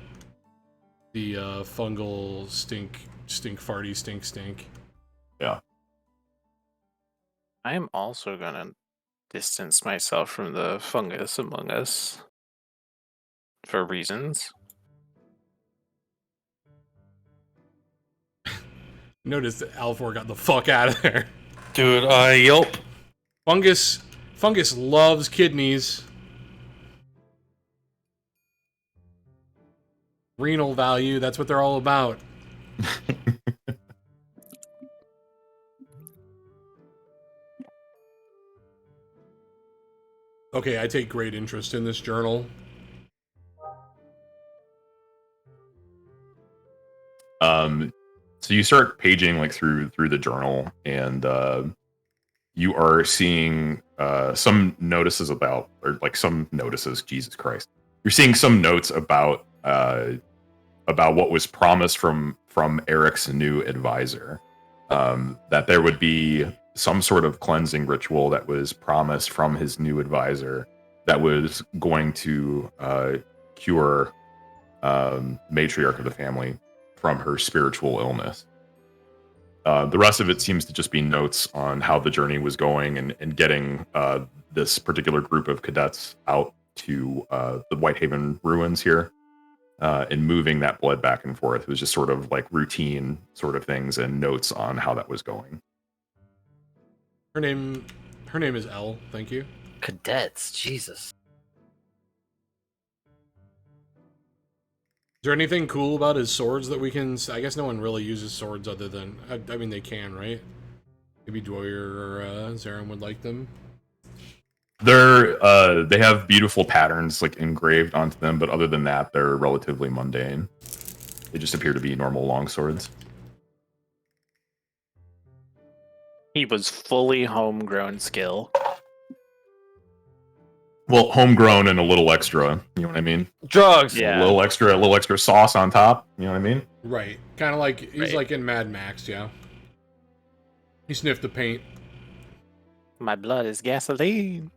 fungal stink farty stink. Yeah. I am also gonna distance myself from the fungus among us for reasons. Notice that Alfor got the fuck out of there. Dude, yelp. Fungus loves kidneys. Renal value, that's what they're all about. Okay, I take great interest in this journal. So you start paging through the journal, and you are seeing some notices about, or like some notices. Jesus Christ, you're seeing some notes about what was promised from Eric's new advisor. That there would be some sort of cleansing ritual that was promised from his new advisor that was going to cure matriarch of the family from her spiritual illness. The rest of it seems to just be notes on how the journey was going and getting this particular group of cadets out to the Whitehaven ruins here and moving that blood back and forth. It was just sort of like routine sort of things and notes on how that was going. Her name is Elle. Thank you. Cadets, Jesus. Is there anything cool about his swords that we can... I guess no one really uses swords other than... I mean, they can, right? Maybe Dwyer or Zarin would like them. They have beautiful patterns like engraved onto them, but other than that, they're relatively mundane. They just appear to be normal longswords. He was fully homegrown skill. Well, homegrown and a little extra. You know what I mean? Drugs. Yeah. A little extra sauce on top. You know what I mean? Right. Kind of like... He's Right. like in Mad Max, yeah. He sniffed the paint. My blood is gasoline.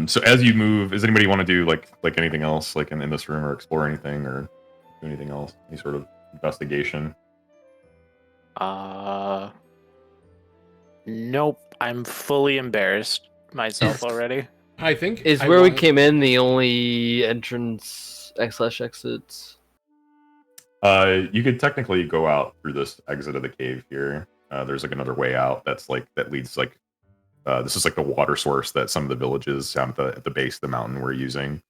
So as you move, does anybody want to do like anything else, like in this room, or explore anything, or do anything else? Any sort of investigation? Nope. I'm fully embarrassed myself already. I think... Is where we came in the only entrance /exits? You could technically go out through this exit of the cave here. There's like another way out that leads like this is like the water source that some of the villages down at the base of the mountain were using.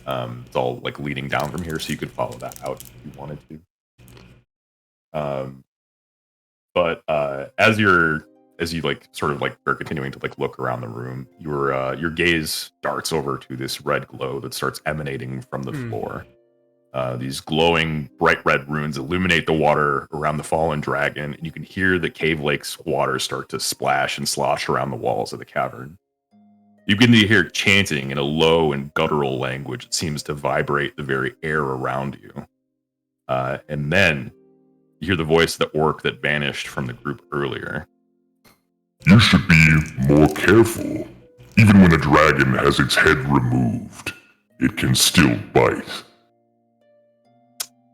It's all like leading down from here, so you could follow that out if you wanted to. But as you like sort of like are continuing to like look around the room, your gaze darts over to this red glow that starts emanating from the floor. These glowing bright red runes illuminate the water around the fallen dragon, and you can hear the cave lake's water start to splash and slosh around the walls of the cavern. You begin to hear chanting in a low and guttural language that seems to vibrate the very air around you. And then you hear the voice of the orc that vanished from the group earlier. You should be more careful. Even when a dragon has its head removed, it can still bite.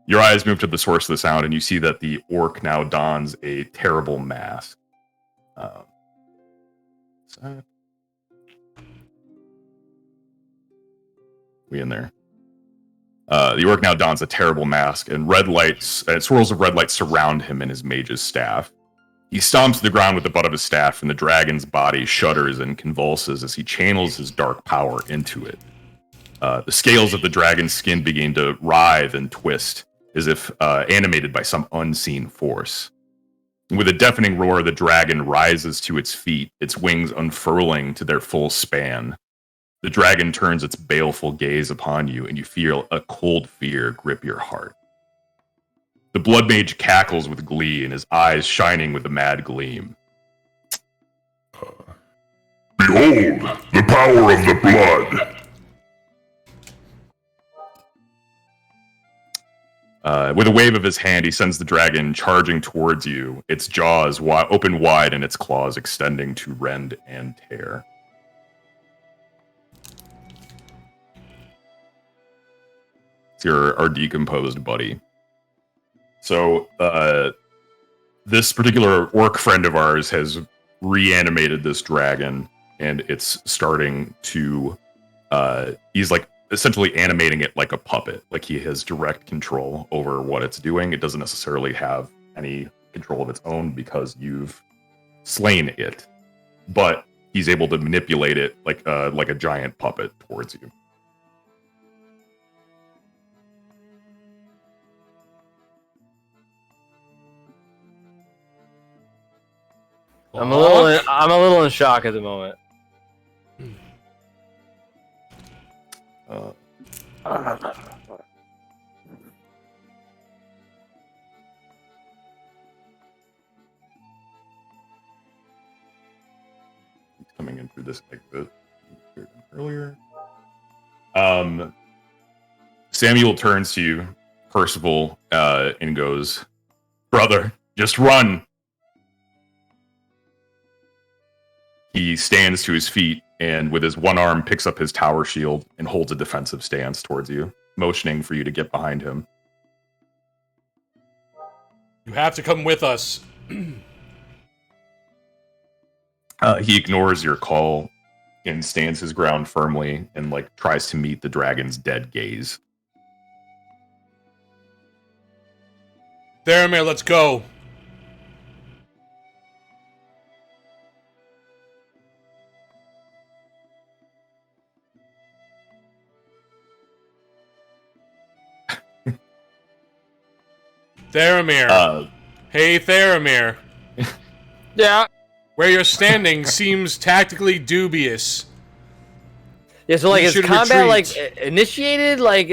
Your eyes move to the source of the sound, and you see that the orc now dons a terrible mask. We in there. The orc now dons a terrible mask, and red lights, swirls of red light surround him and his mage's staff. He stomps the ground with the butt of his staff, and the dragon's body shudders and convulses as he channels his dark power into it. The scales of the dragon's skin begin to writhe and twist, as if animated by some unseen force. With a deafening roar, the dragon rises to its feet, its wings unfurling to their full span. The dragon turns its baleful gaze upon you, and you feel a cold fear grip your heart. The blood mage cackles with glee, and his eyes shining with a mad gleam. Behold, the power of the blood! With a wave of his hand, he sends the dragon charging towards you, its jaws open wide and its claws extending to rend and tear. It's our decomposed buddy. So, this particular orc friend of ours has reanimated this dragon, and it's starting to... he's like essentially animating it like a puppet. Like he has direct control over what it's doing. It doesn't necessarily have any control of its own because you've slain it, but he's able to manipulate it like a giant puppet towards you. I'm a little in shock at the moment. coming in through this exit earlier. Samuel turns to you, Percival, and goes, "Brother, just run." He stands to his feet and with his one arm picks up his tower shield and holds a defensive stance towards you, motioning for you to get behind him. You have to come with us. He ignores your call and stands his ground firmly and like tries to meet the dragon's dead gaze. Theramir, let's go. Theramir. Hey, Theramir. Yeah. Where you're standing seems tactically dubious. Yeah, so like We is should combat retreat. like initiated? Like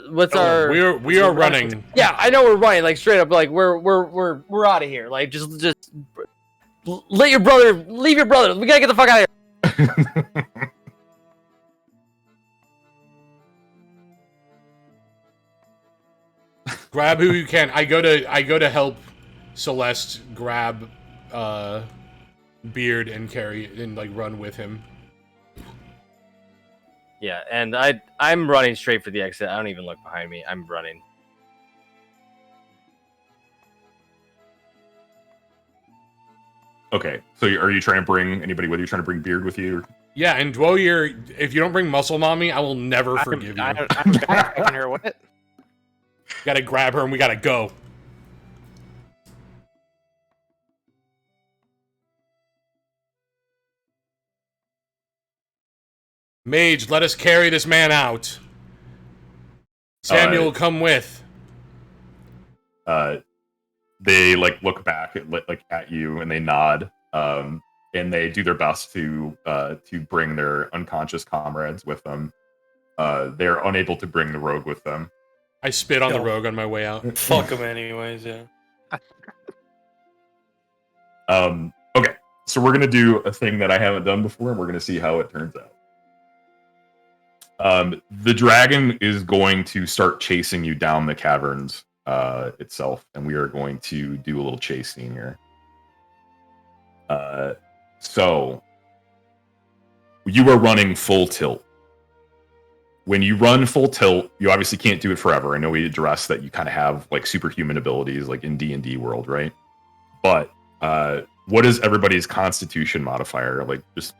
what's our? We are running. Yeah, I know we're running. Like straight up, like we're out of here. Like just let your brother leave your brother. We gotta get the fuck out of here. Grab who you can. I go to help Celeste grab Beard and carry and like run with him. Yeah, and I'm running straight for the exit. I don't even look behind me. I'm running. Okay, so are you trying to bring anybody with you? Trying to bring Beard with you? Yeah, and Dwoyer, if you don't bring Muscle Mommy, I will never forgive you. I'm backtracking her. What? Gotta grab her and we gotta go. Mage, let us carry this man out. Samuel, come with. They like look back at you and they nod, and they do their best to bring their unconscious comrades with them. They're unable to bring the rogue with them. I spit on the rogue on my way out. Fuck him anyways, yeah. Okay, so we're gonna do a thing that I haven't done before, and we're gonna see how it turns out. The dragon is going to start chasing you down the caverns itself, and we are going to do a little chase scene here. So you are running full tilt. When you run full tilt, you obviously can't do it forever. I know we addressed that you kind of have like superhuman abilities like in D&D world, right? But what is everybody's constitution modifier? Like just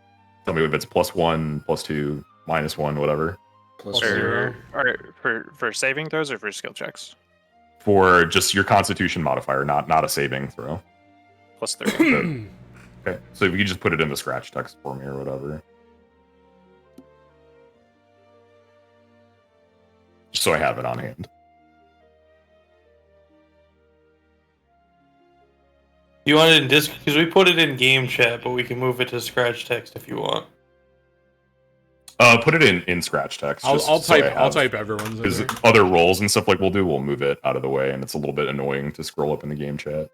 tell me if it's +1, +2, -1, whatever. For saving throws or for skill checks? For just your constitution modifier, not a saving throw. +3. Okay, so if you could just put it in the scratch text for me or whatever. Just so I have it on hand. You want it in disc because we put it in game chat, but we can move it to scratch text if you want. Put it in scratch text. I'll type everyone's. Because other roles and stuff like we'll move it out of the way, and it's a little bit annoying to scroll up in the game chat.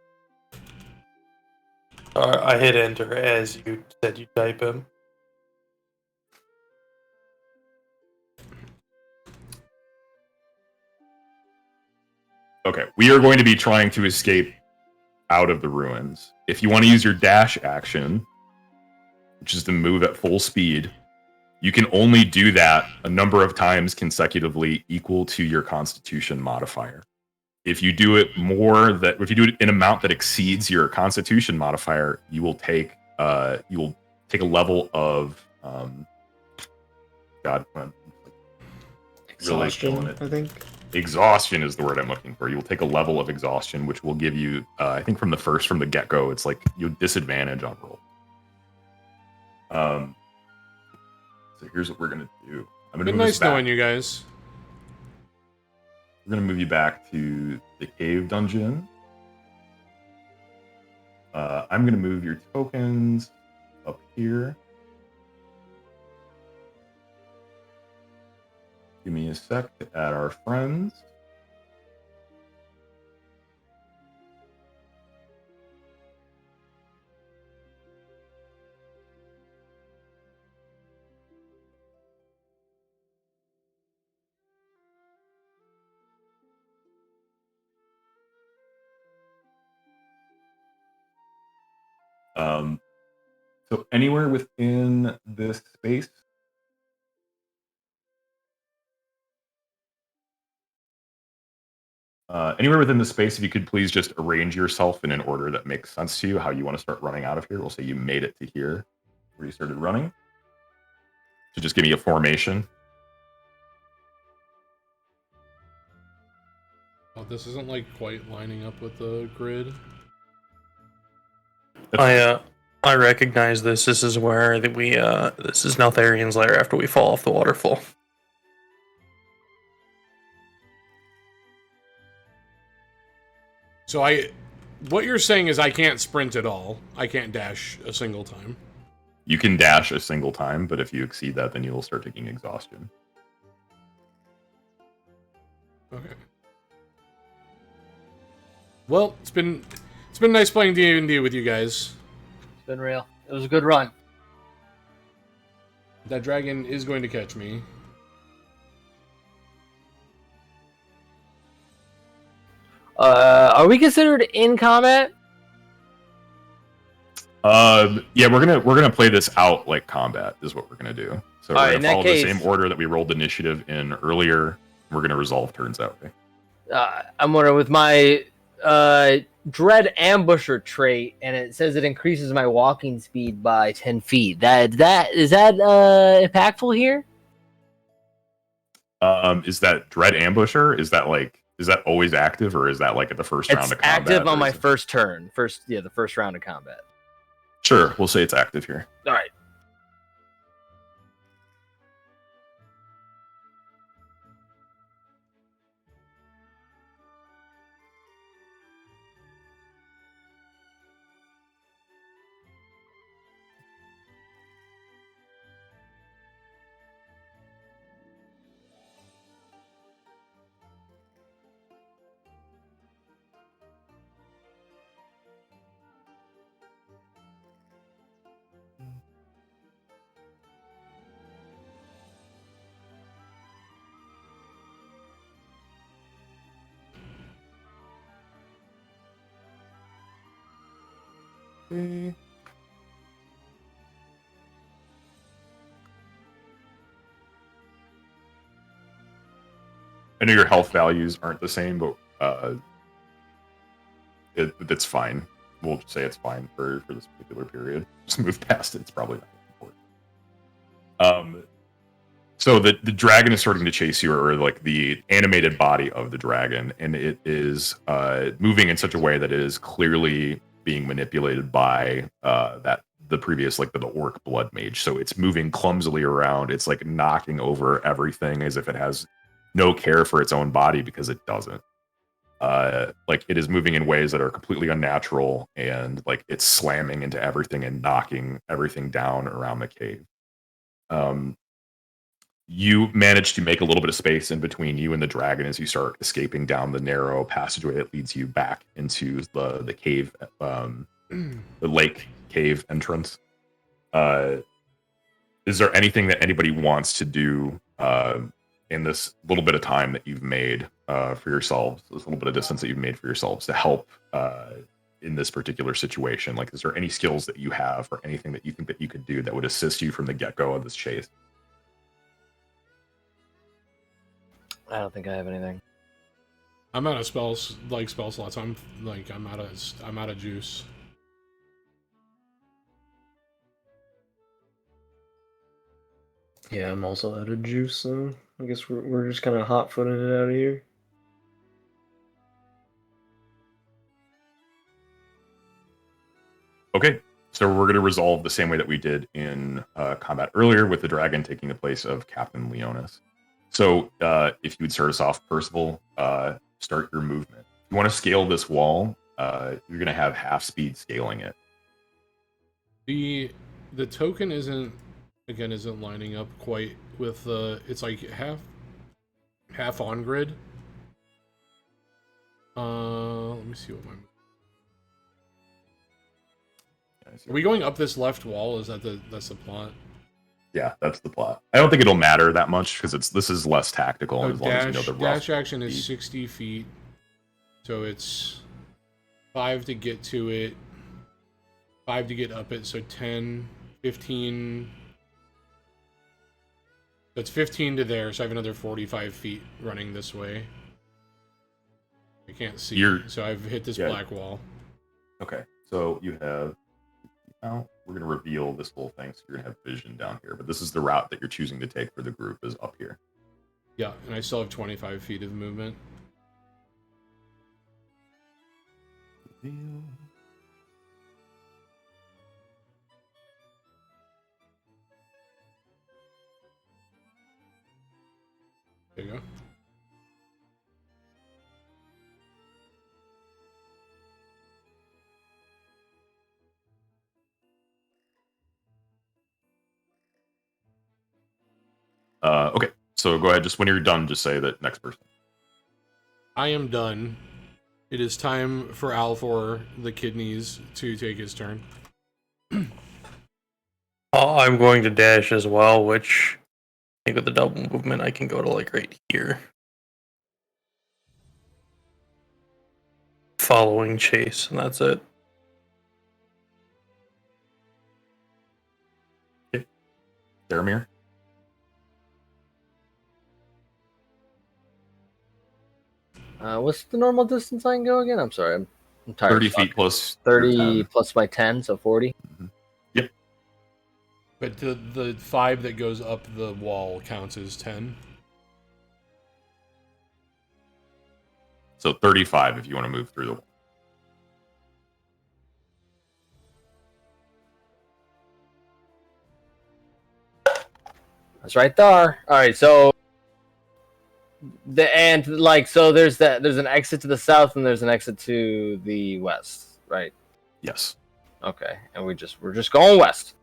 I hit enter as you said you type him. Okay, we are going to be trying to escape out of the ruins. If you want to use your dash action, which is to move at full speed, you can only do that a number of times consecutively equal to your constitution modifier. If you do it if you do it in an amount that exceeds your constitution modifier, you will take a level of Exhaustion, I think. Exhaustion is the word I'm looking for. You will take a level of exhaustion, which will give you, I think from the get-go, it's like you disadvantage on roll. So here's what we're gonna do. I'm gonna Been move nice knowing you guys. We're gonna move you back to the cave dungeon. I'm gonna move your tokens up here. Give me a sec to add our friends. So anywhere within this space. Anywhere within the space, if you could please just arrange yourself in an order that makes sense to you, how you want to start running out of here. We'll say you made it to here, where you started running. So just give me a formation. Oh, this isn't like quite lining up with the grid. I recognize this. This is where this is Neltharian's lair after we fall off the waterfall. So what you're saying is I can't sprint at all. I can't dash a single time. You can dash a single time, but if you exceed that, then you will start taking exhaustion. Okay. Well, it's been nice playing D&D with you guys. It's been real. It was a good run. That dragon is going to catch me. Are we considered in combat? Yeah, we're gonna play this out like combat is what we're gonna do. So we're gonna follow the same order that we rolled initiative in earlier. We're gonna resolve turns that way. I'm wondering with my dread ambusher trait, and it says it increases my walking speed by 10 feet. Is that impactful here? Is that dread ambusher? Is that always active, or is that like at the first round of combat? It's active on my first turn. The first round of combat. Sure, we'll say it's active here. All right. I know your health values aren't the same, but it's fine. We'll just say it's fine for this particular period. Just move past it. It's probably not important. So the dragon is starting to chase you, or like the animated body of the dragon, and it is moving in such a way that it is clearly being manipulated by the previous the orc blood mage. So it's moving clumsily around. It's like knocking over everything as if it has no care for its own body, because it doesn't. It is moving in ways that are completely unnatural, and it's slamming into everything and knocking everything down around the cave. You manage to make a little bit of space in between you and the dragon as you start escaping down the narrow passageway that leads you back into the cave, the lake cave entrance. Is there anything that anybody wants to do in this little bit of time that you've made for yourselves, this little bit of distance that you've made for yourselves, to help in this particular situation? Is there any skills that you have, or anything that you think that you could do that would assist you from the get-go of this chase? I don't think I have anything. I'm out of spell slots. I'm out of juice. Yeah, I'm also out of juice, so I guess we're just kind of hot-footing it out of here. Okay, so we're going to resolve the same way that we did in combat earlier, with the dragon taking the place of Captain Leonis. So if you would start us off, Percival, start your movement. If you want to scale this wall, you're going to have half speed scaling it. The token isn't lining up quite with it's like half on grid. Let me see what my. Are we going up this left wall? Is that's the plot? Yeah, that's the plot. I don't think it'll matter that much, because this is less tactical. Oh, as long as you know the dash action is 60 feet, so it's 5 to get to it. 5 to get up it, so 10, 15. That's 15 to there, so I have another 45 feet running this way. I can't see, so I've hit this black wall. Okay, so you have. Now we're gonna reveal this whole thing, so you're gonna have vision down here. But this is the route that you're choosing to take for the group is up here. Yeah, and I still have 25 feet of movement. Reveal. There you go. Okay, so go ahead. Just when you're done, just say that next person. I am done. It is time for Alfor the Kidneys to take his turn. I'm going to dash as well, which I think with the double movement I can go to like right here. Following chase, and that's it. Okay. Daramir? What's the normal distance I can go again? I'm sorry, I'm tired. 30 feet plus 30 plus my 10, so 40. Mm-hmm. Yep. But the 5 that goes up the wall counts as 10. So 35 if you want to move through the wall. That's right there. All right, so there's an exit to the south and there's an exit to the west, right? Yes. Okay, and we're just going west.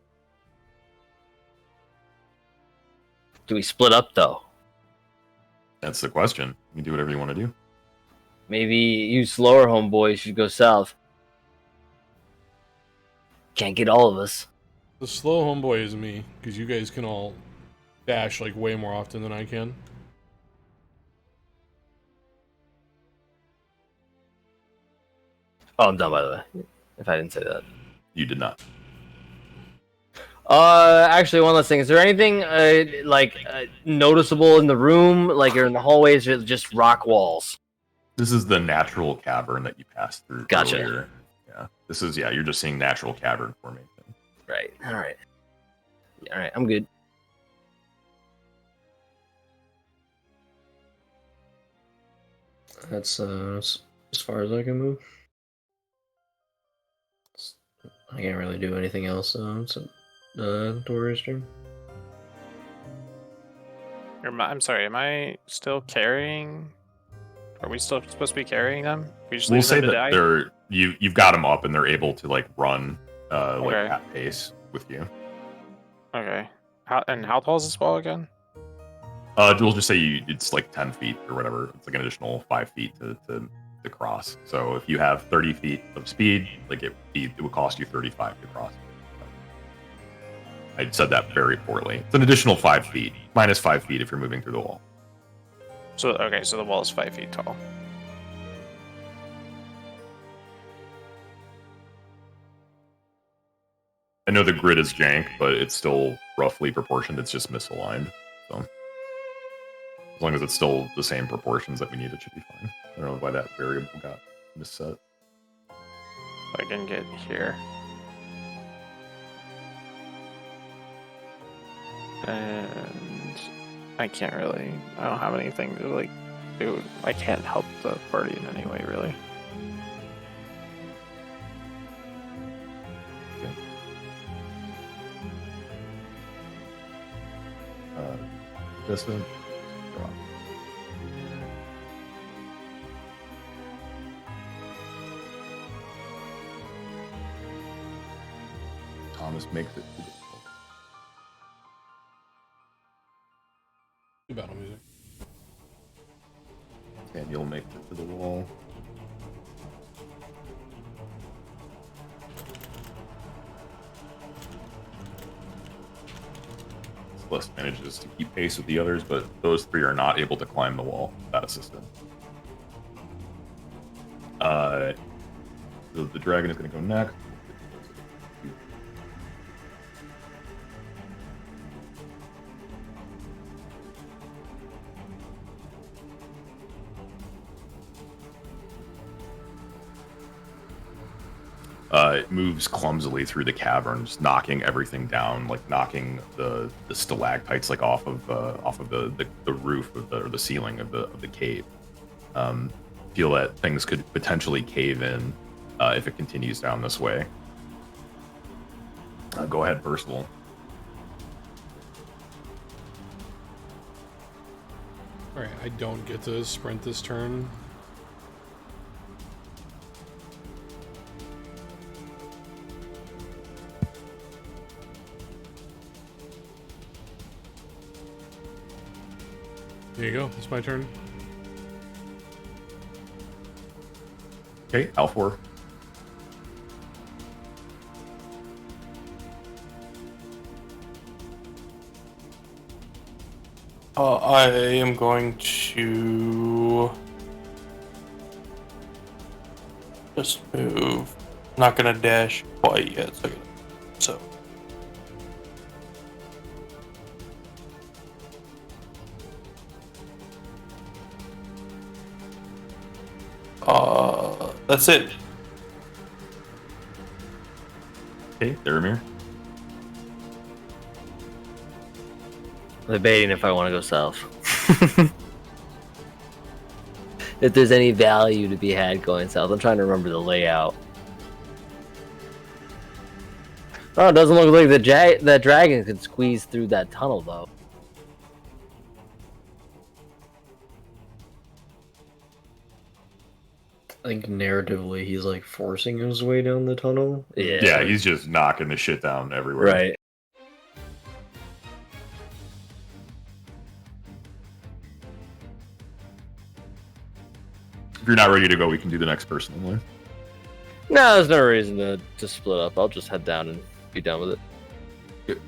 Do we split up though? That's the question. You can do whatever you want to do. Maybe you slower homeboys should go south. Can't get all of us. The slow homeboy is me, because you guys can all dash like way more often than I can. Oh, I'm done, by the way. If I didn't say that. You did not. Actually, one last thing. Is there anything noticeable in the room, like or in the hallways, or just rock walls? This is the natural cavern that you passed through Gotcha. earlier. Yeah. This is you're just seeing natural cavern formation. Right. All right. All right. I'm good. That's as far as I can move. I can't really do anything else. Tori's turn. I'm sorry, am I still carrying? Are we still supposed to be carrying them? We'll say that you've got them up and they're able to like run at pace with you. Okay. How tall is this wall again? We'll just say it's like 10 feet or whatever. It's like an additional 5 feet to cross. So if you have 30 feet of speed, like it would cost you 35 to cross. I said that very poorly. It's an additional 5 feet, minus 5 feet if you're moving through the wall. So the wall is 5 feet tall. I know the grid is jank, but it's still roughly proportioned. It's just misaligned. So as long as it's still the same proportions that we need, it should be fine. I don't know why that variable got misset. I can get here. And I can't really. I don't have anything to like do. I can't help the party in any way, really. This one. Thomas makes it. Battle music. And you'll make it to the wall. Celeste manages to keep pace with the others, but those three are not able to climb the wall without assistance. So the dragon is going to go next. moves clumsily through the caverns, knocking everything down, like knocking the stalactites like off of the roof of the ceiling of the cave. Feel that things could potentially cave in if it continues down this way. Go ahead, Percival. All right, I don't get to sprint this turn. There you go. It's my turn. Okay, Alfor. I am going to just move. Not gonna dash quite yet, so. That's it. Okay, Theramir. Debating if I want to go south. If there's any value to be had going south. I'm trying to remember the layout. Oh, it doesn't look like that dragon could squeeze through that tunnel, though. I think narratively he's like forcing his way down the tunnel. Yeah, he's just knocking the shit down everywhere. Right. If you're not ready to go, we can do the next person in line. No, there's no reason to split up. I'll just head down and be done with it. Good.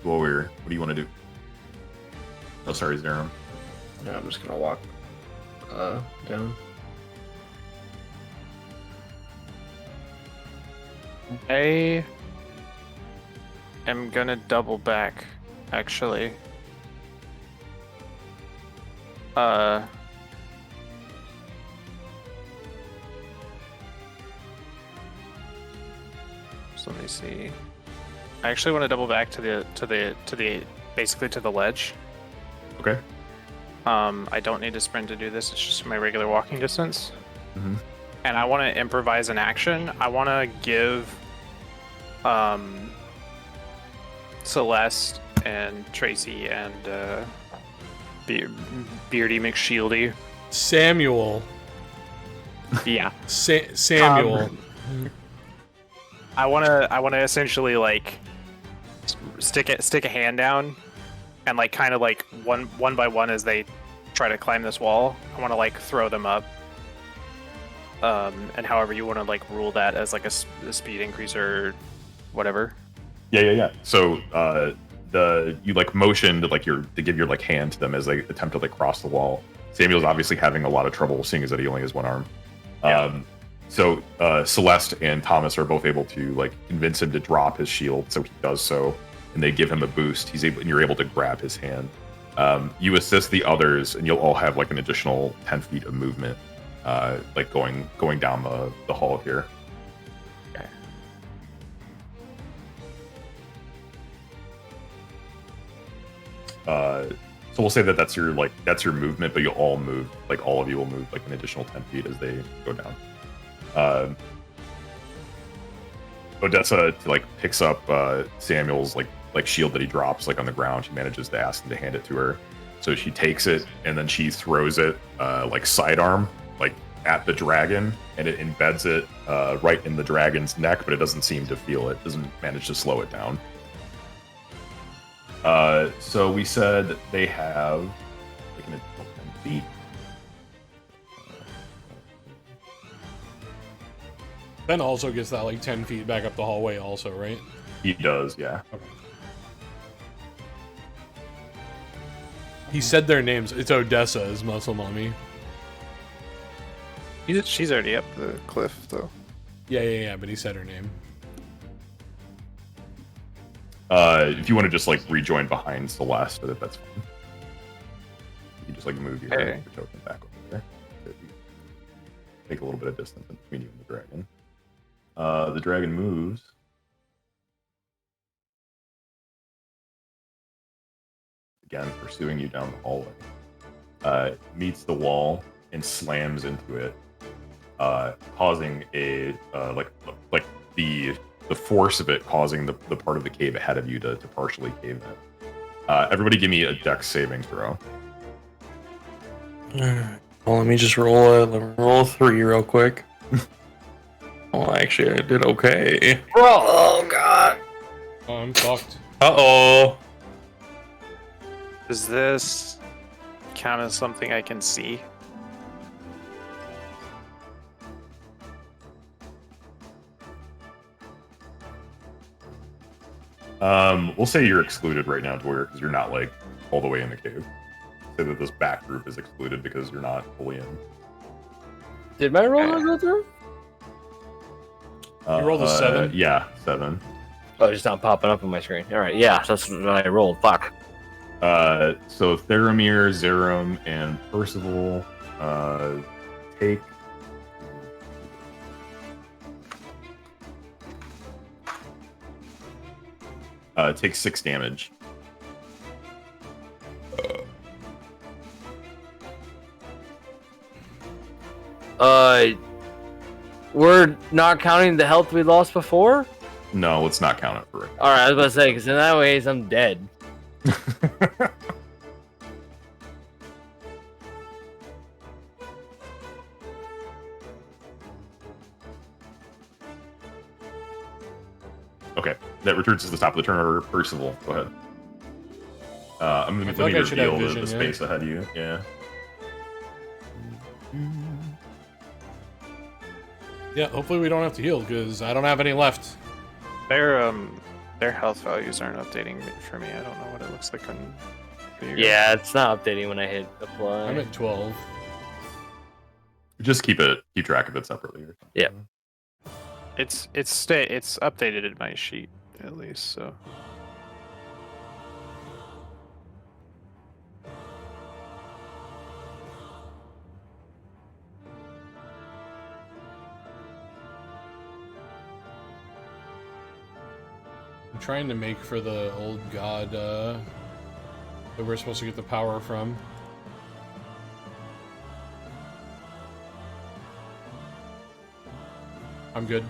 What do you want to do? Oh, sorry, Zerum. Yeah, I'm just gonna walk down. I am gonna double back, actually. So let me see. I actually want to double back to the basically to the ledge. Okay. I don't need to sprint to do this. It's just my regular walking distance. Mm-hmm. And I want to improvise an action. I want to give Celeste and Tracy and Beardy McShieldy. Samuel. Yeah. Samuel. I want to essentially like stick a hand down and like kind of like one by one as they try to climb this wall. I want to like throw them up. And however you want to like rule that as like a speed increase or whatever. Yeah. So you like motioned like to give your like hand to them as they attempt to like cross the wall. Samuel's obviously having a lot of trouble, seeing as that he only has one arm. Yeah. So Celeste and Thomas are both able to like convince him to drop his shield, so he does so, and they give him a boost. And you're able to grab his hand. You assist the others, and you'll all have like an additional 10 feet of movement, like going down the hall here. Okay. So we'll say that that's your movement, but you'll all move, like all of you will move like an additional 10 feet as they go down. Odessa like picks up Samuel's like shield that he drops like on the ground. She manages to ask him to hand it to her, so she takes it and then she throws it like sidearm like at the dragon, and it embeds it right in the dragon's neck, but it doesn't seem to feel it. Doesn't manage to slow it down. So we said they have like an additional 10 feet. Ben also gets that like 10 feet back up the hallway also, right? He does, yeah. Okay. He said their names. It's Odessa as Muscle Mommy. She's already up the cliff, though. Yeah, but he said her name. If you want to just like rejoin behind Celeste, that's fine. You can just like move your token back over there. So take a little bit of distance between you and the dragon. The dragon moves. Again, pursuing you down the hallway. Meets the wall and slams into it, causing a like the force of it causing the part of the cave ahead of you to partially cave in. Everybody, give me a Dex saving throw. Alright. Well, let me just roll a 3 real quick. Well, actually, I did okay. Bro! Oh god. Oh, I'm fucked. Uh-oh. Does this count as something I can see? We'll say you're excluded right now, Dwyer, because you're not like all the way in the cave. Say that this back group is excluded because you're not fully in. Did my roll not go through? You rolled a 7? Yeah, 7. Oh, it's just not popping up on my screen. All right, yeah, that's what I rolled. Fuck. So Theramir, Zerum, and Percival take. Take 6 damage. We're not counting the health we lost before? No, let's not count it for it. Alright, I was about to say, because in that way, I'm dead. Okay, that returns to the top of the turn order. Percival, go ahead. I'm going to feel like I should have reveal vision, the yeah. space ahead of you. Yeah. Yeah, hopefully we don't have to heal, because I don't have any left. Their health values aren't updating for me. I don't know what it looks like on. for you guys. Yeah, it's not updating when I hit apply. I'm at 12. Just keep track of it separately. Or something. Yeah. It's updated in my sheet at least. So I'm trying to make for the old god that we're supposed to get the power from. I'm good.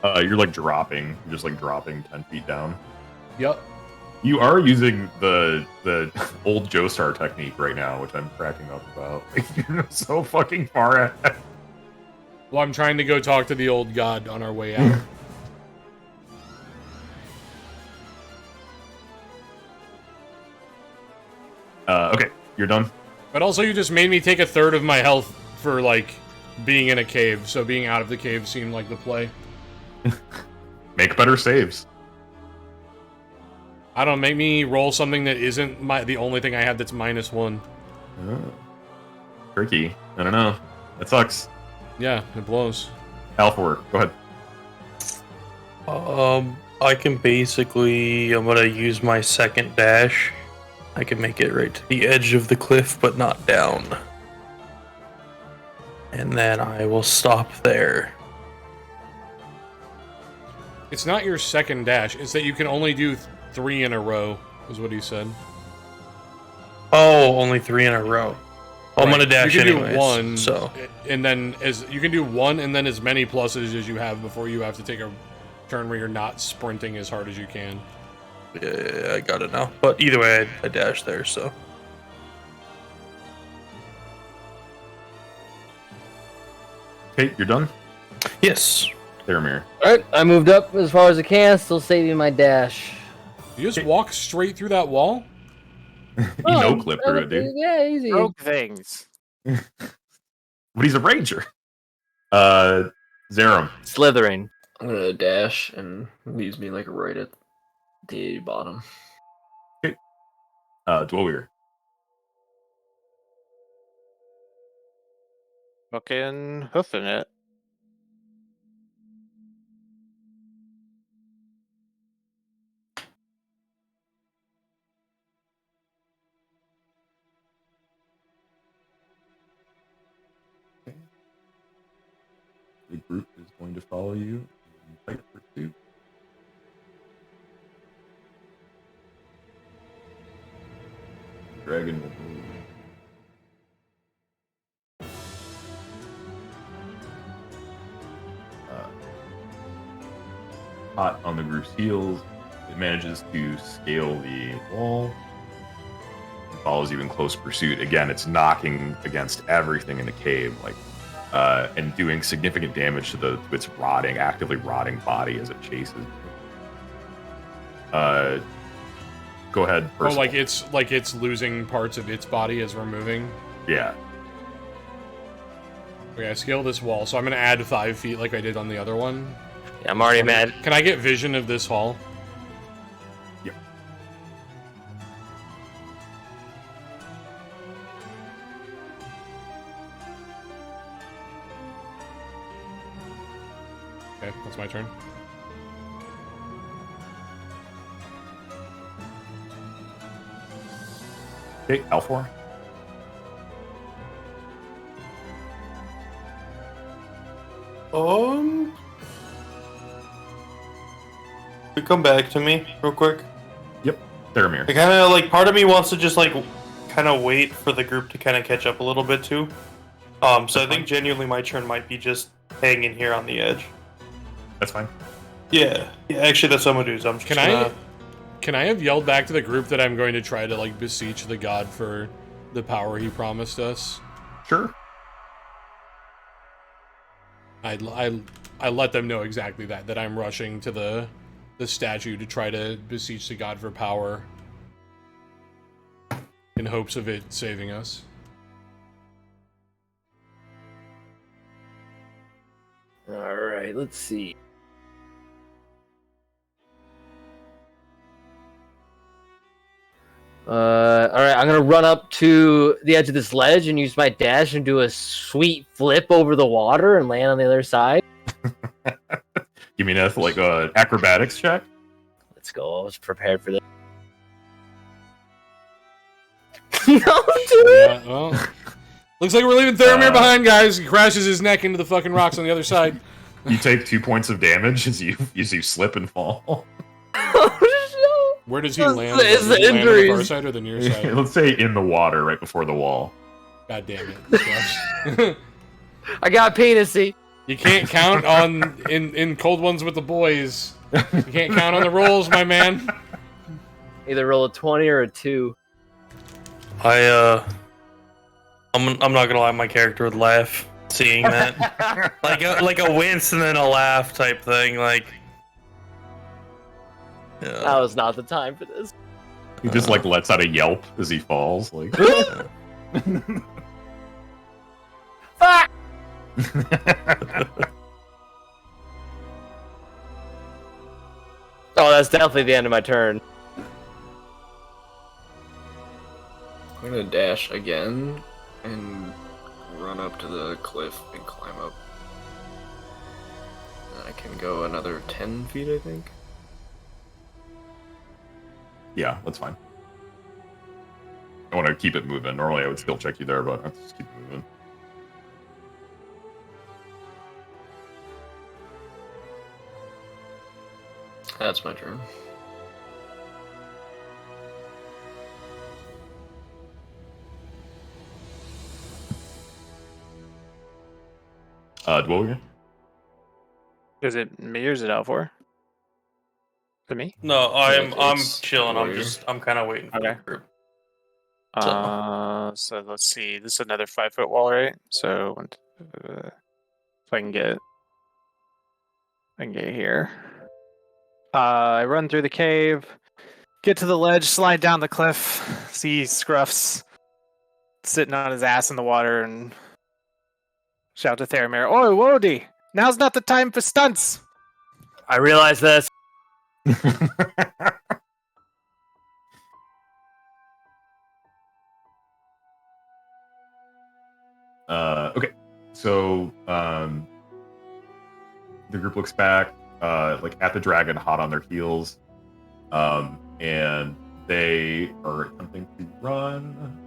You're like dropping. You're just like dropping 10 feet down. Yep. You are using the old Joestar technique right now, which I'm cracking up about. You're so fucking far ahead. Well, I'm trying to go talk to the old god on our way out. Okay, you're done. But also, you just made me take a third of my health for, like, being in a cave. So being out of the cave seemed like the play. Make better saves. I don't know, make me roll something that isn't the only thing I have that's -1. Oh. Tricky. I don't know. That sucks. Yeah, it blows. Alfor, go ahead. I can basically, I'm gonna use my second dash. I can make it right to the edge of the cliff, but not down. And then I will stop there. It's not your second dash, it's that you can only do 3 in a row, is what he said. Oh, only 3 in a row. Well, I'm gonna dash you can anyways, do 1, so. and then you can do 1 and then as many pluses as you have before you have to take a turn where you're not sprinting as hard as you can. Yeah, I got it now. But either way, I dashed there, so. Okay, you're done? Yes. Theramir. Alright, I moved up as far as I can, still saving my dash. You just walk straight through that wall? You no-clip through it, dude. Yeah, easy. broke things. But he's a ranger. Zerum. Slithering. I'm gonna dash and leaves me like right at the bottom. Dwyer. Fucking hoofing it. the group is going to follow you in tight pursuit. Dragon will move. Hot on the group's heels, it manages to scale the wall and follows you in close pursuit. Again, it's knocking against everything in the cave, and doing significant damage to its actively rotting body as it chases. Go ahead. Oh, like it's losing parts of its body as we're moving. Yeah. Okay, I scale this wall, so I'm gonna add 5 feet like I did on the other one. Yeah, I'm already mad. Can I get vision of this hall? Yep. Okay, that's my turn. Okay, L4. Come back to me real quick. Yep, Theramir. I kind of like, part of me wants to just like kind of wait for the group to kind of catch up a little bit too. So I think genuinely my turn might be just hanging here on the edge. That's fine. Yeah, actually that's what I'm gonna do. Is I'm just Can I have yelled back to the group that I'm going to try to like beseech the god for the power he promised us? Sure. I let them know exactly that I'm rushing to the statue to try to beseech the god for power in hopes of it saving us. All right, let's see. All right, I'm gonna run up to the edge of this ledge and use my dash and do a sweet flip over the water and land on the other side. Give me an acrobatics check. Let's go. I was prepared for this. No, dude. Yeah, well, looks like we're leaving Theramir behind, guys. He crashes his neck into the fucking rocks on the other side. You take 2 points of damage as you slip and fall. Where does he land? It's Does he land on the far injuries. side or the near side? Let's say in the water right before the wall. God damn it. I got penisy. You can't count on in cold ones with the boys. You can't count on the rolls, my man. Either roll a 20 or a 2. I'm not gonna lie, my character would laugh seeing that. like a wince and then a laugh type thing. Like, yeah. That was not the time for this. He just lets out a yelp as he falls. Like, Fuck! Oh, that's definitely the end of my turn. I'm gonna dash again and run up to the cliff and climb up. And I can go another 10 feet, I think. yeah, that's fine. I want to keep it moving. Normally I would still check you there, but let's just keep it moving. That's my turn. What were you? Is it me or is it L4? Is it me? No, I'm It's chilling. warrior. I'm kind of waiting for the Okay. group. So let's see. This is another 5-foot wall, right? So if I can get here. I run through the cave, get to the ledge, slide down the cliff, see Scruff's sitting on his ass in the water, and shout to Theramir, "Oi, Wody! Now's not the time for stunts!" I realize this. Okay, so the group looks back, at the dragon, hot on their heels, and they are attempting to run.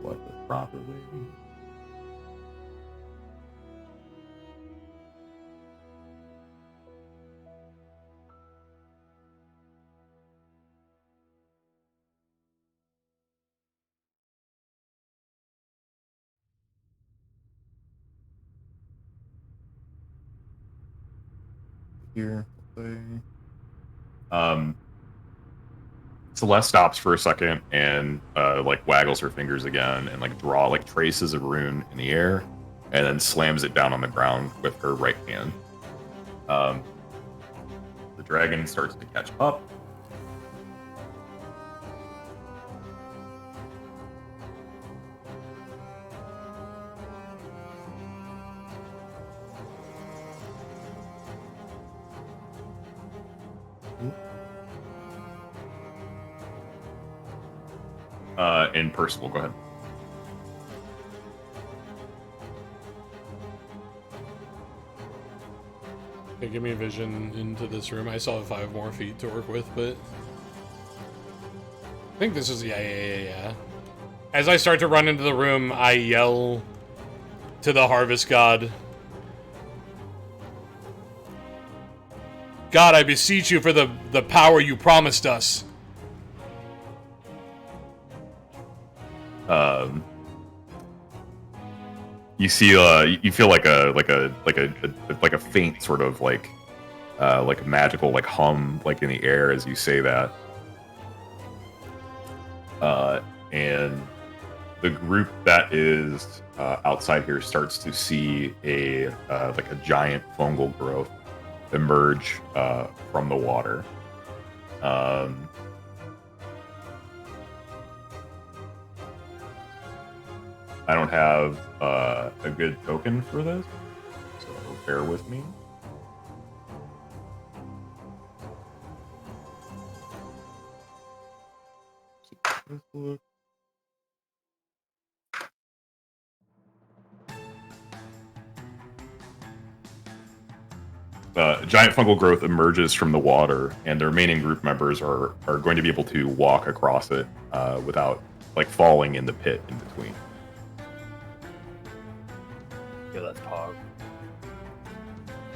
What the proper way? here. Celeste stops for a second and like waggles her fingers again and like draw like traces of rune in the air, and then slams it down on the ground with her right hand. The dragon starts to catch up. And Percival, go ahead. Okay, give me a vision into this room. I still have 5 more feet to work with, but I think this is yeah. As I start to run into the room, I yell to the harvest god. God, I beseech you for the power you promised us. You see, you feel like a faint sort of like a magical like hum like in the air as you say that, and the group that is outside here starts to see a like a giant fungal growth emerge from the water. I don't have a good token for this, so bear with me. Giant fungal growth emerges from the water, and the remaining group members are going to be able to walk across it without like falling in the pit in between. Yeah, that's pog.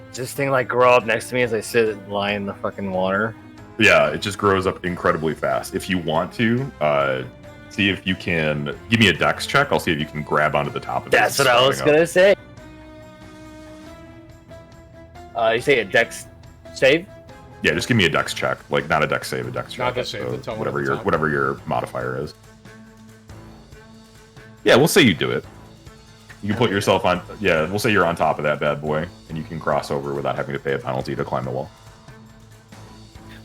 Does this thing like grow up next to me as I sit and lie in the fucking water? Yeah, it just grows up incredibly fast. If you want to, see if you can give me a dex check. I'll see if you can grab onto the top of it. That's what I was gonna say. You say a dex save? Yeah, just give me a dex check. Like not a dex save, a dex check. Not a save, so whatever your modifier is. Yeah, we'll say you do it. You can put yourself on. Yeah, we'll say you're on top of that bad boy, and you can cross over without having to pay a penalty to climb the wall.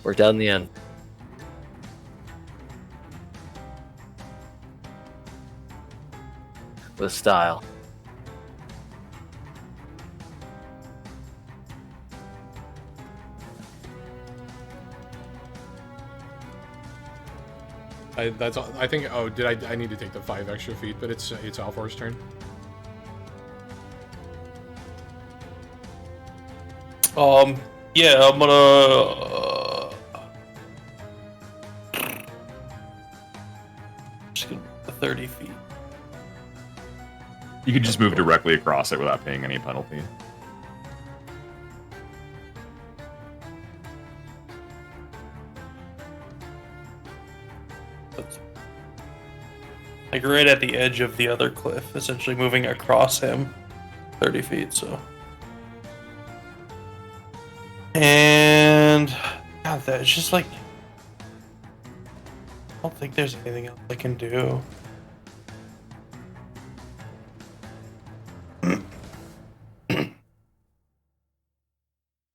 Worked out in the end. With style. That's all. I think. Oh, did I need to take the 5 extra feet? But it's Alfor's turn. Yeah, I'm gonna just gonna 30 feet. You could just move directly across it without paying any penalty. That's like right at the edge of the other cliff, essentially moving across him 30 feet, so. And God, that's just like I don't think there's anything else I can do.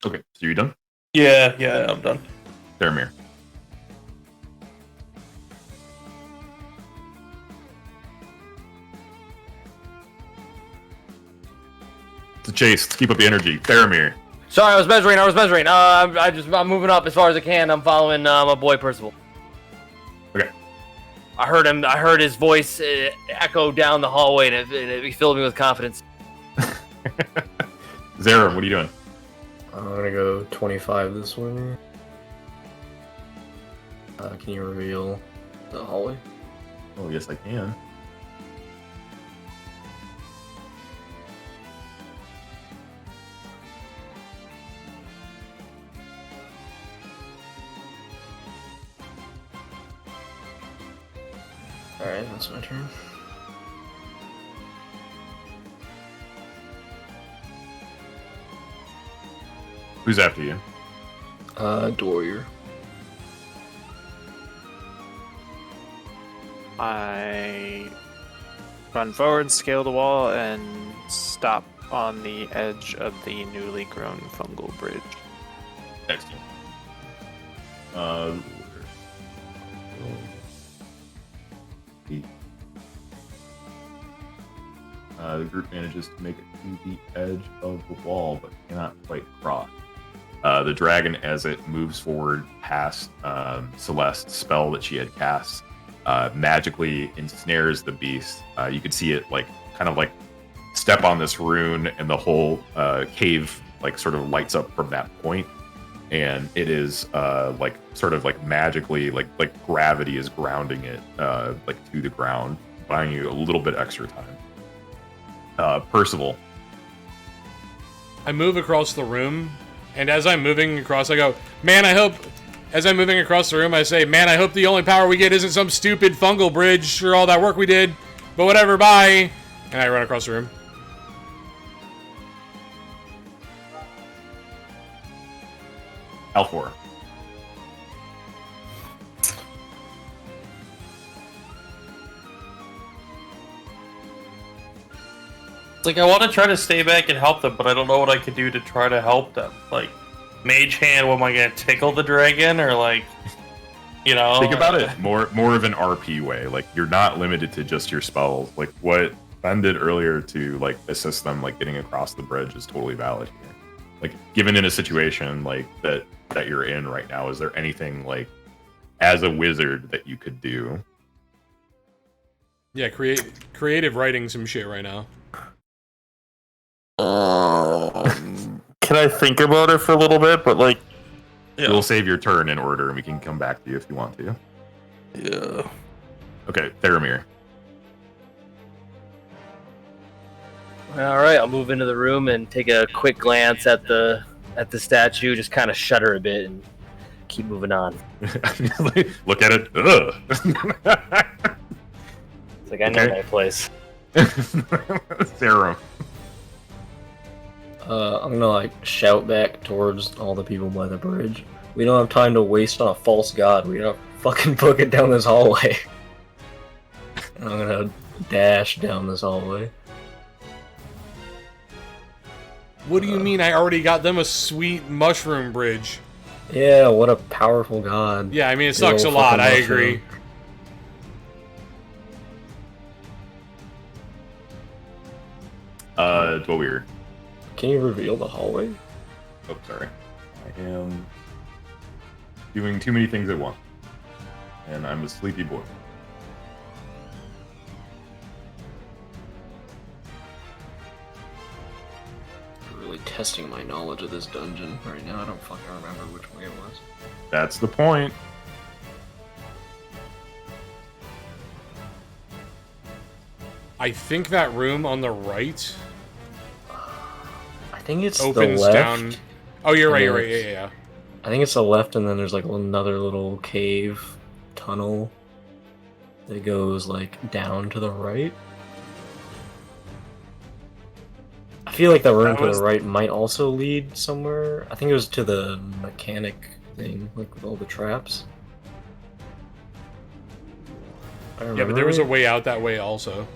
Okay, so you done? Yeah, I'm done. Faramir. It's a chase. Let's keep up the energy. Faramir. Sorry, I was measuring. I'm moving up as far as I can. I'm following my boy Percival. Okay. I heard him. I heard his voice echo down the hallway, and it filled me with confidence. Zara, what are you doing? I'm gonna go 25 this way. Can you reveal the hallway? Oh, yes, I can. Alright, that's my turn. Who's after you? Warrior. I run forward, scale the wall, and stop on the edge of the newly grown fungal bridge. Excellent. The group manages to make it to the edge of the wall, but cannot quite cross. The dragon, as it moves forward past Celeste's spell that she had cast, magically ensnares the beast. You could see it kind of step on this rune, and the whole cave sort of lights up from that point. And it is magically like gravity is grounding it to the ground, buying you a little bit extra time. Percival. I move across the room, and as I'm moving across, I go, man, I hope... As I'm moving across the room, I say, man, I hope the only power we get isn't some stupid fungal bridge for all that work we did. But whatever, bye. And I run across the room. L4. It's I want to try to stay back and help them, but I don't know what I could do to try to help them. Mage hand, what am I going to tickle the dragon? Or Think about it more of an RP way. You're not limited to just your spells. What Ben did earlier to assist them getting across the bridge is totally valid here. Given in a situation that you're in right now, is there anything as a wizard that you could do? Yeah, creative writing some shit right now. Can I think about it for a little bit? But yeah. We'll save your turn in order, and we can come back to you if you want to. Yeah. Okay, Theramir. All right, I'll move into the room and take a quick glance at the statue, just kind of shudder a bit and keep moving on. Look at it. Ugh. It's I know my place. Sarah. I'm gonna shout back towards all the people by the bridge. We don't have time to waste on a false god. We gotta fucking book it down this hallway. And I'm gonna dash down this hallway. What do you mean I already got them a sweet mushroom bridge? Yeah, what a powerful god. Yeah, I mean, it sucks a lot, I agree. Dweir. Can you reveal the hallway? Oh, sorry. I am doing too many things at once. And I'm a sleepy boy. I'm really testing my knowledge of this dungeon right now. I don't fucking remember which way it was. That's the point. I think that room on the right I think it's opens the left. down. Oh, you're right. Yeah. I think it's the left, and then there's another little cave tunnel that goes down to the right. I feel like the room to the right might also lead somewhere. I think it was to the mechanic thing, with all the traps. Yeah, but there was a way out that way also.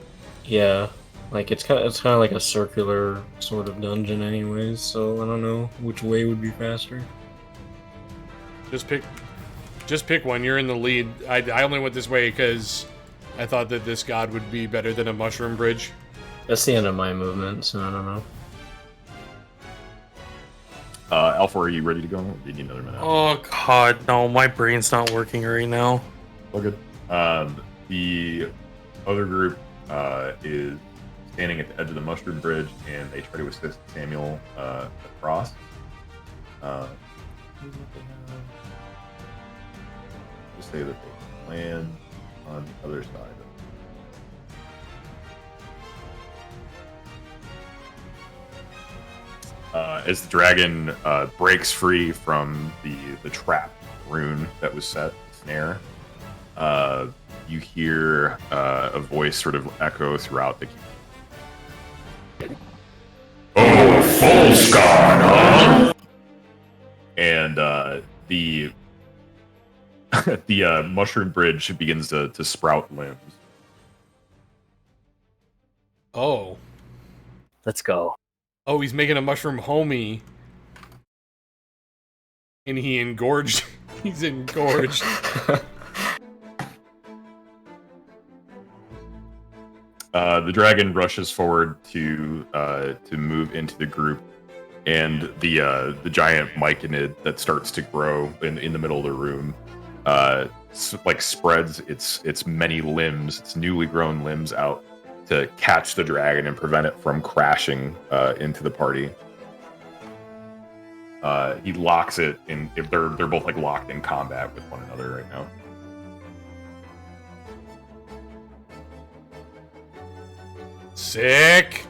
Yeah, it's kind of like a circular sort of dungeon, anyways. So I don't know which way would be faster. Just pick one. You're in the lead. I only went this way because I thought that this god would be better than a mushroom bridge. That's the end of my movement, so I don't know. Alpha, are you ready to go? Or do you need another minute? Oh god, no, my brain's not working right now. All good. The other group is standing at the edge of the mushroom bridge, and they try to assist Samuel across. Just say that they land on the other side. As the dragon breaks free from the trap rune that was set, the snare, you hear a voice sort of echo throughout the cave. Oh, false god, huh? and the the mushroom bridge begins to sprout limbs. Oh. Let's go. Oh, he's making a mushroom homie. And he engorged. He's engorged. The dragon rushes forward to move into the group, and the giant myconid that starts to grow in the middle of the room, like spreads its many limbs, its newly grown limbs out to catch the dragon and prevent it from crashing into the party. He locks it in. If they're both like locked in combat with one another right now. Sick.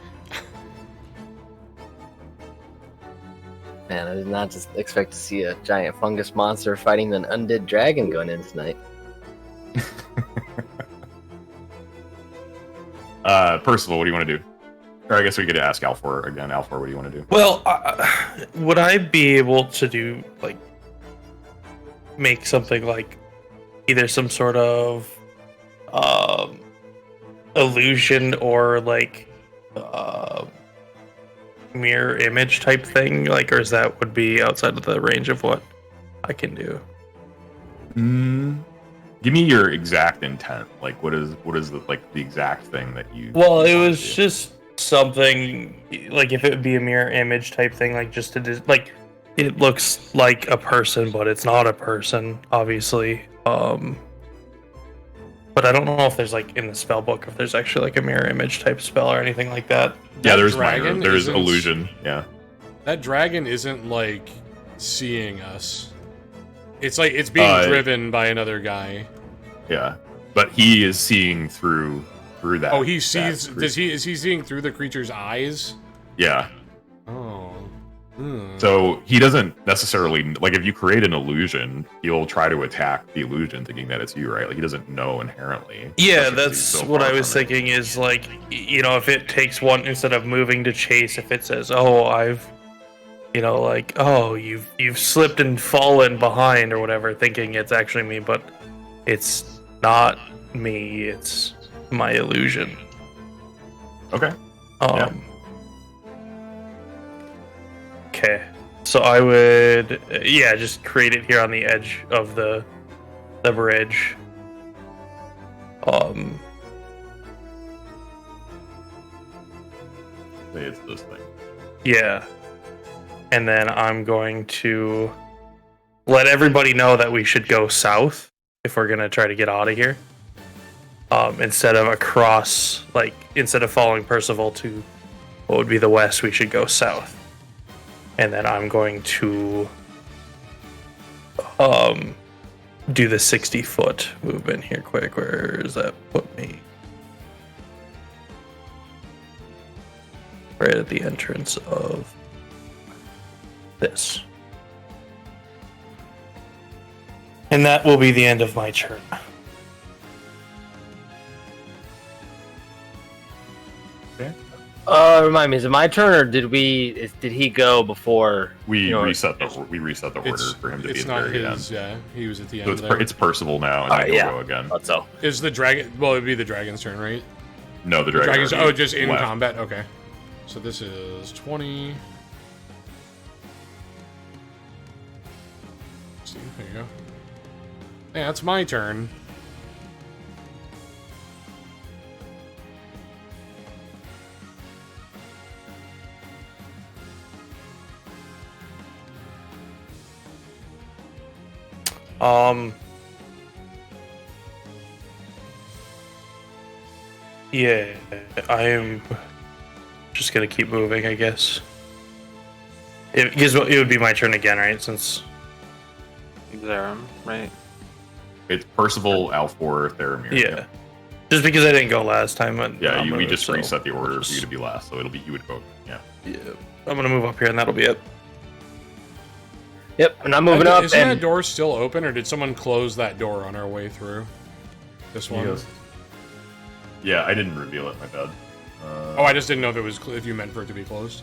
Man, I did not just expect to see a giant fungus monster fighting an undead dragon going in tonight. Percival, what do you want to do? Or I guess we could ask Alfor again. Alfor, what do you want to do? Well, would I be able to do like make something like either some sort of illusion or like mirror image type thing, like, or is that would be outside of the range of what I can do? Give me your exact intent. Like, what is the exact thing that you? Well, it was just something like if it would be a mirror image type thing, like just to like it looks like a person, but it's not a person, obviously. But I don't know if there's like in the spell book if there's actually like a mirror image type spell or anything like that. Yeah, there's dragon there's isn't- illusion. Yeah. That dragon isn't like seeing us. It's like it's being driven by another guy. Yeah, but he is seeing through that. Oh, he sees. that creature. Is he seeing through the creature's eyes? Yeah. Oh. So he doesn't necessarily like if you create an illusion, he'll try to attack the illusion thinking that it's you, right? Like he doesn't know inherently. Yeah, especially 'cause he's that's so what far I was from it. thinking is like, you know, if it takes one instead of moving to chase, if it says, "Oh, I've," you know, like, "Oh, you've slipped and fallen behind" or whatever, thinking it's actually me, but it's not me. It's my illusion. Okay. Okay. So I would, yeah, just create it here on the edge of the bridge. Say it's this thing. Yeah. And then I'm going to let everybody know that we should go south if we're going to try to get out of here. Instead of across, like, instead of following Percival to what would be the west, we should go south. And then I'm going to do the 60-foot movement here quick. Where does that put me? Right at the entrance of this. And that will be the end of my turn. Remind me, is it my turn or did he go before? We reset the order for him to be It's at the not very his. end. Yeah, he was at the So end. There. it's Percival now, and I yeah. go again. Thought so. Is the dragon? Well, it'd be the dragon's turn, right? No, the dragon. Dragon's. already Oh, just in left. combat. Okay. So this is 20. See, there you go. Yeah, it's my turn. Yeah, I am just gonna keep moving, I guess. It would be my turn again, right? Since Zerum, right? It's Percival, Alfor, Theramir. yeah, just because I didn't go last time. Yeah, I'm we gonna- just so- reset the order for you to be last, so it'll be you would go. Yeah. Yeah, I'm gonna move up here, and that'll be it. Yep, and I'm moving up. Isn't And that door still open, or did someone close that door on our way through? This one. Yes. Yeah, I didn't reveal it. My bad. Oh, I just didn't know if it was if you meant for it to be closed.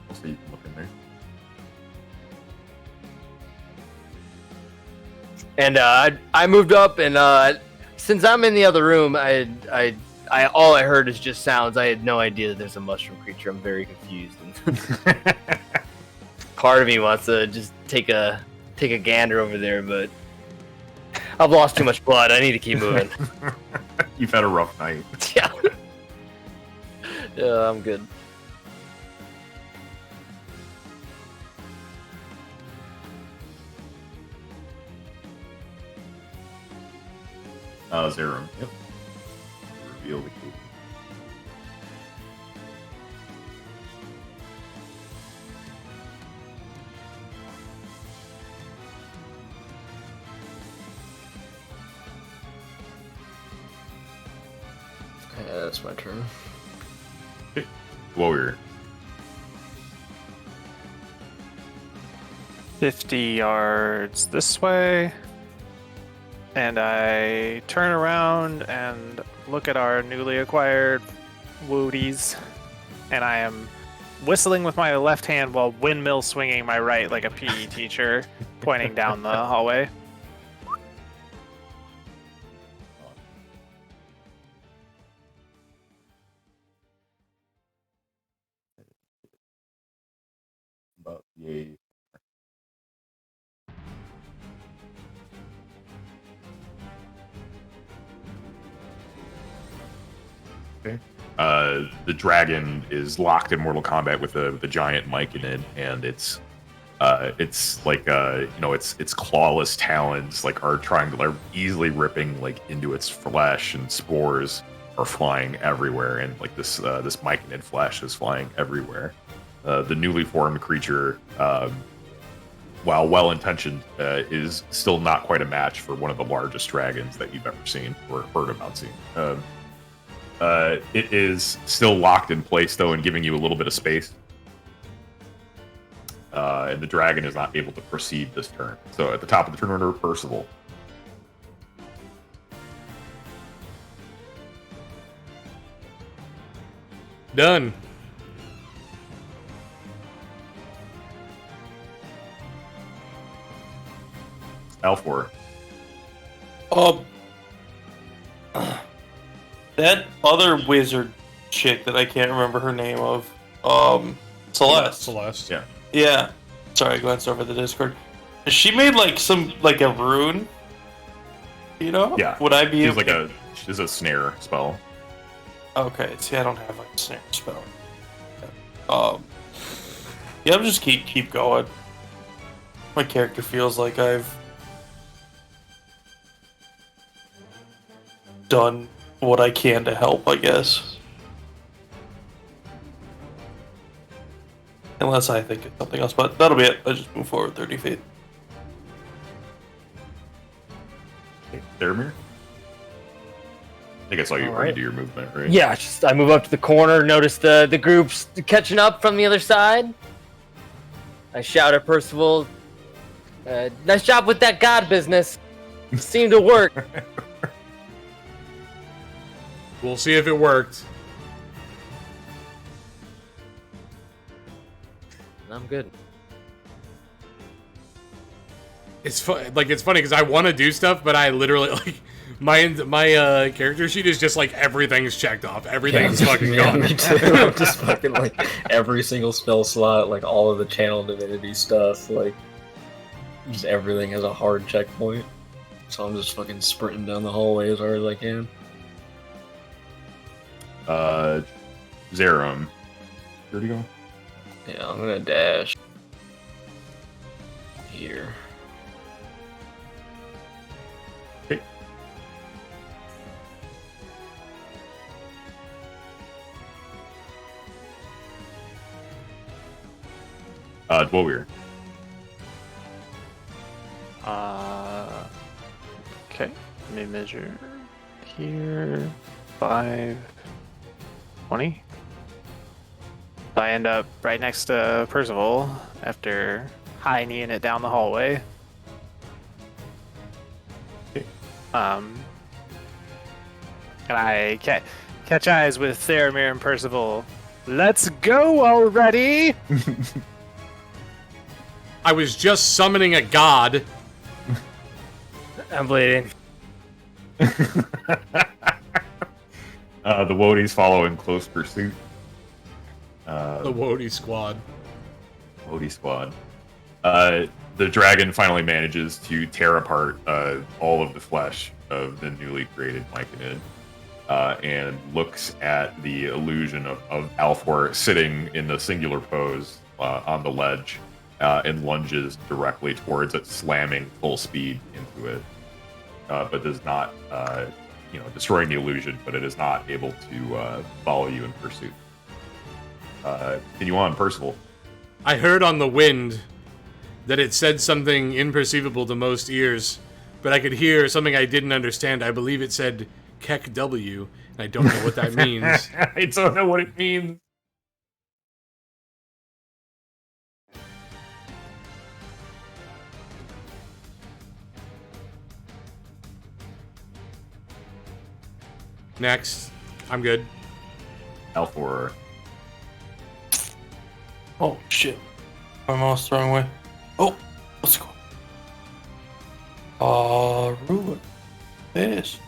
We'll see. You can look in there. And I moved up, and since I'm in the other room, I all I heard is just sounds. I had no idea that there's a mushroom creature. I'm very confused. Part of me wants to just take a gander over there, but I've lost too much blood. I need to keep moving. You've had a rough night. Yeah. Yeah, I'm good. Zero. Yep. Reveal the key. Yeah, that's my turn. Warrior. 50 yards this way. And I turn around and look at our newly acquired woodies. And I am whistling with my left hand while windmill swinging my right like a PE teacher, pointing down the hallway. About yay. Okay. The dragon is locked in Mortal Kombat with the giant mic in it, and it's like its clawless talons like are easily ripping like into its flesh, and spores are flying everywhere, and like this myconid flesh is flying everywhere. The newly formed creature, while well-intentioned, is still not quite a match for one of the largest dragons that you've ever seen or heard about seeing. It is still locked in place, though, and giving you a little bit of space. And the dragon is not able to proceed this turn. So at the top of the turn order, Percival. Done. Alfor. That other wizard chick that I can't remember her name of, Celeste. Celeste. Yeah. Yeah. Sorry, I glanced over the Discord. She made like a rune. You know? Yeah. Would I be She's like she's a snare spell. Okay, see, I don't have like a snare spell. Yeah, I'm just keep going. My character feels like I've done what I can to help, I guess. Unless I think it's something else, but that'll be it. I just move forward 30 feet. Okay, Theramir? I think I saw you already do your movement, right? Yeah, I move up to the corner, notice the groups catching up from the other side. I shout at Percival, nice job with that god business. Seemed to work. We'll see if it worked. I'm good. It's funny because I want to do stuff, but I literally like my character sheet is just like everything's checked off. Everything's fucking yeah, gone. me too. Just fucking like every single spell slot, like all of the channel divinity stuff, like just everything has a hard checkpoint. So I'm just fucking sprinting down the hallway as hard as I can. Zerum. Where'd he go? Yeah, I'm gonna dash here. Okay. Dwoir. Okay, let me measure here. 5, 20. I end up right next to Percival after high kneeing it down the hallway. Okay. And I catch eyes with Theramir and Percival. Let's go already! I was just summoning a god. I'm bleeding. The Wodies follow in close pursuit. The Wody squad. Wody squad. The dragon finally manages to tear apart all of the flesh of the newly created Myconid, and looks at the illusion of Alfor sitting in the singular pose on the ledge, and lunges directly towards it, slamming full speed into it, but does not, destroying the illusion, but it is not able to follow you in pursuit. Continue on, Percival. I heard on the wind that it said something imperceivable to most ears, but I could hear something I didn't understand. I believe it said Keck W, and I don't know what that means. I don't know what it means. Next. I'm good. Alfor. Oh shit. My mouse the wrong way. Oh, let's go. Ruin this.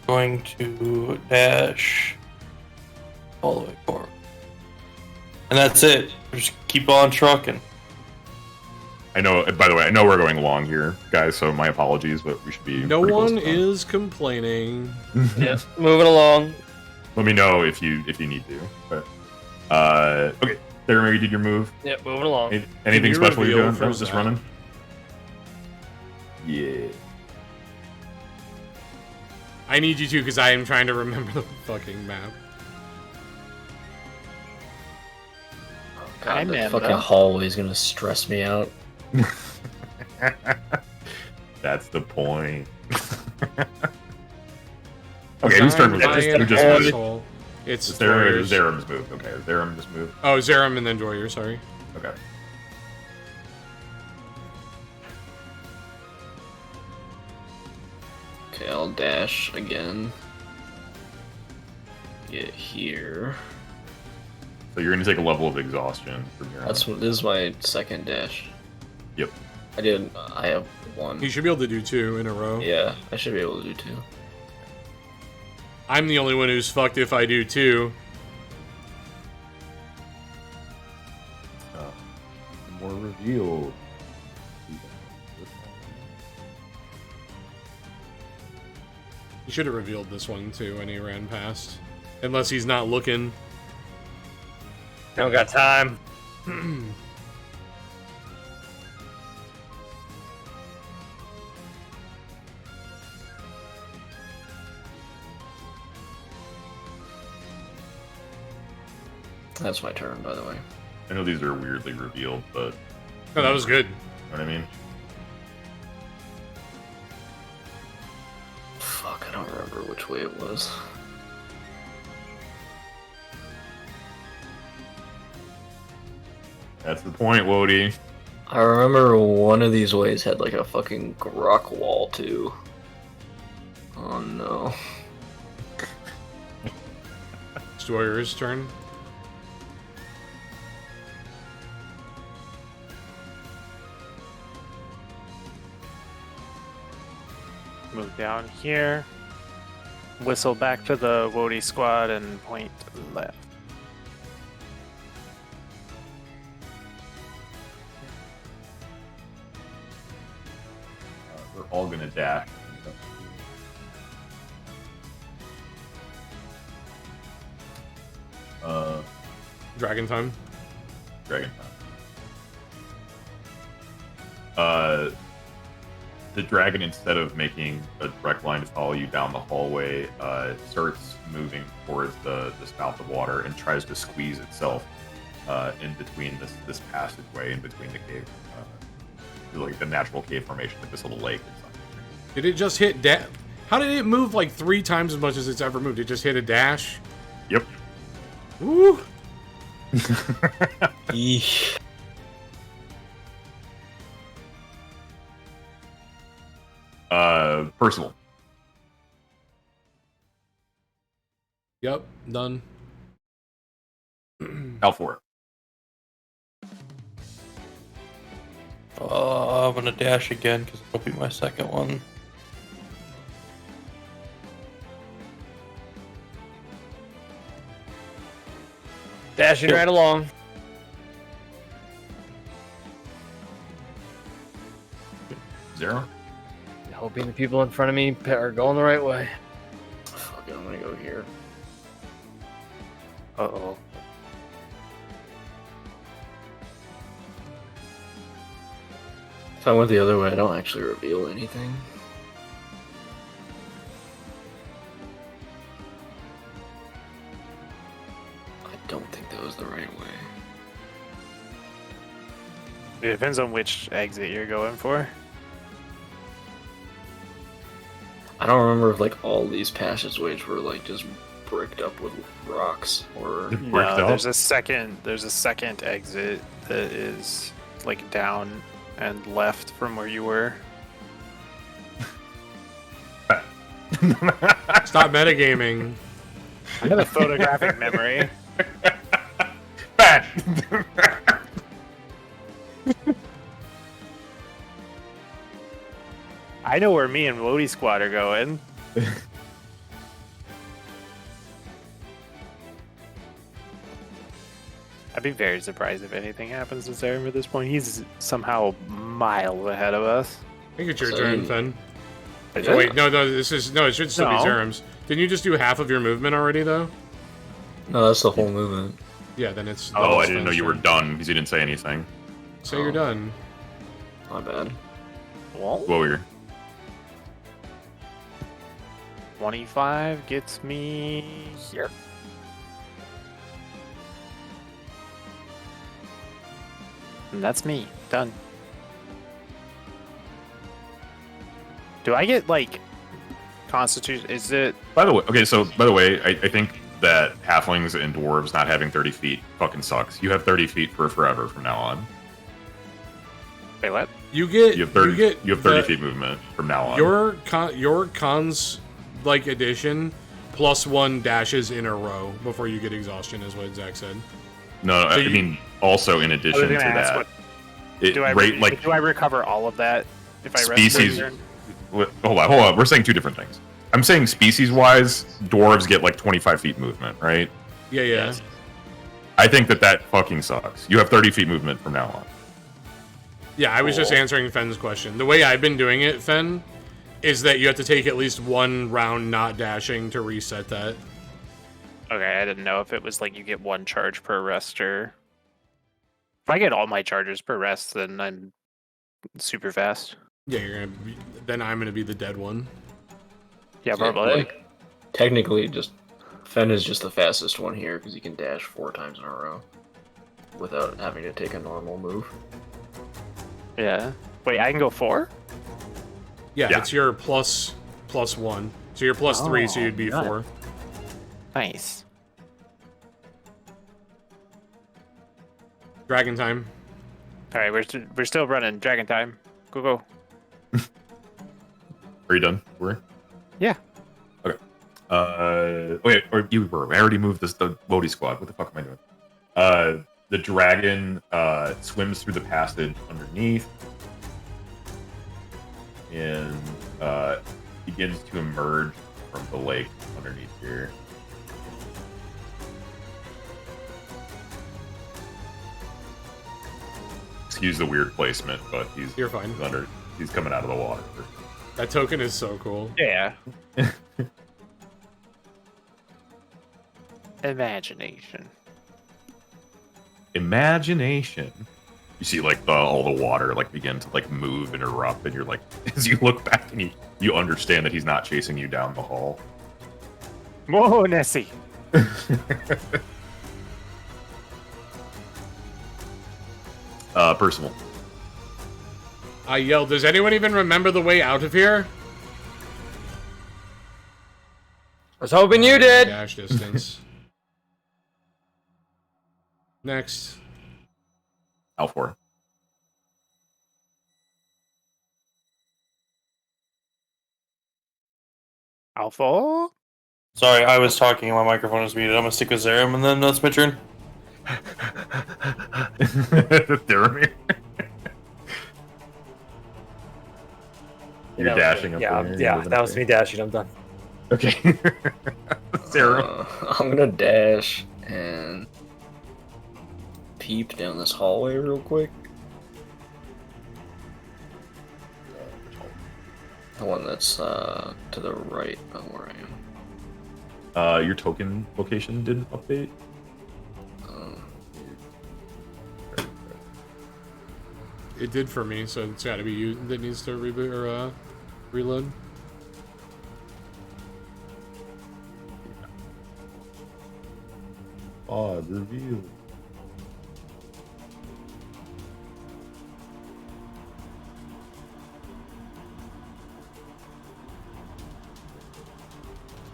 Going to dash all the way forward. And that's it. Just keep on trucking. I know, by the way, I know we're going long here, guys, so my apologies, but we should be No pretty close one to done. is complaining. Yep, moving along. Let me know if you need to. But okay, Theron, you did your move. Yep, moving along. Anything you special you're reveal doing? for No, just Zach? running. Yeah. I need you to, because I am trying to remember the fucking map. God, that Amanda. fucking hallway's gonna stress me out. That's the point. Okay, whose turn was I this? am Who just an moved? asshole. It's Zeram's Joyers. moved. Okay, Zeram just moved. Oh, Zeram and then Joyer, sorry. Okay. Okay, I'll dash again. Get here. So you're gonna take a level of exhaustion from here on. This is my second dash. Yep. I have one. You should be able to do 2 in a row. Yeah, I should be able to do 2. I'm the only one who's fucked if I do 2. More reveal. He should have revealed this one too when he ran past. Unless he's not looking. Don't got time. That's my turn, by the way. I know these are weirdly revealed, but Oh, that was good. you know what I mean? Fuck, I don't remember which way it was. That's the point, Wody. I remember one of these ways had like a fucking rock wall too. Oh no. It's Joyer's turn. Move down here. Whistle back to the Wody squad and point left. We're all gonna dash. Dragon time. Dragon the dragon, instead of making a direct line to follow you down the hallway, starts moving towards the spout of water and tries to squeeze itself in between this passageway in between the cave, like the natural cave formation, like this little lake. Did it just hit dash? How did it move like 3 times as much as it's ever moved? It just hit a dash? Yep. Woo! Eesh. Personal. Yep, done. Out for it. I'm gonna dash again because it'll be my second one. Dashing right along. Zero. Hoping the people in front of me are going the right way. Fuck it, I'm gonna go here. Uh-oh. If I went the other way, I don't actually reveal anything. I don't think that was the right way. It depends on which exit you're going for. I don't remember if like all these passageways were like just bricked up with rocks or. Bricked No, up? there's a second exit that is like down and left from where you were. Stop metagaming. I have a photographic memory. Bad. I know where me and Lodi Squad are going. I'd be very surprised if anything happens to Zarim at this point. He's somehow miles ahead of us. I think it's your So turn, you- Finn. Is Oh, it? wait, no, it should still be No. Zarim's. Didn't you just do half of your movement already, though? No, that's the whole movement. Yeah, then it's. Oh, then I it's didn't know Finn's you were turn. done because you didn't say anything. So you're done. My bad. Well, What were you? 25 gets me here. And that's me. Done. Do I get, like, Constitution? Is it... By the way, I think that halflings and dwarves not having 30 feet fucking sucks. You have 30 feet for forever from now on. Wait, what? You get. You have 30. You have 30 the- feet movement from now on. Your cons like addition +1 dashes in a row before you get exhaustion, is what Zach said. No, So I mean also in I addition was to gonna ask, that, what, it do I rate like do I recover all of that if I rest species. my turn? Hold on. We're saying two different things. I'm saying species-wise, dwarves get like 25 feet movement, right? Yeah. Yes. I think that fucking sucks. You have 30 feet movement from now on. Yeah, I was just Cool. answering Fenn's question. The way I've been doing it, Fen, is that you have to take at least one round not dashing to reset that. Okay, I didn't know if it was like you get one charge per rest or... If I get all my charges per rest, then I'm super fast. Yeah, then I'm gonna be the dead one. Yeah, Yeah, probably. like, technically, just Fen is just the fastest one here because he can dash 4 times in a row without having to take a normal move. Yeah. Wait, I can go 4? Yeah, Yeah. it's your +1. So you're +3, so you'd be Oh, 4. Nice. Dragon time. All right, we're still running Dragon Time. Go. Are you done? We're Yeah. Okay. Wait, or you were. I already moved the Lodi squad. What the fuck am I doing? The dragon swims through the passage underneath and begins to emerge from the lake underneath here. Excuse the weird placement, but You're fine. he's coming out of the water. That token is so cool. Yeah. Imagination. Imagination. You see like all the water like begin to like move and erupt, and you're like, as you look back and you understand that he's not chasing you down the hall. Whoa, Nessie. Percival. I yelled, does anyone even remember the way out of here? I was hoping you did. Dash distance. Next. Alfor. Alpha? Sorry, I was talking and my microphone was muted. I'm gonna stick with Zarim and then that's my turn. You're dashing up there. Yeah, that was me dashing. I'm done. Okay. Sarah. I'm gonna dash and peep down this hallway real quick. The one that's to the right of where I am. Your token location didn't update. It did for me, so it's got to be you that needs to reboot or reload. Oh, reveal.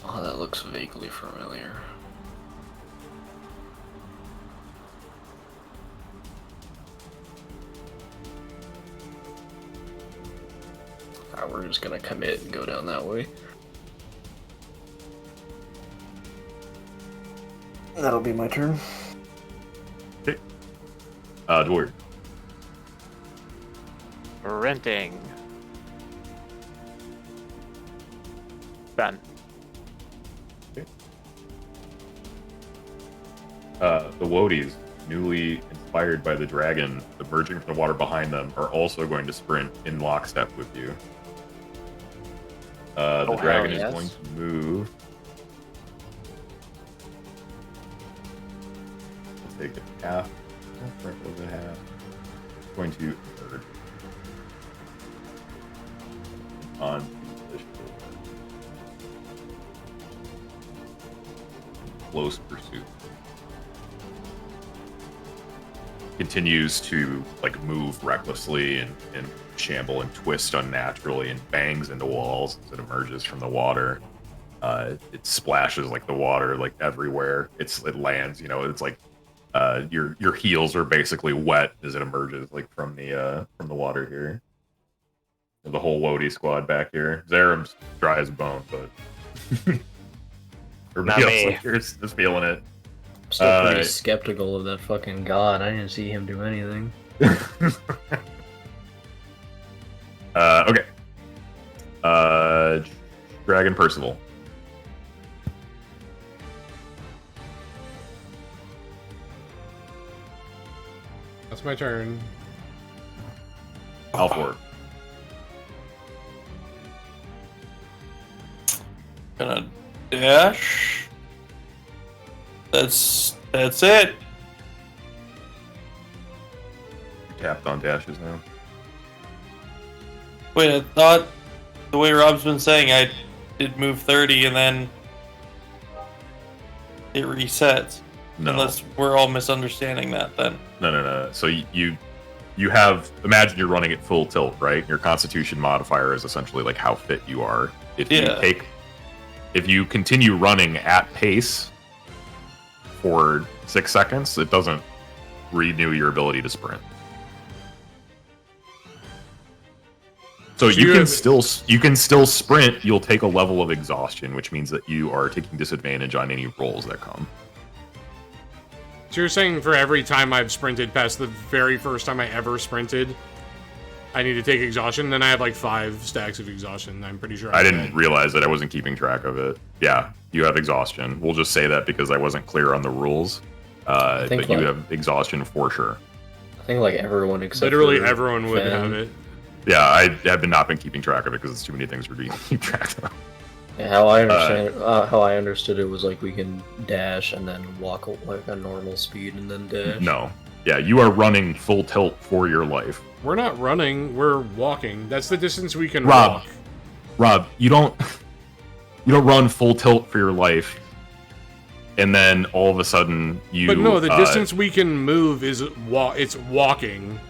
Oh, that looks vaguely familiar. Alright, we're just gonna commit and go down that way. That'll be my turn. Okay. Dward. Renting. Ben. The Woadies, newly inspired by the dragon emerging from the water behind them, are also going to sprint in lockstep with you. The dragon is going to move. Let's take a half. What was a half? Going to emerge on close pursuit. Continues to like move recklessly and shamble and twist unnaturally and bangs into walls as it emerges from the water. It splashes like the water like everywhere. It lands, you know, it's like your heels are basically wet as it emerges like from the water here. The whole Wody squad back here. Zaram's dry as a bone, but everybody else like, you're just feeling it. Still pretty skeptical of that fucking god. I didn't see him do anything. Okay. Dragon Percival. That's my turn. Alford. Gonna dash. That's it. You tapped on dashes now. Wait, I thought the way Rob's been saying I did move 30 and then it resets. No. Unless we're all misunderstanding that then. No. So you have, imagine you're running at full tilt, right? Your constitution modifier is essentially like how fit you are. If you continue running at pace for 6 seconds, it doesn't renew your ability to sprint. So you can still sprint. You'll take a level of exhaustion, which means that you are taking disadvantage on any rolls that come. So you're saying for every time I've sprinted past the very first time I ever sprinted, I need to take exhaustion? Then I have like 5 stacks of exhaustion. I'm pretty sure I didn't realize that. I wasn't keeping track of it. Yeah, you have exhaustion. We'll just say that because I wasn't clear on the rules. But you have exhaustion for sure. I think like everyone except literally everyone would have it. Yeah, I have not been keeping track of it because it's too many things for me to keep track of. Yeah, how I understood it was like we can dash and then walk like a normal speed and then dash. No. Yeah, you are running full tilt for your life. We're not running, we're walking. That's the distance we can walk. Rob, you don't run full tilt for your life and then all of a sudden you But no, the distance we can move is it's walking.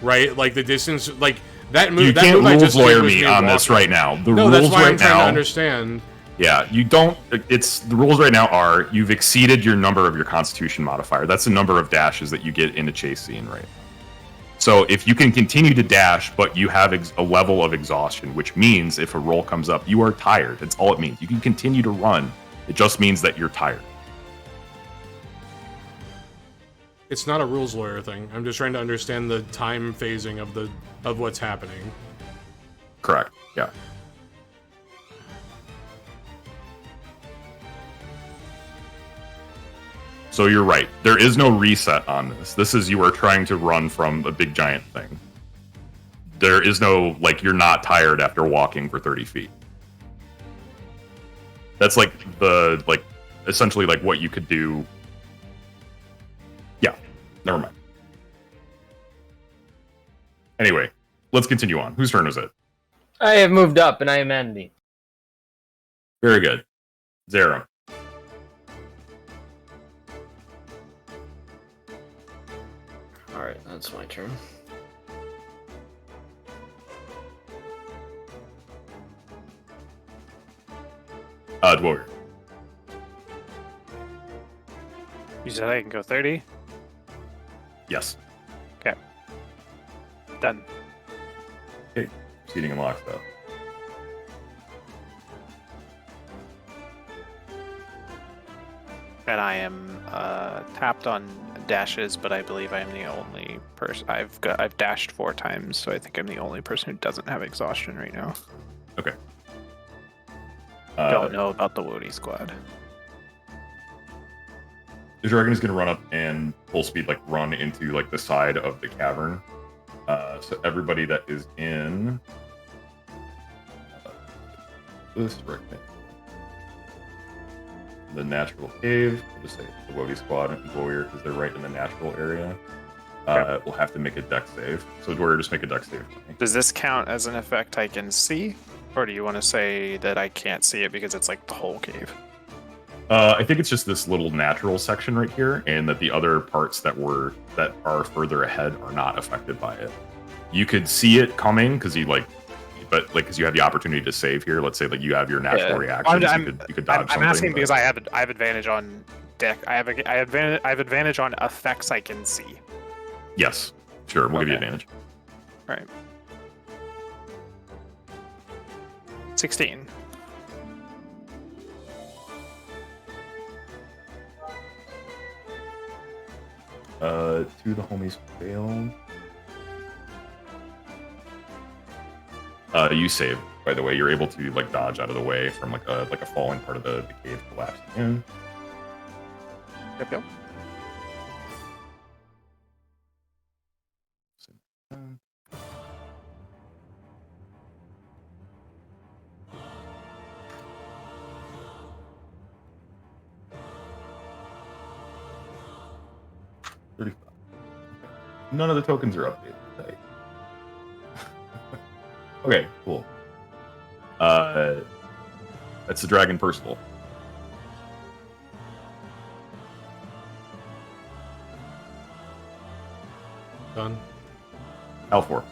Right? Like the distance like that move. You can't rules lawyer me on this right now. The rules that's why right I'm trying now, to understand. Yeah, you don't. It's the rules right now are you've exceeded your number of your Constitution modifier. That's the number of dashes that you get in a chase scene, right? So if you can continue to dash, but you have a level of exhaustion, which means if a roll comes up, you are tired. That's all it means. You can continue to run. It just means that you're tired. It's not a rules lawyer thing. I'm just trying to understand the time phasing of what's happening. Correct. Yeah. So you're right. There is no reset on this. This is you are trying to run from a big giant thing. There is no, like, you're not tired after walking for 30 feet. That's like the, like, essentially like what you could do. Yeah, never mind. Anyway, let's continue on. Whose turn is it? I have moved up, and I am Andy. Very good. Zero. Alright, that's my turn. Dwarf. You said I can go 30? Yes. Okay. Done. Okay. Proceeding in lockstep. And I am tapped on dashes, but I believe I am the only person. I've dashed 4 times, so I think I'm the only person who doesn't have exhaustion right now. Okay. Don't know about the Woody squad. The dragon is going to run up and full speed, like, run into, like, the side of the cavern. So everybody that is in this rectangle, the natural cave, we'll just say the Woody squad and Warrior because they're right in the natural area. We'll have to make a dex save. So Warrior, just make a dex save for me. Does this count as an effect I can see? Or do you want to say that I can't see it because it's like the whole cave? I think it's just this little natural section right here, and that the other parts that are further ahead are not affected by it. You could see it coming because because you have the opportunity to save here. Let's say like you have your natural reactions, you could dodge something. I'm asking because I have advantage on deck. I have advantage on effects I can see. Yes, sure, we'll give you advantage. All right. 16. Two of the homies failed. You save, by the way. You're able to like dodge out of the way from like a falling part of the cave collapsing in. Yep. None of the tokens are updated today. Okay, cool. That's the Dragon Percival. Done. Alfor.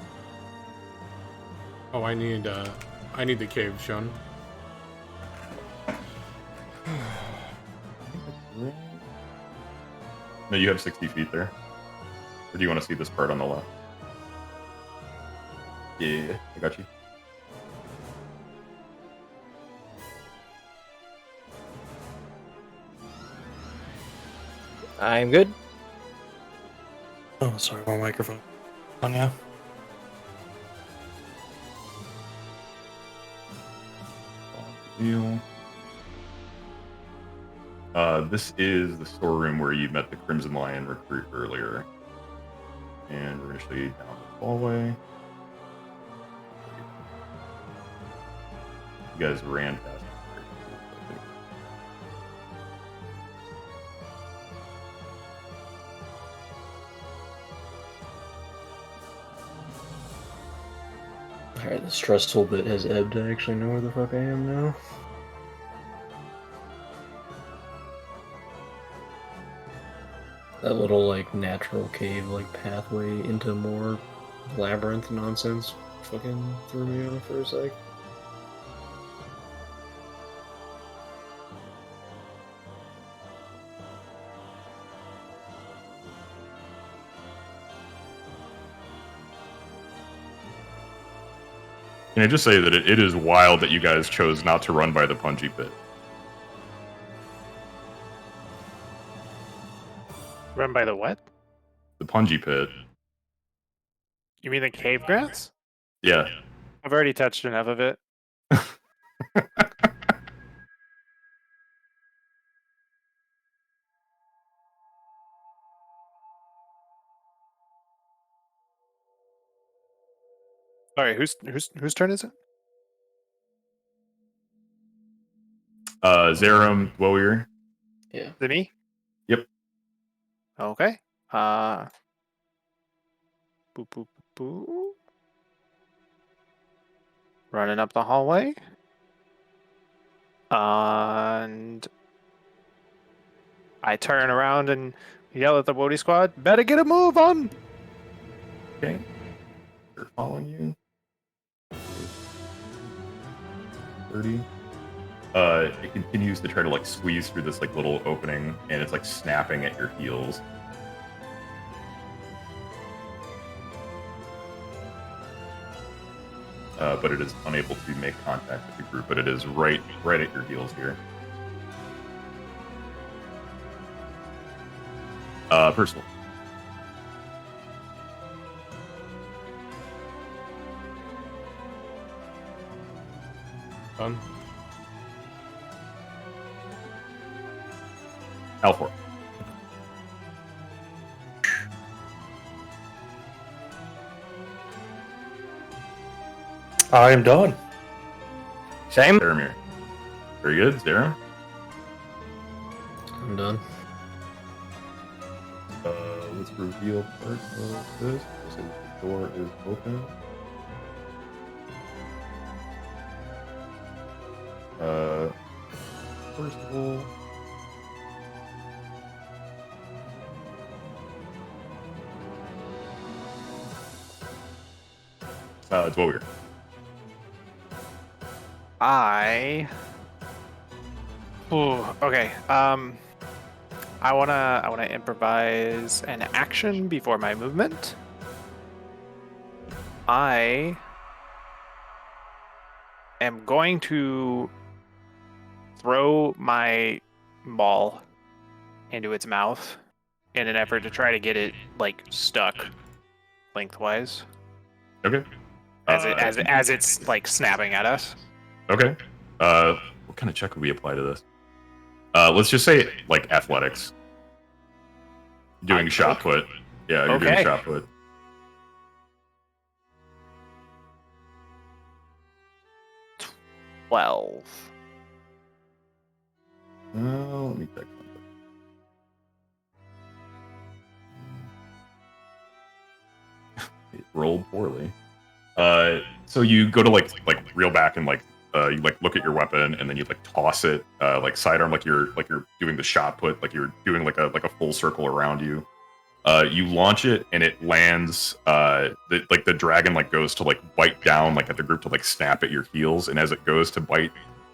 Oh, I need the cave shown. No, you have 60 feet there. Or do you want to see this part on the left? Yeah, I got you. I'm good. Oh, sorry, my microphone. On yeah. Deal. This is the storeroom where you met the Crimson Lion recruit earlier. And we're initially down the hallway. You guys ran past. Alright, the stressful bit has ebbed. I actually know where the fuck I am now. That little, like, natural cave, like, pathway into more labyrinth nonsense fucking threw me off for a sec. Can I just say that it is wild that you guys chose not to run by the Punji Pit? Run by the what? The Punji Pit. You mean the cave grass? Yeah. I've already touched enough of it. Sorry, whose turn is it? Zerum, Warrior. Yeah. Is it me? Yep. Okay. Boop, boop, boop, boop. Running up the hallway. And I turn around and yell at the Wody squad, better get a move on! Okay. They're following you. 30. It continues to try to like squeeze through this like little opening, and it's like snapping at your heels. But it is unable to make contact with the group. But it is right at your heels here. Personal. Done. Alfor. I am done. Same. Faramir. Very good, Zero. I'm done. Let's reveal part of this. So the door is open. First of all, it's Warrior. Ooh, okay. I wanna improvise an action before my movement. I am going to throw my ball into its mouth in an effort to try to get it like stuck lengthwise Okay. as it's like snapping at us. Okay. What kind of check would we apply to this? Let's just say like athletics. Doing shot put. Yeah, you're doing Okay. shot put. 12. Let me check something. It rolled poorly. So you go to like reel back and you like look at your weapon and then you like toss it like sidearm like you're doing the shot put, like you're doing like a full circle around you. You launch it and it lands. The dragon like goes to like bite down like at the group to like snap at your heels, and as it goes to bite,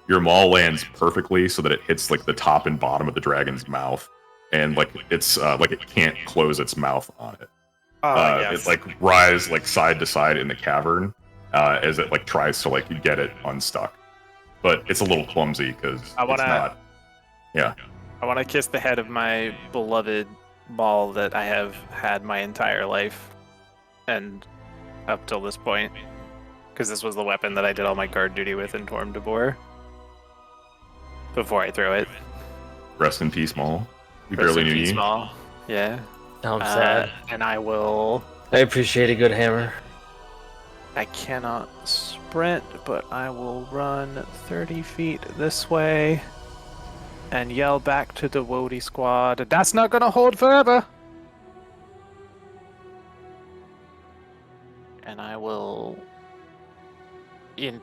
your maul lands perfectly so that it hits like the top and bottom of the dragon's mouth, and like it's like it can't close its mouth on it. Yes. It like writhes like side to side in the cavern as it like tries to like get it unstuck, but it's a little clumsy because it's not. Yeah. I want to kiss the head of my beloved ball that I have had my entire life and up till this point, because this was the weapon that I did all my guard duty with in Torm Devor before I threw it. Rest in peace, Maul. We Rest barely in knew peace, you. Maul. Yeah. I'm sad. And I will. I appreciate a good hammer. I cannot sprint, but I will run 30 feet this way and yell back to the Wody squad, that's not gonna hold forever! And I will, in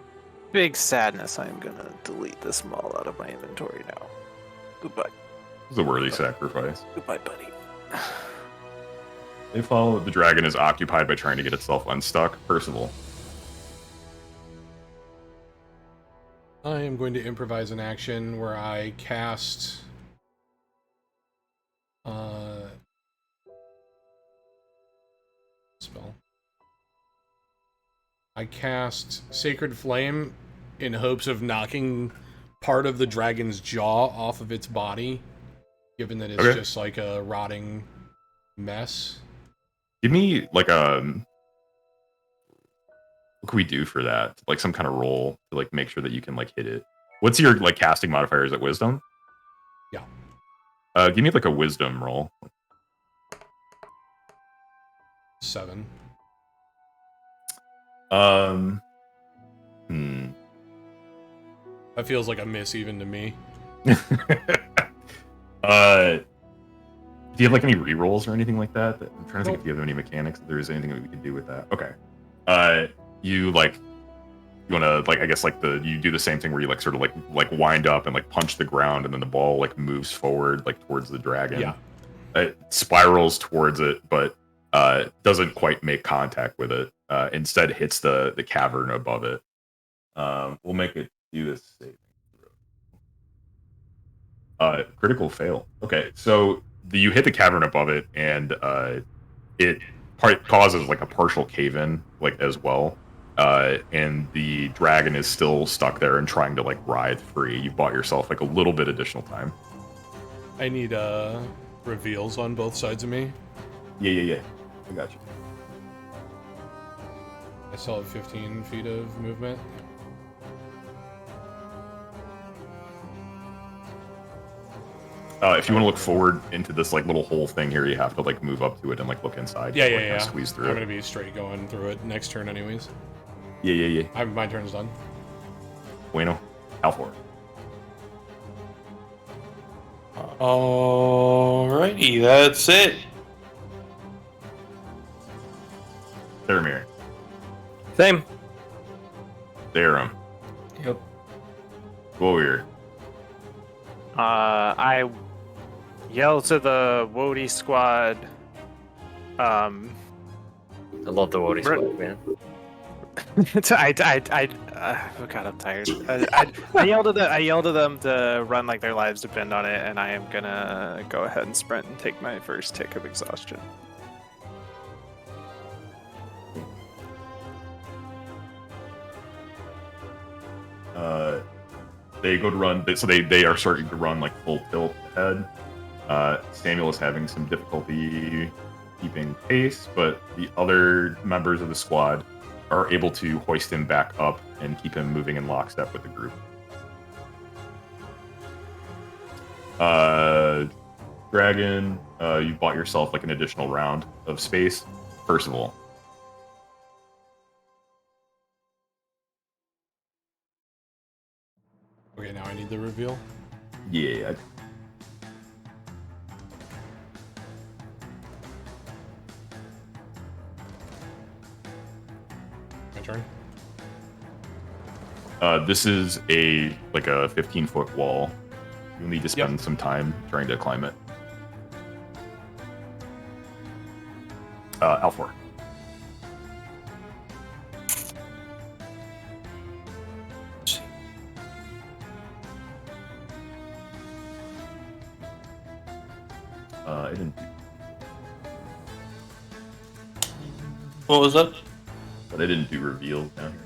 big sadness, I'm gonna delete this Maul out of my inventory now. Goodbye. It's a worthy sacrifice. Goodbye, buddy. They follow. The dragon is occupied by trying to get itself unstuck. Percival. I am going to improvise an action where I cast spell. I cast Sacred Flame in hopes of knocking part of the dragon's jaw off of its body, given that it's just like a rotting mess. Give me like What can we do for that? Like some kind of roll to like make sure that you can like hit it. What's your like casting modifier? Is it wisdom? Yeah. Give me like a wisdom roll. 7. That feels like a miss even to me. Do you have like any rerolls or anything like that? I'm trying to think if you have any mechanics. If there is anything that we could do with that. Okay. You want to like I guess like you do the same thing where you like sort of like wind up and like punch the ground and then the ball like moves forward like towards the dragon. Yeah. It spirals towards it, but doesn't quite make contact with it. Instead hits the cavern above it. We'll make it do this saving throw. Critical fail. Okay, so you hit the cavern above it, and it causes like a partial cave-in, like as well. And the dragon is still stuck there and trying to like writhe free. You bought yourself like a little bit additional time. I need reveals on both sides of me. Yeah. I got you. I still have 15 feet of movement. If you want to look forward into this like little hole thing here, you have to like move up to it and like look inside. Yeah, to, yeah, like, yeah. Squeeze through I'm it. gonna be straight going through it next turn, anyways. Yeah. My turn's done. Bueno, Alfor. Alrighty, that's it. Theramir. Same. Therum. Yep. Warrior. I yell to the Wody squad. I love the Wody squad, man. Oh God, I'm tired. I yell to them to run like their lives depend on it, and I am gonna go ahead and sprint and take my first tick of exhaustion. They go to run, so they are starting to run like full tilt ahead. Samuel is having some difficulty keeping pace, but the other members of the squad are able to hoist him back up and keep him moving in lockstep with the group. Dragon, you bought yourself like an additional round of space. First of all. Okay, now I need the reveal. Yeah. My turn. This is a 15-foot wall. You'll need to spend some time trying to climb it. Alfor. I didn't do, What was that? but I didn't do reveals down here.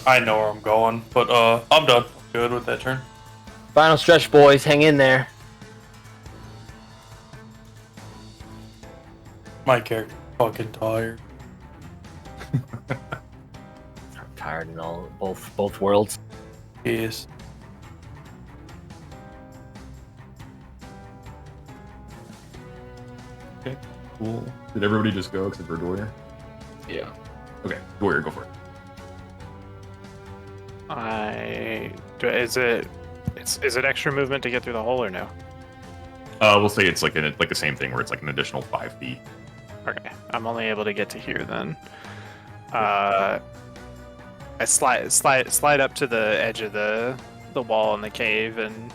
I know where I'm going, but I'm done. Good with that turn. Final stretch, boys. Hang in there. My character fucking tired. I'm tired in both worlds. Yes. Okay, cool. Did everybody just go except for Dwyer? Yeah. Okay, Dwyer, go for it. Is it extra movement to get through the hole or no? We'll say it's like the same thing where it's like an additional 5 feet. Okay, I'm only able to get to here then. I slide up to the edge of the wall in the cave and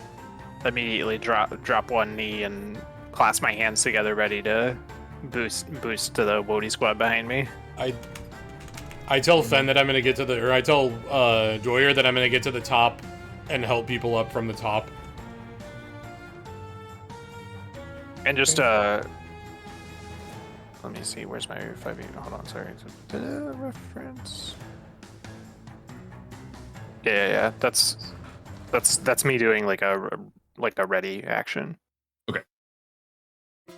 immediately drop one knee and clasp my hands together, ready to boost to the Wody squad behind me. I tell Fen that I'm gonna get to the, or I tell Dwyer that I'm gonna get to the top and help people up from the top. And just let me see, where's my 5e? Hold on, sorry. Reference. Yeah. That's me doing like a ready action. Okay. Is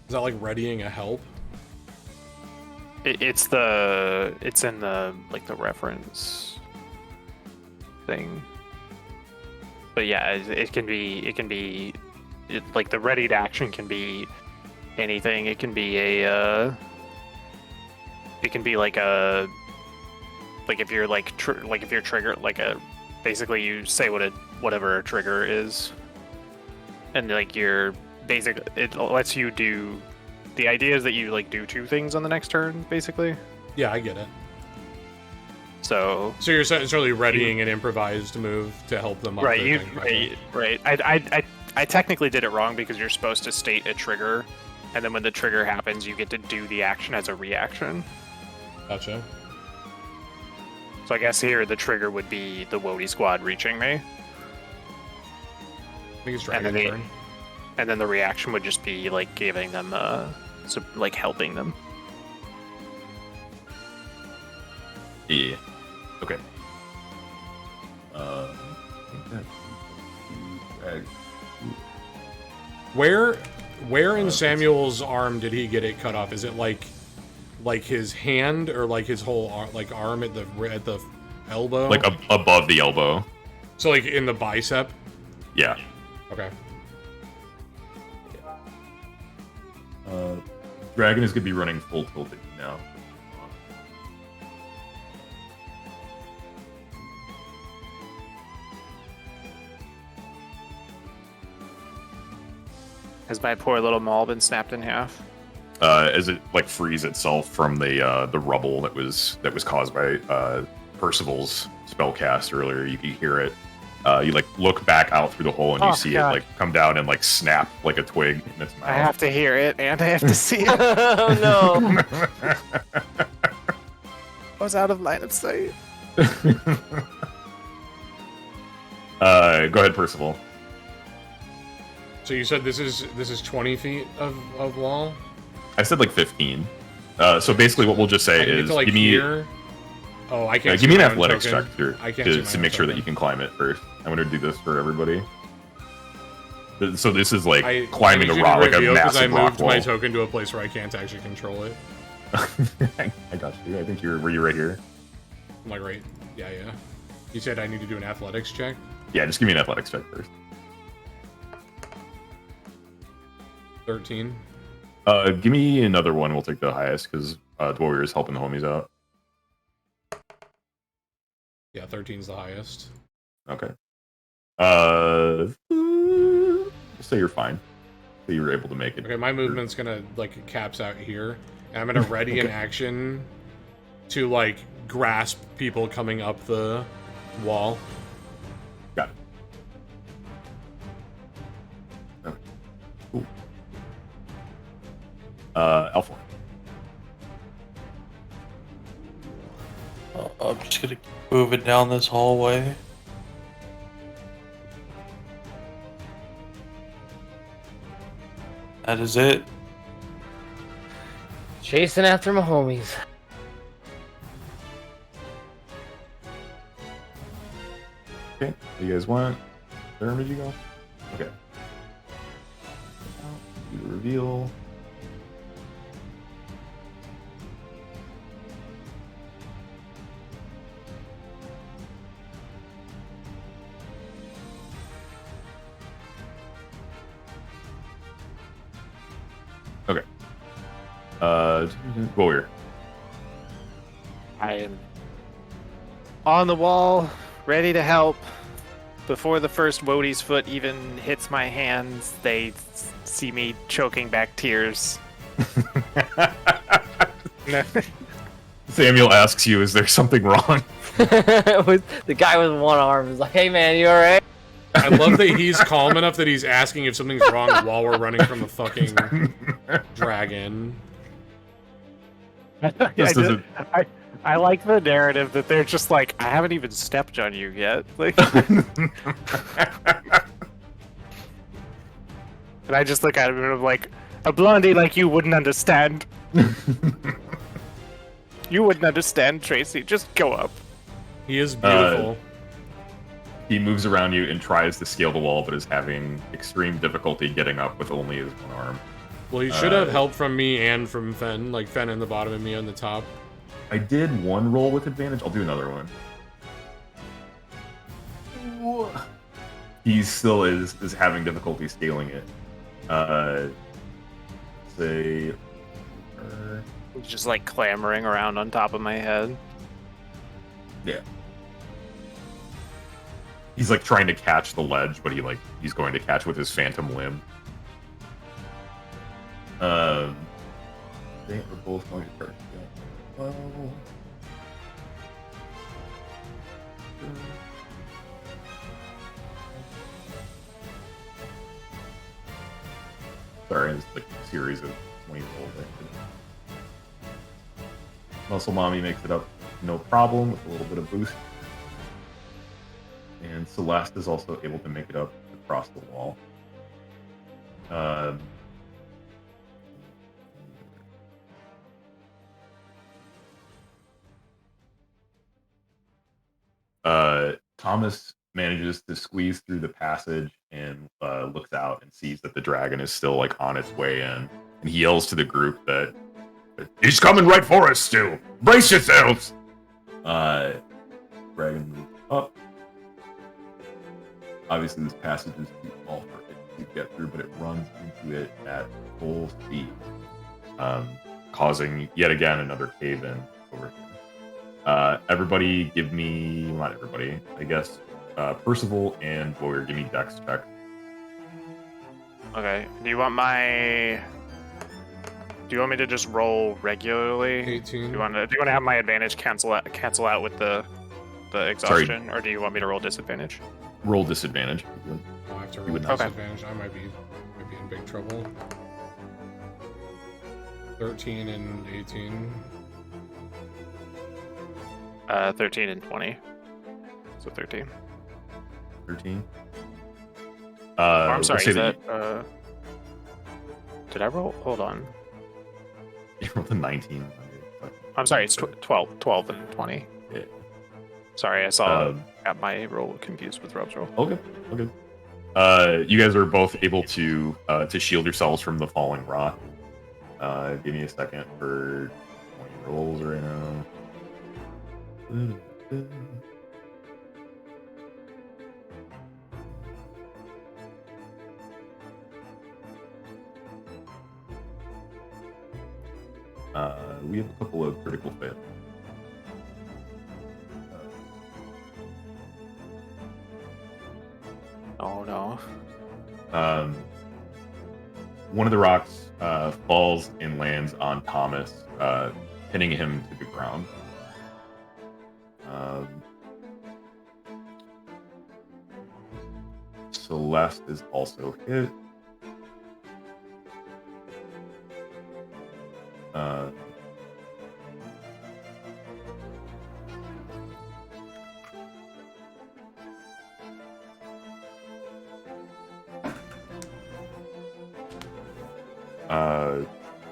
that like readying a help? It's in the like the reference thing. But yeah, it can be like the ready to action can be anything. It can be like if you're if you're triggered basically you say whatever a trigger is, and like you're it lets you do. The idea is that you like do two things on the next turn, basically. Yeah, I get it. So you're essentially readying an improvised move to help them up. Right, right. I technically did it wrong because you're supposed to state a trigger, and then when the trigger happens, you get to do the action as a reaction. Gotcha. So I guess here the trigger would be the Wody squad reaching me. I think it's dragon turn. And then the reaction would just be like giving them like helping them. Yeah. Okay. Where in Samuel's arm did he get it cut off? Is it like his hand or like his whole arm at the elbow? Like above the elbow. So like in the bicep? Yeah. Okay. Dragon is gonna be running full tilted now. Has my poor little maul been snapped in half? As it like frees itself from the rubble that was caused by Percival's spellcast earlier. You can hear it. You like look back out through the hole and you see it like come down and like snap like a twig in its mouth. I have to hear it and I have to see it. Oh no! I was out of line of sight. Go ahead, Percival. So you said this is 20 feet of wall? I said like 15. So basically, what we'll just say is give me. Here. Oh, I can't. Give me an my own athletics token. check here I can't to make sure that you can climb it first. I'm going to do this for everybody. So this is like climbing a rock, like a massive rock I moved wall. my token to a place where I can't actually control it. I got you. I think were you right here? I'm like, right. Yeah. You said I need to do an athletics check? Yeah, just give me an athletics check first. 13. Give me another one. We'll take the highest because Dwarrior is helping the homies out. Yeah, 13's the highest. Okay. Say you're fine. So you were able to make it. Okay, my movement's gonna like caps out here, and I'm gonna ready an action to like grasp people coming up the wall. Got it. Okay. Cool. Alpha. I'm just gonna move it down this hallway. That is it. Chasing after my homies. Okay. You guys want? Where did you go? Okay. Do the reveal. Okay. Warrior. I am on the wall, ready to help. Before the first Wody's foot even hits my hands, they see me choking back tears. Samuel asks you, "Is there something wrong?" The guy with one arm is like, "Hey man, you alright?" I love that he's calm enough that he's asking if something's wrong while we're running from the fucking dragon. I like the narrative that they're just like, I haven't even stepped on you yet. Like, and I just look at him and I'm like, a blondie like you wouldn't understand. You wouldn't understand, Tracy. Just go up. He is beautiful. He moves around you and tries to scale the wall, but is having extreme difficulty getting up with only his one arm. Well, you should have help from me and from Fen, like Fen in the bottom and me on the top. I did one roll with advantage. I'll do another one. He still is having difficulty scaling it. Say, Just like clamoring around on top of my head. yeah. He's like trying to catch the ledge, but he's going to catch with his phantom limb. I think we're both going to start. Well, sorry, it's like a series of 20 rolls. Muscle Mommy makes it up no problem with a little bit of boost. And Celeste is also able to make it up across the wall. Thomas manages to squeeze through the passage and looks out and sees that the dragon is still like on its way in. And he yells to the group that he's coming right for us still. Brace yourselves. Dragon moves up. Obviously, this passage is too small for it to get through, but it runs into it at full speed, causing yet again another cave-in over here. Everybody give me, not everybody, I guess, Percival and Warrior, give me Dex check. Okay. Do you want me to just roll regularly? 18. Do you want to have my advantage cancel out with the exhaustion, or do you want me to roll disadvantage? Roll disadvantage. I'll have to roll disadvantage. I might be in big trouble. 13 and 18. 13 and 20. So 13. 13. I'm sorry, say is that did I roll? Hold on. You rolled a 19. I'm sorry, it's 12 and 20. Yeah. Sorry, I saw got my roll confused with Rob's roll. Okay. You guys are both able to shield yourselves from the falling rock. Give me a second for 20 rolls right now. We have a couple of critical fails. Oh no. One of the rocks falls and lands on Thomas, pinning him to the ground. Celeste is also hit.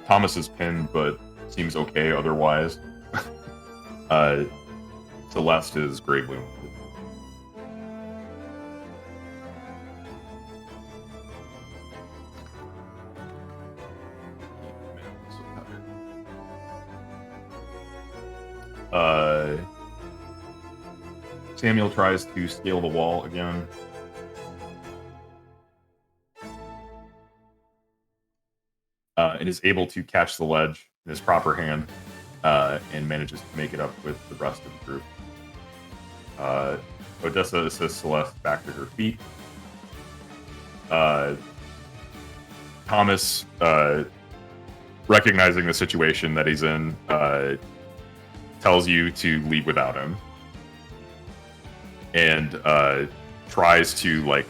Thomas is pinned, but seems okay otherwise. Celeste is gravely wounded. Samuel tries to scale the wall again. And is able to catch the ledge in his proper hand and manages to make it up with the rest of the group. Odessa assists Celeste back to her feet. Thomas, recognizing the situation that he's in, tells you to leave without him. And tries to, like,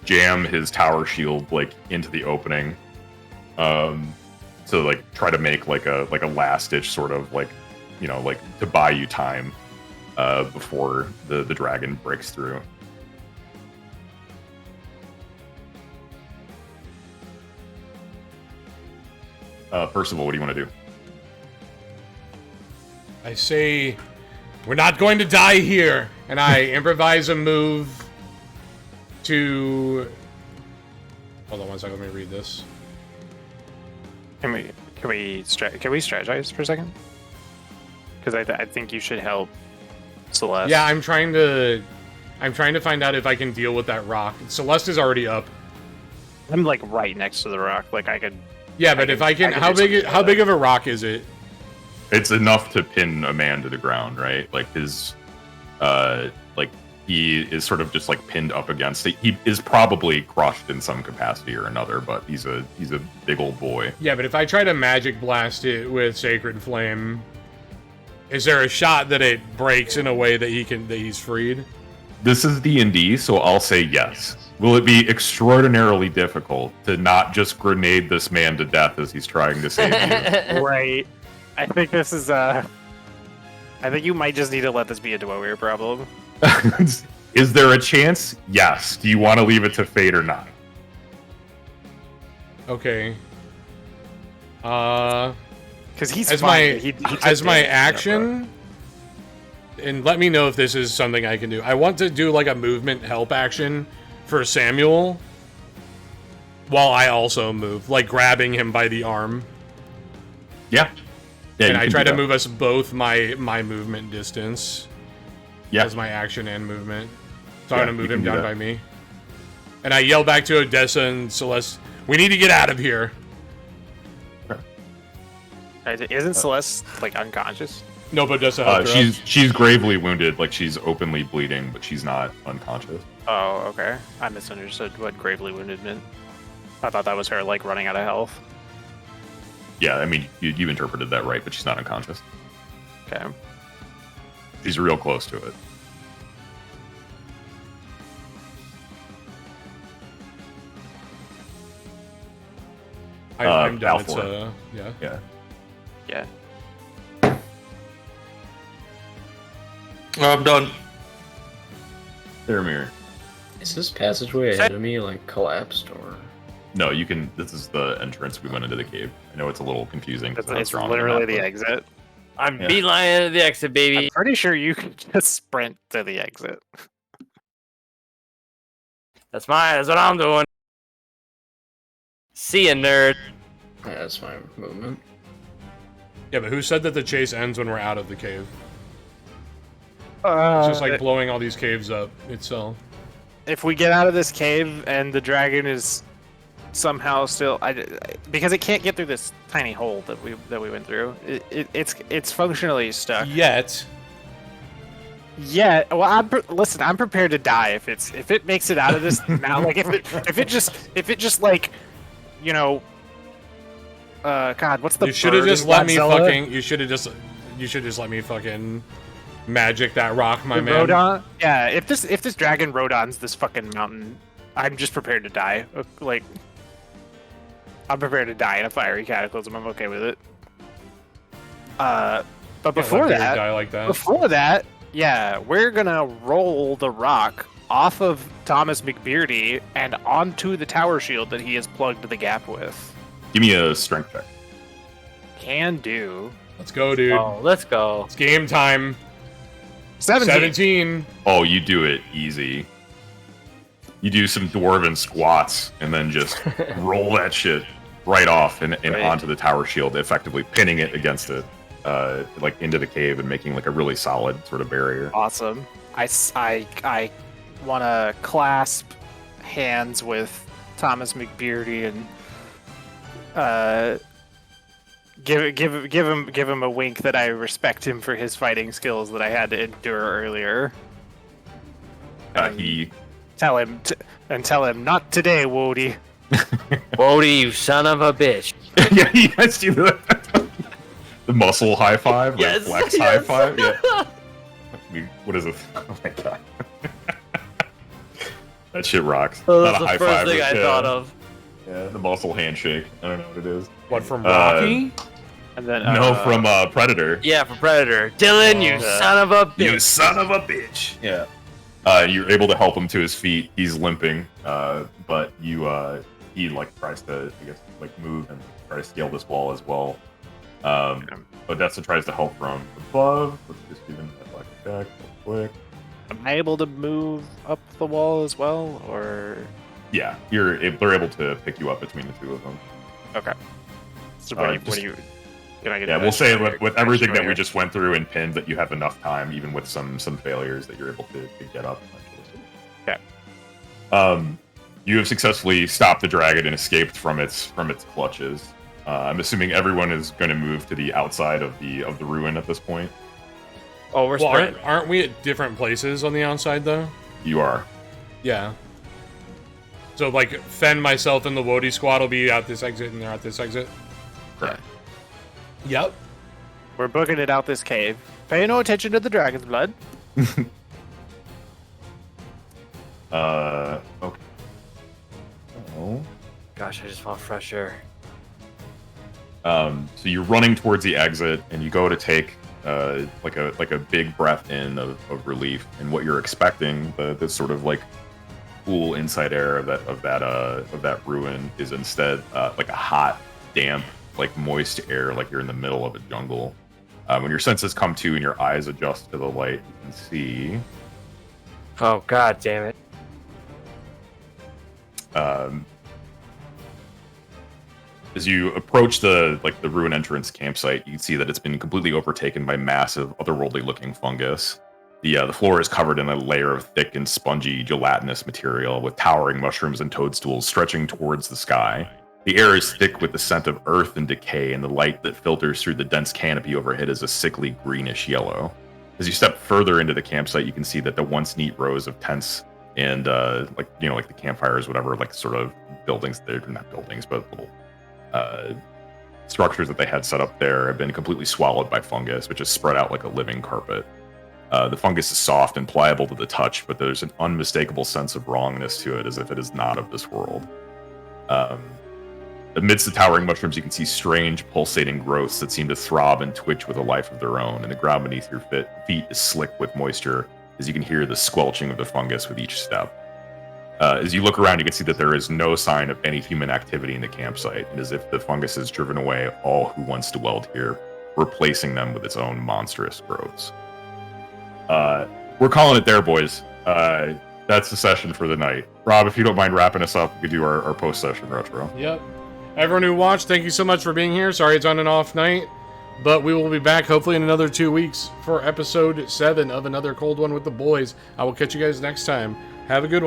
jam his tower shield, like, into the opening. To like try to make like a last ditch sort of like, you know, like to buy you time before the dragon breaks through. Percival, what do you want to do? I say, we're not going to die here, and I improvise a move to. Hold on one second. Let me read this. Can we strategize for a second? Because I think you should help Celeste. Yeah, I'm trying to find out if I can deal with that rock. Celeste is already up. I'm like right next to the rock. Like I could. Yeah, but if I can, how big of a rock is it? It's enough to pin a man to the ground, right? Like his, like he is sort of just like pinned up against it. He is probably crushed in some capacity or another, but he's a big old boy. Yeah, but if I try to magic blast it with Sacred Flame, is there a shot that it breaks in a way that he's freed? This is D&D, so I'll say yes. Will it be extraordinarily difficult to not just grenade this man to death as he's trying to save you? Right. I think this is I think you might just need to let this be a Dwemer problem. Is there a chance? Yes. Do you want to leave it to fate or not? Okay. Because he's as fine. as my action, and let me know if this is something I can do. I want to do like a movement help action for Samuel, while I also move, like grabbing him by the arm. Yeah. And I try to move us both my movement distance. Yeah. As my action and movement. So I'm gonna move him down by me. And I yell back to Odessa and Celeste, "We need to get out of here." Isn't Celeste like unconscious? No, but Odessa helped her up. She's gravely wounded, like she's openly bleeding, but she's not unconscious. Oh, okay. I misunderstood what gravely wounded meant. I thought that was her like running out of health. Yeah, I mean, you interpreted that right, but she's not unconscious. Okay. She's real close to it. I'm done. It's, Balfour. yeah. Yeah. Yeah. I'm done. Theramir. Is this passageway ahead of me like collapsed or? No, you can. This is the entrance we went into the cave. I know it's a little confusing. It's literally the exit. I'm beelining to the exit, baby. I'm pretty sure you can just sprint to the exit. That's what I'm doing. See ya, nerd. Yeah, that's my movement. Yeah, but who said that the chase ends when we're out of the cave? It's just like blowing all these caves up itself. If we get out of this cave and the dragon is somehow still, because it can't get through this tiny hole that we went through. It's functionally stuck. Yet. Yeah. Well, I'm prepared to die if it makes it out of this now. Like if it just like, you know. God, what's the? You should have just let me fucking. You should have just let me fucking magic that rock, my man. Rodon? Yeah. If this dragon Rodon's this fucking mountain, I'm just prepared to die. Like. I'm prepared to die in a fiery cataclysm. I'm okay with it. But before that, yeah, we're gonna roll the rock off of Thomas McBeardy and onto the tower shield that he has plugged the gap with. Give me a strength check. Can do. Let's go, dude. Oh, let's go. It's game time. 17. Oh, you do it easy. You do some dwarven squats and then just roll that shit right off and onto the tower shield, effectively pinning it against it, like into the cave and making like a really solid sort of barrier. Awesome. I want to clasp hands with Thomas McBeardy and give him a wink that I respect him for his fighting skills that I had to endure earlier. He tell him not today, Wody. Wody, you son of a bitch. Yeah, he has you the muscle high five, the Yes, flex yes. high five. Yeah. What is it? Oh my god. That shit rocks. Oh, Not that's a the high first five. thing I but, thought of. Yeah, the muscle handshake. I don't know what it is. What, from Rocky? And then No, from Predator. Yeah, for Predator. Dylan, you son of a bitch. You son of a bitch. Yeah. You're able to help him to his feet. He's limping, but he like tries to, I guess, like move and try to scale this wall as well. Odessa tries to help from above. Let's just give him that lucky check real quick. Am I able to move up the wall as well, or? Yeah, they're able to pick you up between the two of them. Okay. So when you can I get? Yeah, we'll say with everything that we here? just went through and pinned that you have enough time, even with some failures, that you're able to get up. Okay. You have successfully stopped the dragon and escaped from its clutches. I'm assuming everyone is going to move to the outside of the ruin at this point. Oh, we're Well, spread. aren't we at different places on the outside though? You are. Yeah. So like, Fen, myself, and the Wody squad will be out this exit, and they're out this exit. Correct. Yep. We're booking it out this cave. Pay no attention to the dragon's blood. Okay. Oh. Gosh, I just want fresh air. So you're running towards the exit, and you go to take like a big breath in of relief, and what you're expecting, the sort of like cool inside air of that ruin, is instead like a hot, damp, like moist air, like you're in the middle of a jungle. When your senses come to and your eyes adjust to the light, you can see. Oh god damn it. As you approach the ruin entrance campsite, you can see that it's been completely overtaken by massive, otherworldly-looking fungus. The floor is covered in a layer of thick and spongy, gelatinous material with towering mushrooms and toadstools stretching towards the sky. The air is thick with the scent of earth and decay, and the light that filters through the dense canopy overhead is a sickly greenish yellow. As you step further into the campsite, you can see that the once neat rows of tents and like the campfires, whatever, like sort of buildings, they're not buildings, but little structures that they had set up there have been completely swallowed by fungus, which is spread out like a living carpet. The fungus is soft and pliable to the touch, but there's an unmistakable sense of wrongness to it, as if it is not of this world. Amidst the towering mushrooms, you can see strange, pulsating growths that seem to throb and twitch with a life of their own, and the ground beneath your feet is slick with moisture, as you can hear the squelching of the fungus with each step. As you look around, you can see that there is no sign of any human activity in the campsite, and as if the fungus has driven away all who once dwelled here, replacing them with its own monstrous growths. We're calling it there, boys. That's the session for the night. Rob, if you don't mind wrapping us up, we could do our post-session retro. Yep. Everyone who watched, thank you so much for being here. Sorry it's on an off night, but we will be back hopefully in another 2 weeks for episode 7 of Another Cold One with the Boys. I will catch you guys next time. Have a good one.